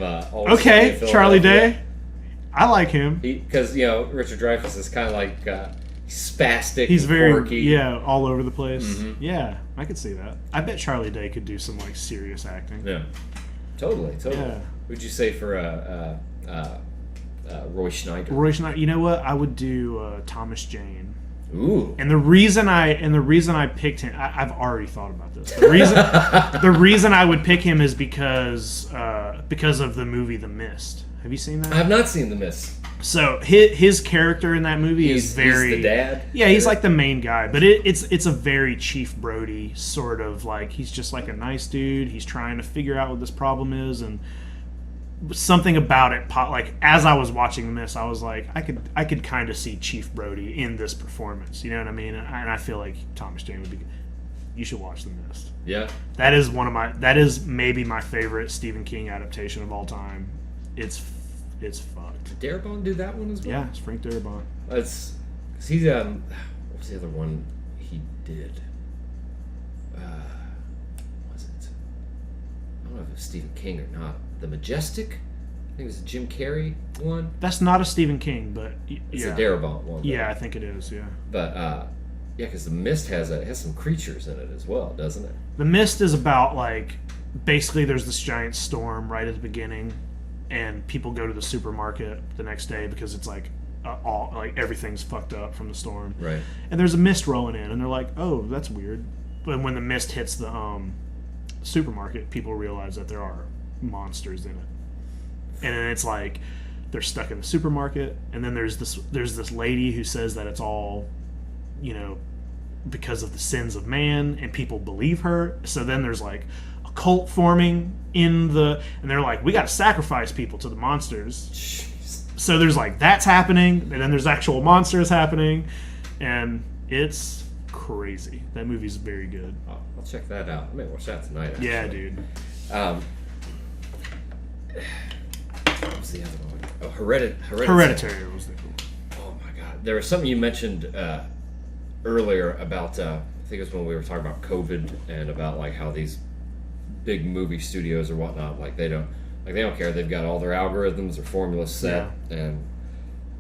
Charlie Day. I like him because Richard Dreyfuss is kind of like spastic. He's very quirky. all over the place. Yeah, I could see that. I bet Charlie Day could do some like serious acting. Yeah, totally. Yeah. Who'd you say for Roy Schneider? Roy Schneider. You know what? I would do Thomas Jane. Ooh. And the reason I picked him, I've already thought about this. The reason I would pick him is because of the movie The Mist. Have you seen that? I have not seen The Mist. So his character in that movie is very. He's the dad. Yeah, he's like the main guy, but it's a very Chief Brody sort of like he's just like a nice dude. He's trying to figure out what this problem is, and something about it like as I was watching this, I was like, I could kind of see Chief Brody in this performance. You know what I mean? And I feel like Thomas Jane would be good. You should watch The Mist. Yeah. That is maybe my favorite Stephen King adaptation of all time. It's fucked. Did Darabont do that one as well? Yeah, it's Frank Darabont. It's cause he's what was the other one he did? Was it? I don't know if it was Stephen King or not. The Majestic. I think it was a Jim Carrey one. That's not a Stephen King, but It's a Darabont one. Yeah, I think it is. Yeah. But yeah, because The Mist has some creatures in it as well, doesn't it? The Mist is about like basically there's this giant storm right at the beginning, and people go to the supermarket the next day because it's like all like everything's fucked up from the storm. Right. And there's a mist rolling in, and they're like, "Oh, that's weird." But when the mist hits the supermarket, people realize that there are monsters in it, and then it's like they're stuck in the supermarket, and then there's this lady who says that it's all, because of the sins of man, and people believe her. So then there's like a cult forming and they're like, we got to sacrifice people to the monsters. Jeez. So there's like that's happening, and then there's actual monsters happening, and it's crazy. That movie's very good. I'll check that out. I may watch that tonight. Actually. Yeah, dude. What was the other one? Oh, Hereditary. Hereditary was the cool. Oh my god, there was something you mentioned earlier about. I think it was when we were talking about COVID and about like how these big movie studios or whatnot, like they don't care. They've got all their algorithms or formulas set, and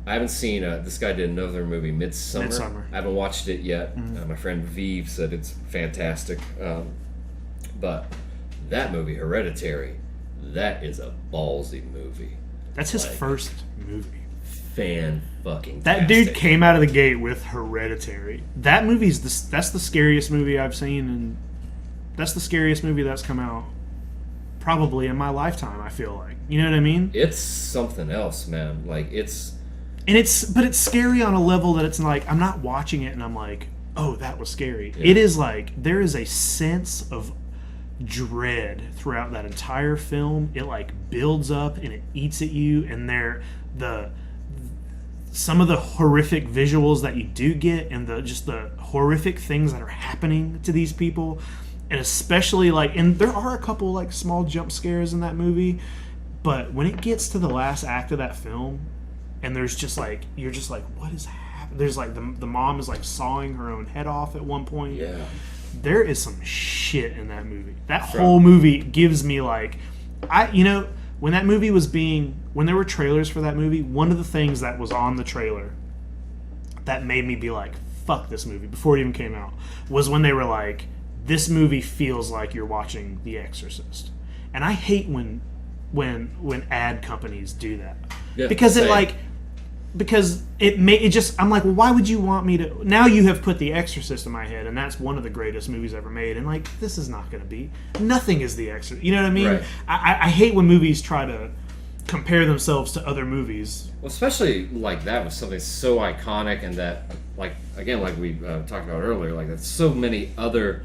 I haven't seen. This guy did another movie, Midsummer. I haven't watched it yet. Mm-hmm. My friend Vive said it's fantastic, but that movie, Hereditary, that is a ballsy movie. That's his first movie. Fan-fucking-tastic. That dude came out of the gate with Hereditary. That movie's that's the scariest movie I've seen, and that's the scariest movie that's come out probably in my lifetime, I feel like. You know what I mean? It's something else, man. Like, but it's scary on a level that it's like, I'm not watching it and I'm like, oh, that was scary. Yeah. It is like, there is a sense of dread throughout that entire film. It like builds up and it eats at you, and some of the horrific visuals that you do get, and the horrific things that are happening to these people, and especially like, and there are a couple like small jump scares in that movie, but when it gets to the last act of that film, and there's just like, you're just like, what is happening? There's like the mom is like sawing her own head off at one point. yeah. There is some shit in that movie. That whole movie gives me like, when there were trailers for that movie, one of the things that was on the trailer that made me be like, fuck this movie, before it even came out, was when they were like, this movie feels like you're watching The Exorcist. And I hate when ad companies do that. Yeah, because same. I'm like, well, why would you want me to? Now you have put The Exorcist in my head, and that's one of the greatest movies ever made, and like, this is not going to be. Nothing is The Exorcist. You know what I mean? Right. I hate when movies try to compare themselves to other movies. Well, especially like that was something so iconic, and that, like, again, like we talked about earlier, like that so many other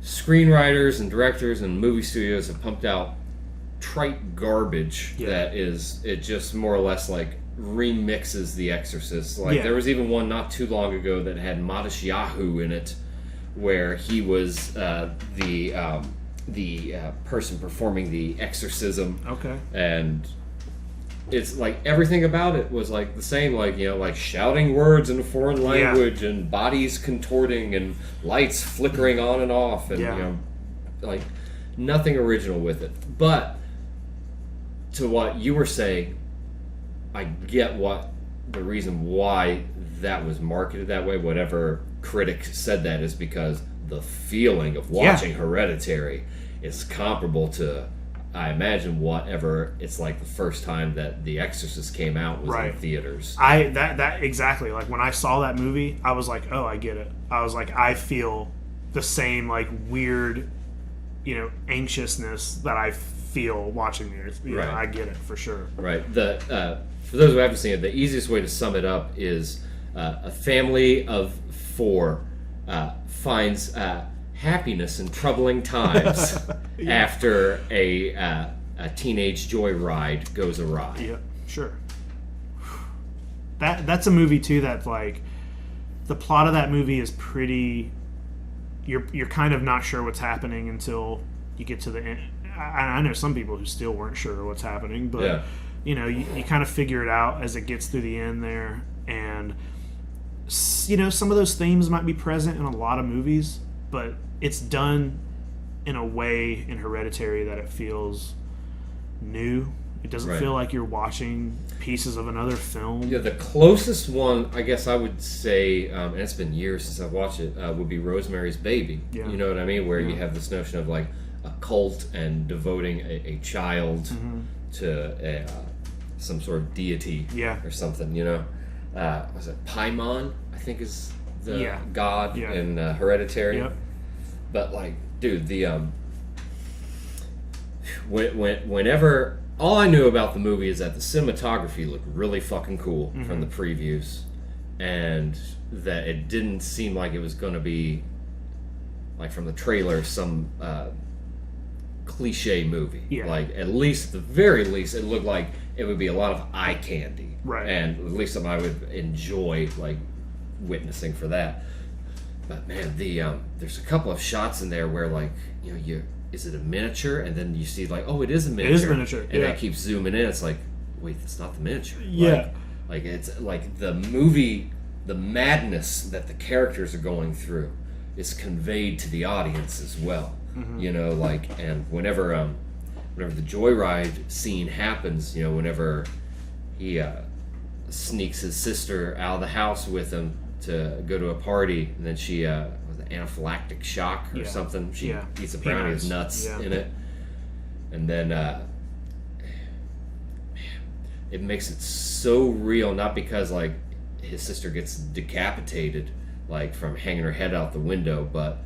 screenwriters and directors and movie studios have pumped out trite garbage that it just more or less like remixes The Exorcist. Like there was even one not too long ago that had Madish Yahoo in it, where he was the person performing the exorcism. Okay. And it's like everything about it was like the same, like, like shouting words in a foreign language and bodies contorting and lights flickering on and off, and like nothing original with it. But to what you were saying, I get what the reason why that was marketed that way. Whatever critic said that is because the feeling of watching Hereditary is comparable to, I imagine, whatever it's like the first time that The Exorcist came out was in theaters. That exactly, like when I saw that movie, I was like, oh, I get it. I was like, I feel the same like weird, anxiousness that I feel watching it. I get it for sure. Right. For those who haven't seen it, the easiest way to sum it up is a family of four finds happiness in troubling times after a teenage joyride goes awry. Yeah, sure. That's a movie too that like the plot of that movie is pretty you're kind of not sure what's happening until you get to the end. I know some people who still weren't sure what's happening, but you kind of figure it out as it gets through the end there. And some of those themes might be present in a lot of movies, but it's done in a way in Hereditary that it feels new. It doesn't feel like you're watching pieces of another film. Yeah, the closest one, I guess I would say, and it's been years since I've watched it, would be Rosemary's Baby. Yeah. You know what I mean? Where you have this notion of like a cult and devoting a child to some sort of deity or something, was it Paimon, I think is the god in Hereditary. Yep. But like, dude, the whenever all I knew about the movie is that the cinematography looked really fucking cool from the previews, and that it didn't seem like it was going to be like from the trailer some cliche movie. Yeah. Like at least, at the very least, it looked like it would be a lot of eye candy, right? And at least something I would enjoy like witnessing for that. But man, there's a couple of shots in there where like is it a miniature? And then you see like, oh, it is a miniature. It is a miniature. And it keeps zooming in. It's like, wait, that's not the miniature. Yeah. Like it's like the movie, the madness that the characters are going through is conveyed to the audience as well. And whenever the joyride scene happens, whenever he sneaks his sister out of the house with him to go to a party, and then she was an anaphylactic shock or something. She eats a brownie with nuts in it, and then it makes it so real. Not because like his sister gets decapitated, like from hanging her head out the window, but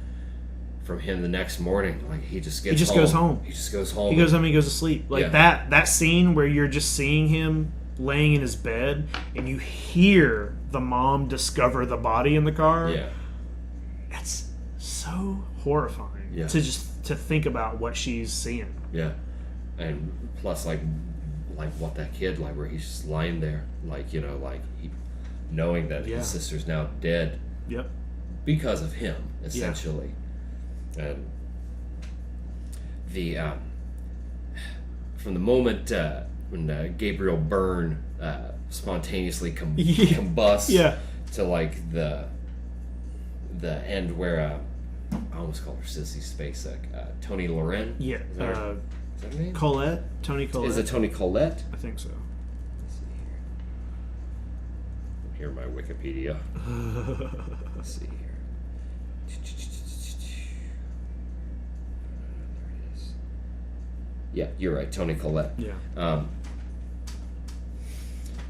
from him the next morning, like he just goes home. He just goes home. He goes home and he goes to sleep. Like that scene where you're just seeing him laying in his bed and you hear the mom discover the body in the car. Yeah. That's so horrifying to think about what she's seeing. Yeah. And plus like what that kid, like where he's just lying there, like, like he, knowing that his sister's now dead. Yep. Because of him, essentially. And the from the moment when Gabriel Byrne spontaneously combusts to like the end where I almost called her Sissy Spacek, Tony Loren. Yeah. Is that her name? Colette. Tony Collette. Is it Tony Collette? I think so. Let's see here. Here my Wikipedia. Let's see here. Yeah, you're right, Tony Collette. Yeah.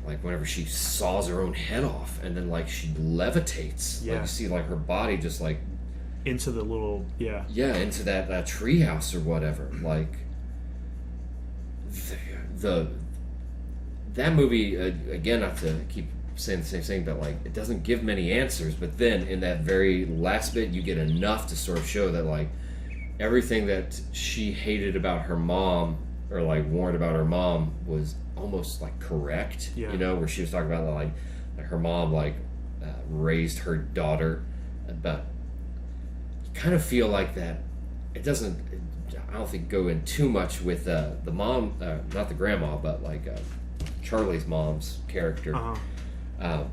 Like whenever she saws her own head off, and then like she levitates. Yeah. Like you see like her body just like into the little into that treehouse or whatever. Like that movie again. Not to keep saying the same thing, but like it doesn't give many answers. But then in that very last bit, you get enough to sort of show that like everything that she hated about her mom, or like warned about her mom, was almost like correct. Where she was talking about like her mom like raised her daughter, but you kind of feel like that it doesn't, I don't think, go in too much with the mom, not the grandma, but like Charlie's mom's character. But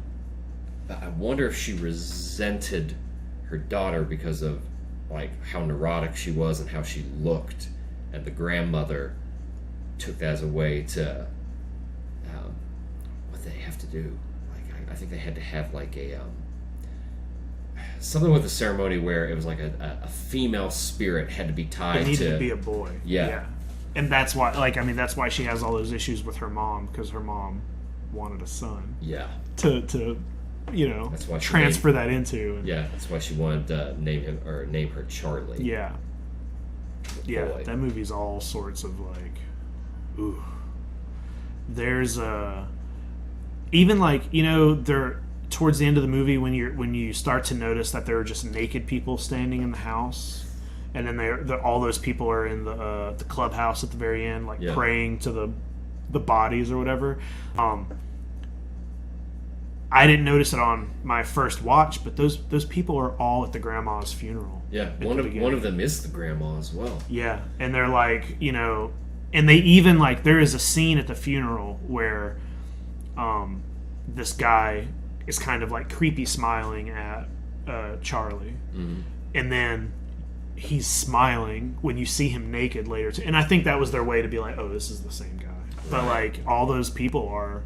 I wonder if she resented her daughter because of like how neurotic she was and how she looked, and the grandmother took that as a way to what they have to do. Like I think they had to have like a something with the ceremony where it was like a female spirit had to be tied. It needed to be a boy. Yeah. And that's why, that's why she has all those issues with her mom, because her mom wanted a son. Yeah. To that's why transfer that into. Yeah, that's why she wanted to name her Charlie. Yeah. Yeah, boy. that movie's all sorts of like, ooh. There's even like, there towards the end of the movie when you start to notice that there are just naked people standing in the house, and then all those people are in the clubhouse at the very end, like praying to the bodies or whatever. I didn't notice it on my first watch, but those people are all at the grandma's funeral. Yeah, one of them is the grandma as well. Yeah, and they're like, and they even like there is a scene at the funeral where this guy is kind of like creepy smiling at Charlie, and then he's smiling when you see him naked later too. And I think that was their way to be like, oh, this is the same guy. Right. But like all those people are,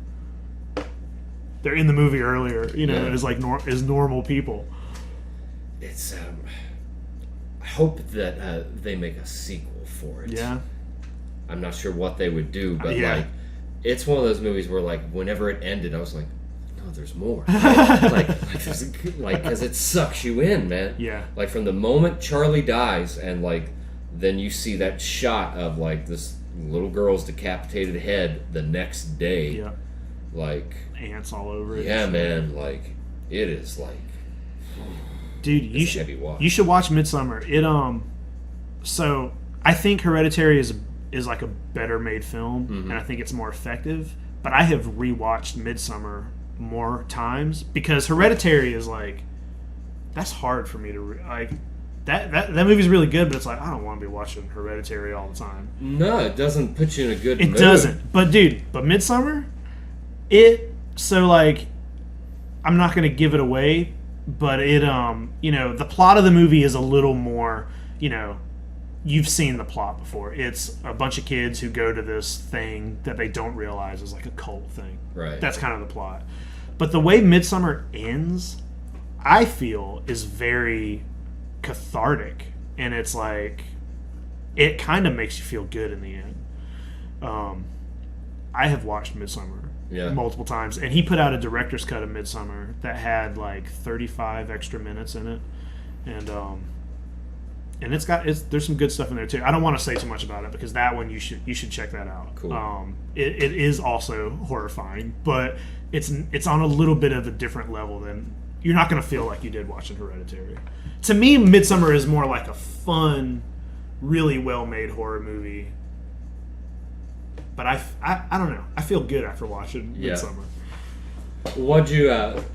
they're in the movie earlier, as like as normal people. It's I hope that they make a sequel for it. Yeah, I'm not sure what they would do, but like it's one of those movies where like whenever it ended, I was like, no, there's more. Because it sucks you in, man. Yeah. Like from the moment Charlie dies, and like then you see that shot of like this little girl's decapitated head the next day. Yeah. Like ants all over it. Yeah, man. Like it is like, dude, you should watch Midsommar. It so I think Hereditary is like a better made film, and I think it's more effective. But I have rewatched Midsommar more times because Hereditary is like, that's hard for me to like. That movie's really good, but it's like I don't want to be watching Hereditary all the time. No, it doesn't put you in a good mood. It doesn't. But Midsommar, so like, I'm not going to give it away, but it the plot of the movie is a little more, you've seen the plot before. It's a bunch of kids who go to this thing that they don't realize is like a cult thing. Right. That's kind of the plot. But the way Midsommar ends, I feel, is very cathartic, and it's like it kind of makes you feel good in the end. I have watched Midsommar multiple times, and he put out a director's cut of Midsommar that had like 35 extra minutes in it, and there's some good stuff in there too. I don't want to say too much about it because that one you should check that out. Cool. It is also horrifying, but it's on a little bit of a different level than you're not going to feel like you did watching Hereditary. To me, Midsommar is more like a fun, really well-made horror movie. But I don't know. I feel good after watching Midsommar. What'd you?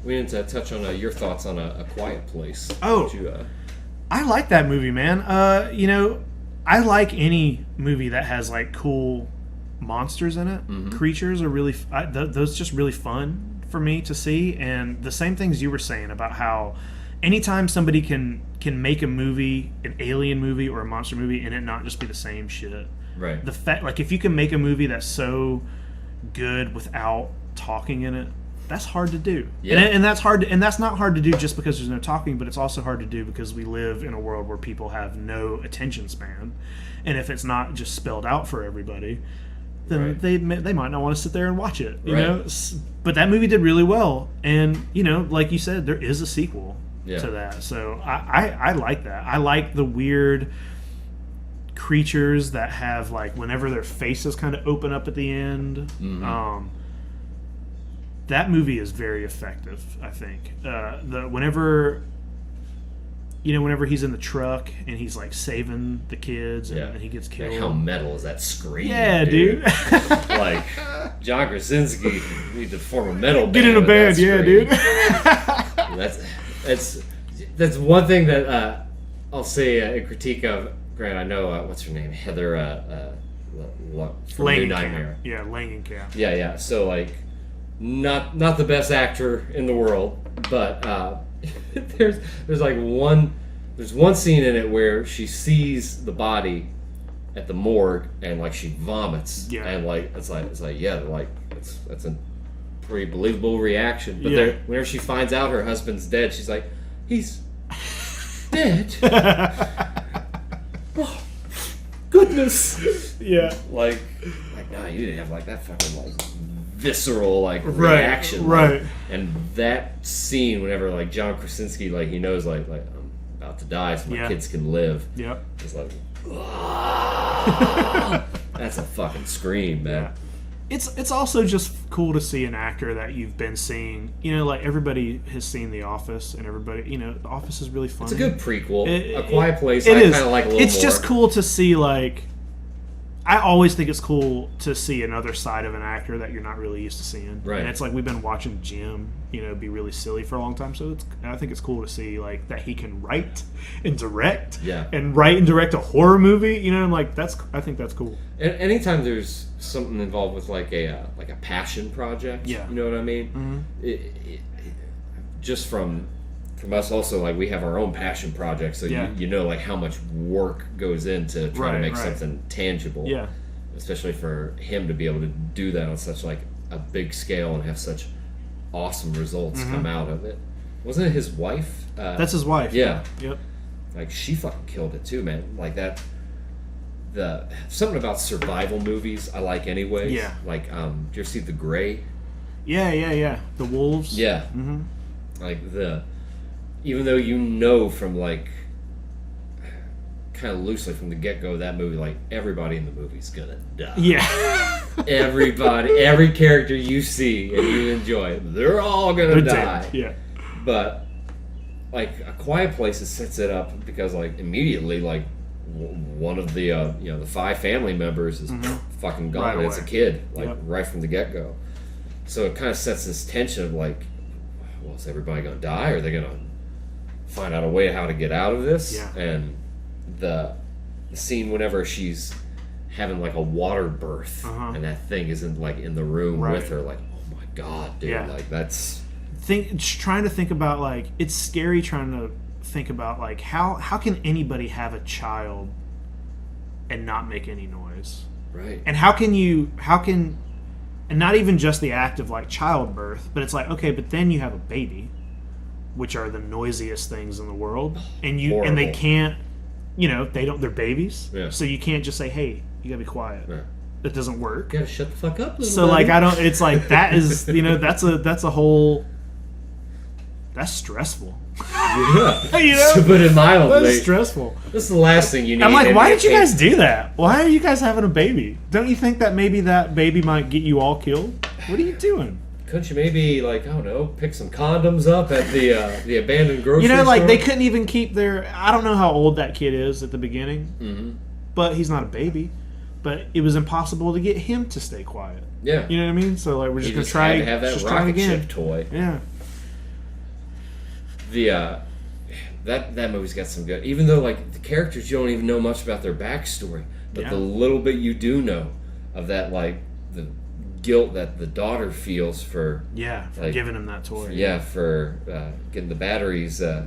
We didn't touch on your thoughts on A Quiet Place. Oh, I like that movie, man. I like any movie that has like cool monsters in it. Creatures are really those just really fun for me to see. And the same things you were saying about how anytime somebody can make a movie, an alien movie or a monster movie, and it not just be the same shit. Right. The fact, like, if you can make a movie that's so good without talking in it, that's hard to do. Yeah. And that's hard to, and that's not hard to do just because there's no talking, but it's also hard to do because we live in a world where people have no attention span. And if it's not just spelled out for everybody, then they might not want to sit there and watch it, you know? But that movie did really well. And, like you said, there is a sequel to that. So I like that. I like the weird creatures that have, like, whenever their faces kind of open up at the end. That movie is very effective, I think. Whenever he's in the truck and he's like saving the kids and he gets killed. How metal is that scream? Yeah, dude. Like John Krasinski needs to form a metal band. Get in a band, yeah, dude. That's one thing that I'll say a critique of. Grant, I know what's her name, Heather from New Nightmare. Yeah, Langenkamp. Yeah. So like, not the best actor in the world, but there's one scene in it where she sees the body at the morgue and like she vomits and like it's like that's a pretty believable reaction. But whenever she finds out her husband's dead, she's like, he's dead. Oh, goodness. Yeah. Like no, you didn't have like that fucking like visceral like reaction. Right. And that scene, whenever like John Krasinski, like he knows like I'm about to die so my kids can live. Yep. It's like that's a fucking scream, man. Yeah. It's also just cool to see an actor that you've been seeing. Like everybody has seen The Office, and everybody, The Office is really funny. It's a good prequel. A Quiet Place, I kind of like a little more. It's just cool to see, like, I always think it's cool to see another side of an actor that you're not really used to seeing. Right. And it's like we've been watching Jim, be really silly for a long time. So I think it's cool to see like that he can write and direct. Yeah. And write and direct a horror movie. I'm like I think that's cool. And anytime there's something involved with like a passion project. Yeah. You know what I mean? Mm-hmm. Just from us also, like we have our own passion projects, so you know like how much work goes into trying to make something tangible. Yeah. Especially for him to be able to do that on such like a big scale and have such awesome results come out of it. Wasn't it his wife? That's his wife. Yeah. Yep. Like she fucking killed it too, man. Like that. Something about survival movies I like anyway. Yeah. Like, do you ever see The Gray? Yeah. The wolves. Yeah. Mm-hmm. Like even though from like kind of loosely from the get-go that movie, like everybody in the movie's gonna die. Yeah. Everybody, every character you see and you enjoy, they're all gonna die. Dead. Yeah. But like A Quiet Place sets it up because like immediately like one of the the 5 family members is fucking gone. Right and it's a kid, like right from the get-go. So it kind of sets this tension of like, well, is everybody gonna die? Or are they gonna find out a way how to get out of this? Yeah. And the scene whenever she's having like a water birth and that thing isn't like in the room with her, like, oh my god, dude, like that's trying to think about like it's scary trying to think about like how can anybody have a child and not make any noise, right? And and not even just the act of like childbirth, but it's like, okay, but then you have a baby, which are the noisiest things in the world, and and they can't, they're babies, so you can't just say, hey, you gotta be quiet. Yeah. That doesn't work. You gotta shut the fuck up, so buddy. like it's like that is that's a whole, that's stressful. Yeah. To put it mildly, that's stressful. This is the last thing you need. I'm like, why did you guys do that? Why are you guys having a baby? Don't you think that maybe that baby might get you all killed? What are you doing? Couldn't you maybe, like, I don't know, pick some condoms up at the abandoned grocery store? Like, they couldn't even keep their... I don't know how old that kid is at the beginning, but he's not a baby. But it was impossible to get him to stay quiet. Yeah. You know what I mean? So, like, we're just going to try to have that rocket ship toy. Yeah. That movie's got some good... Even though, like, the characters, you don't even know much about their backstory. But the little bit you do know of that, like, the guilt that the daughter feels for like, giving him that toy. For getting the batteries in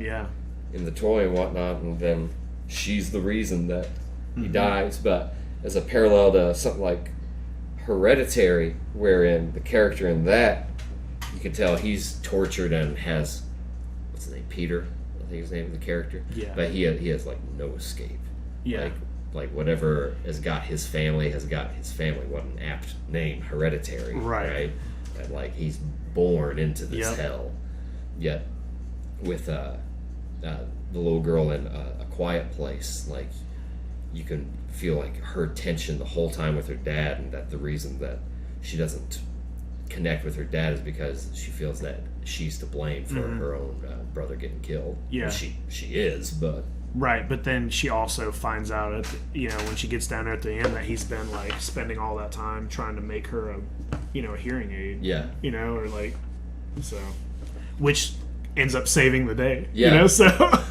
the toy and whatnot, and then she's the reason that he dies. But as a parallel to something like Hereditary, wherein the character in that, you can tell he's tortured and has, what's his name, Peter, I think his name of the character, but he has like no escape. Like whatever has got his family. What an apt name, Hereditary, right? And like he's born into this hell. Yet with the little girl in A Quiet Place, like you can feel like her tension the whole time with her dad, and that the reason that she doesn't connect with her dad is because she feels that she's to blame for her own brother getting killed. Yeah, and she is, but. Right, but then she also finds out when she gets down there at the end that he's been like spending all that time trying to make her a hearing aid. Yeah. Or like, so, which ends up saving the day. Yeah. So.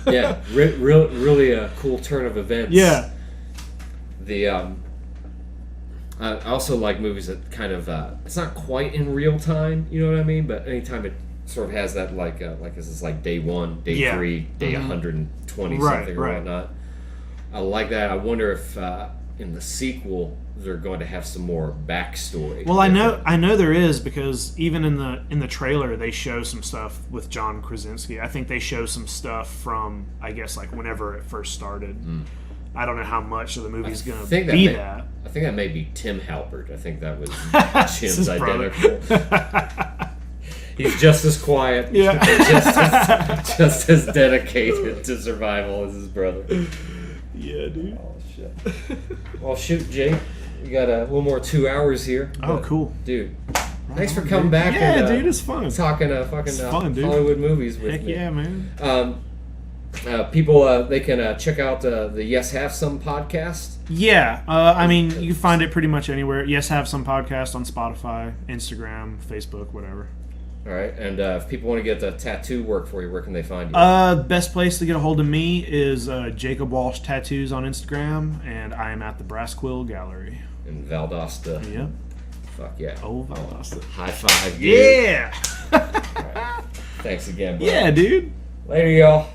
Yeah, really a cool turn of events. Yeah. I also like movies that kind of it's not quite in real time. You know what I mean? But anytime it sort of has that like this is like day 1, day 3, day 120 something or whatnot. I like that. I wonder if in the sequel they're going to have some more backstory. Well, I know there is, because even in the trailer they show some stuff with John Krasinski. I think they show some stuff from, I guess, like whenever it first started. I don't know how much of the movie's going to be that. I think that may be Tim Halpert. I think that was Jim's identical. He's just as quiet, just as dedicated to survival as his brother. Yeah, dude. Oh, shit. Well, shoot, Jake. We got a little more 2 hours here. Oh, cool. Dude, thanks for coming back. Yeah, dude, it's fun. Talking fucking Hollywood movies with me. Heck yeah, man. People, they can check out the Yes Have Some podcast. Yeah, I mean, you can find it pretty much anywhere. Yes, Have Some podcast on Spotify, Instagram, Facebook, whatever. All right, and if people want to get the tattoo work for you, where can they find you? Best place to get a hold of me is Jacob Walsh Tattoos on Instagram, and I am at the Brass Quill Gallery. In Valdosta. Yep. Fuck yeah. Oh, Valdosta. High five, dude. Yeah! All right. Thanks again, bro. Yeah, dude. Later, y'all.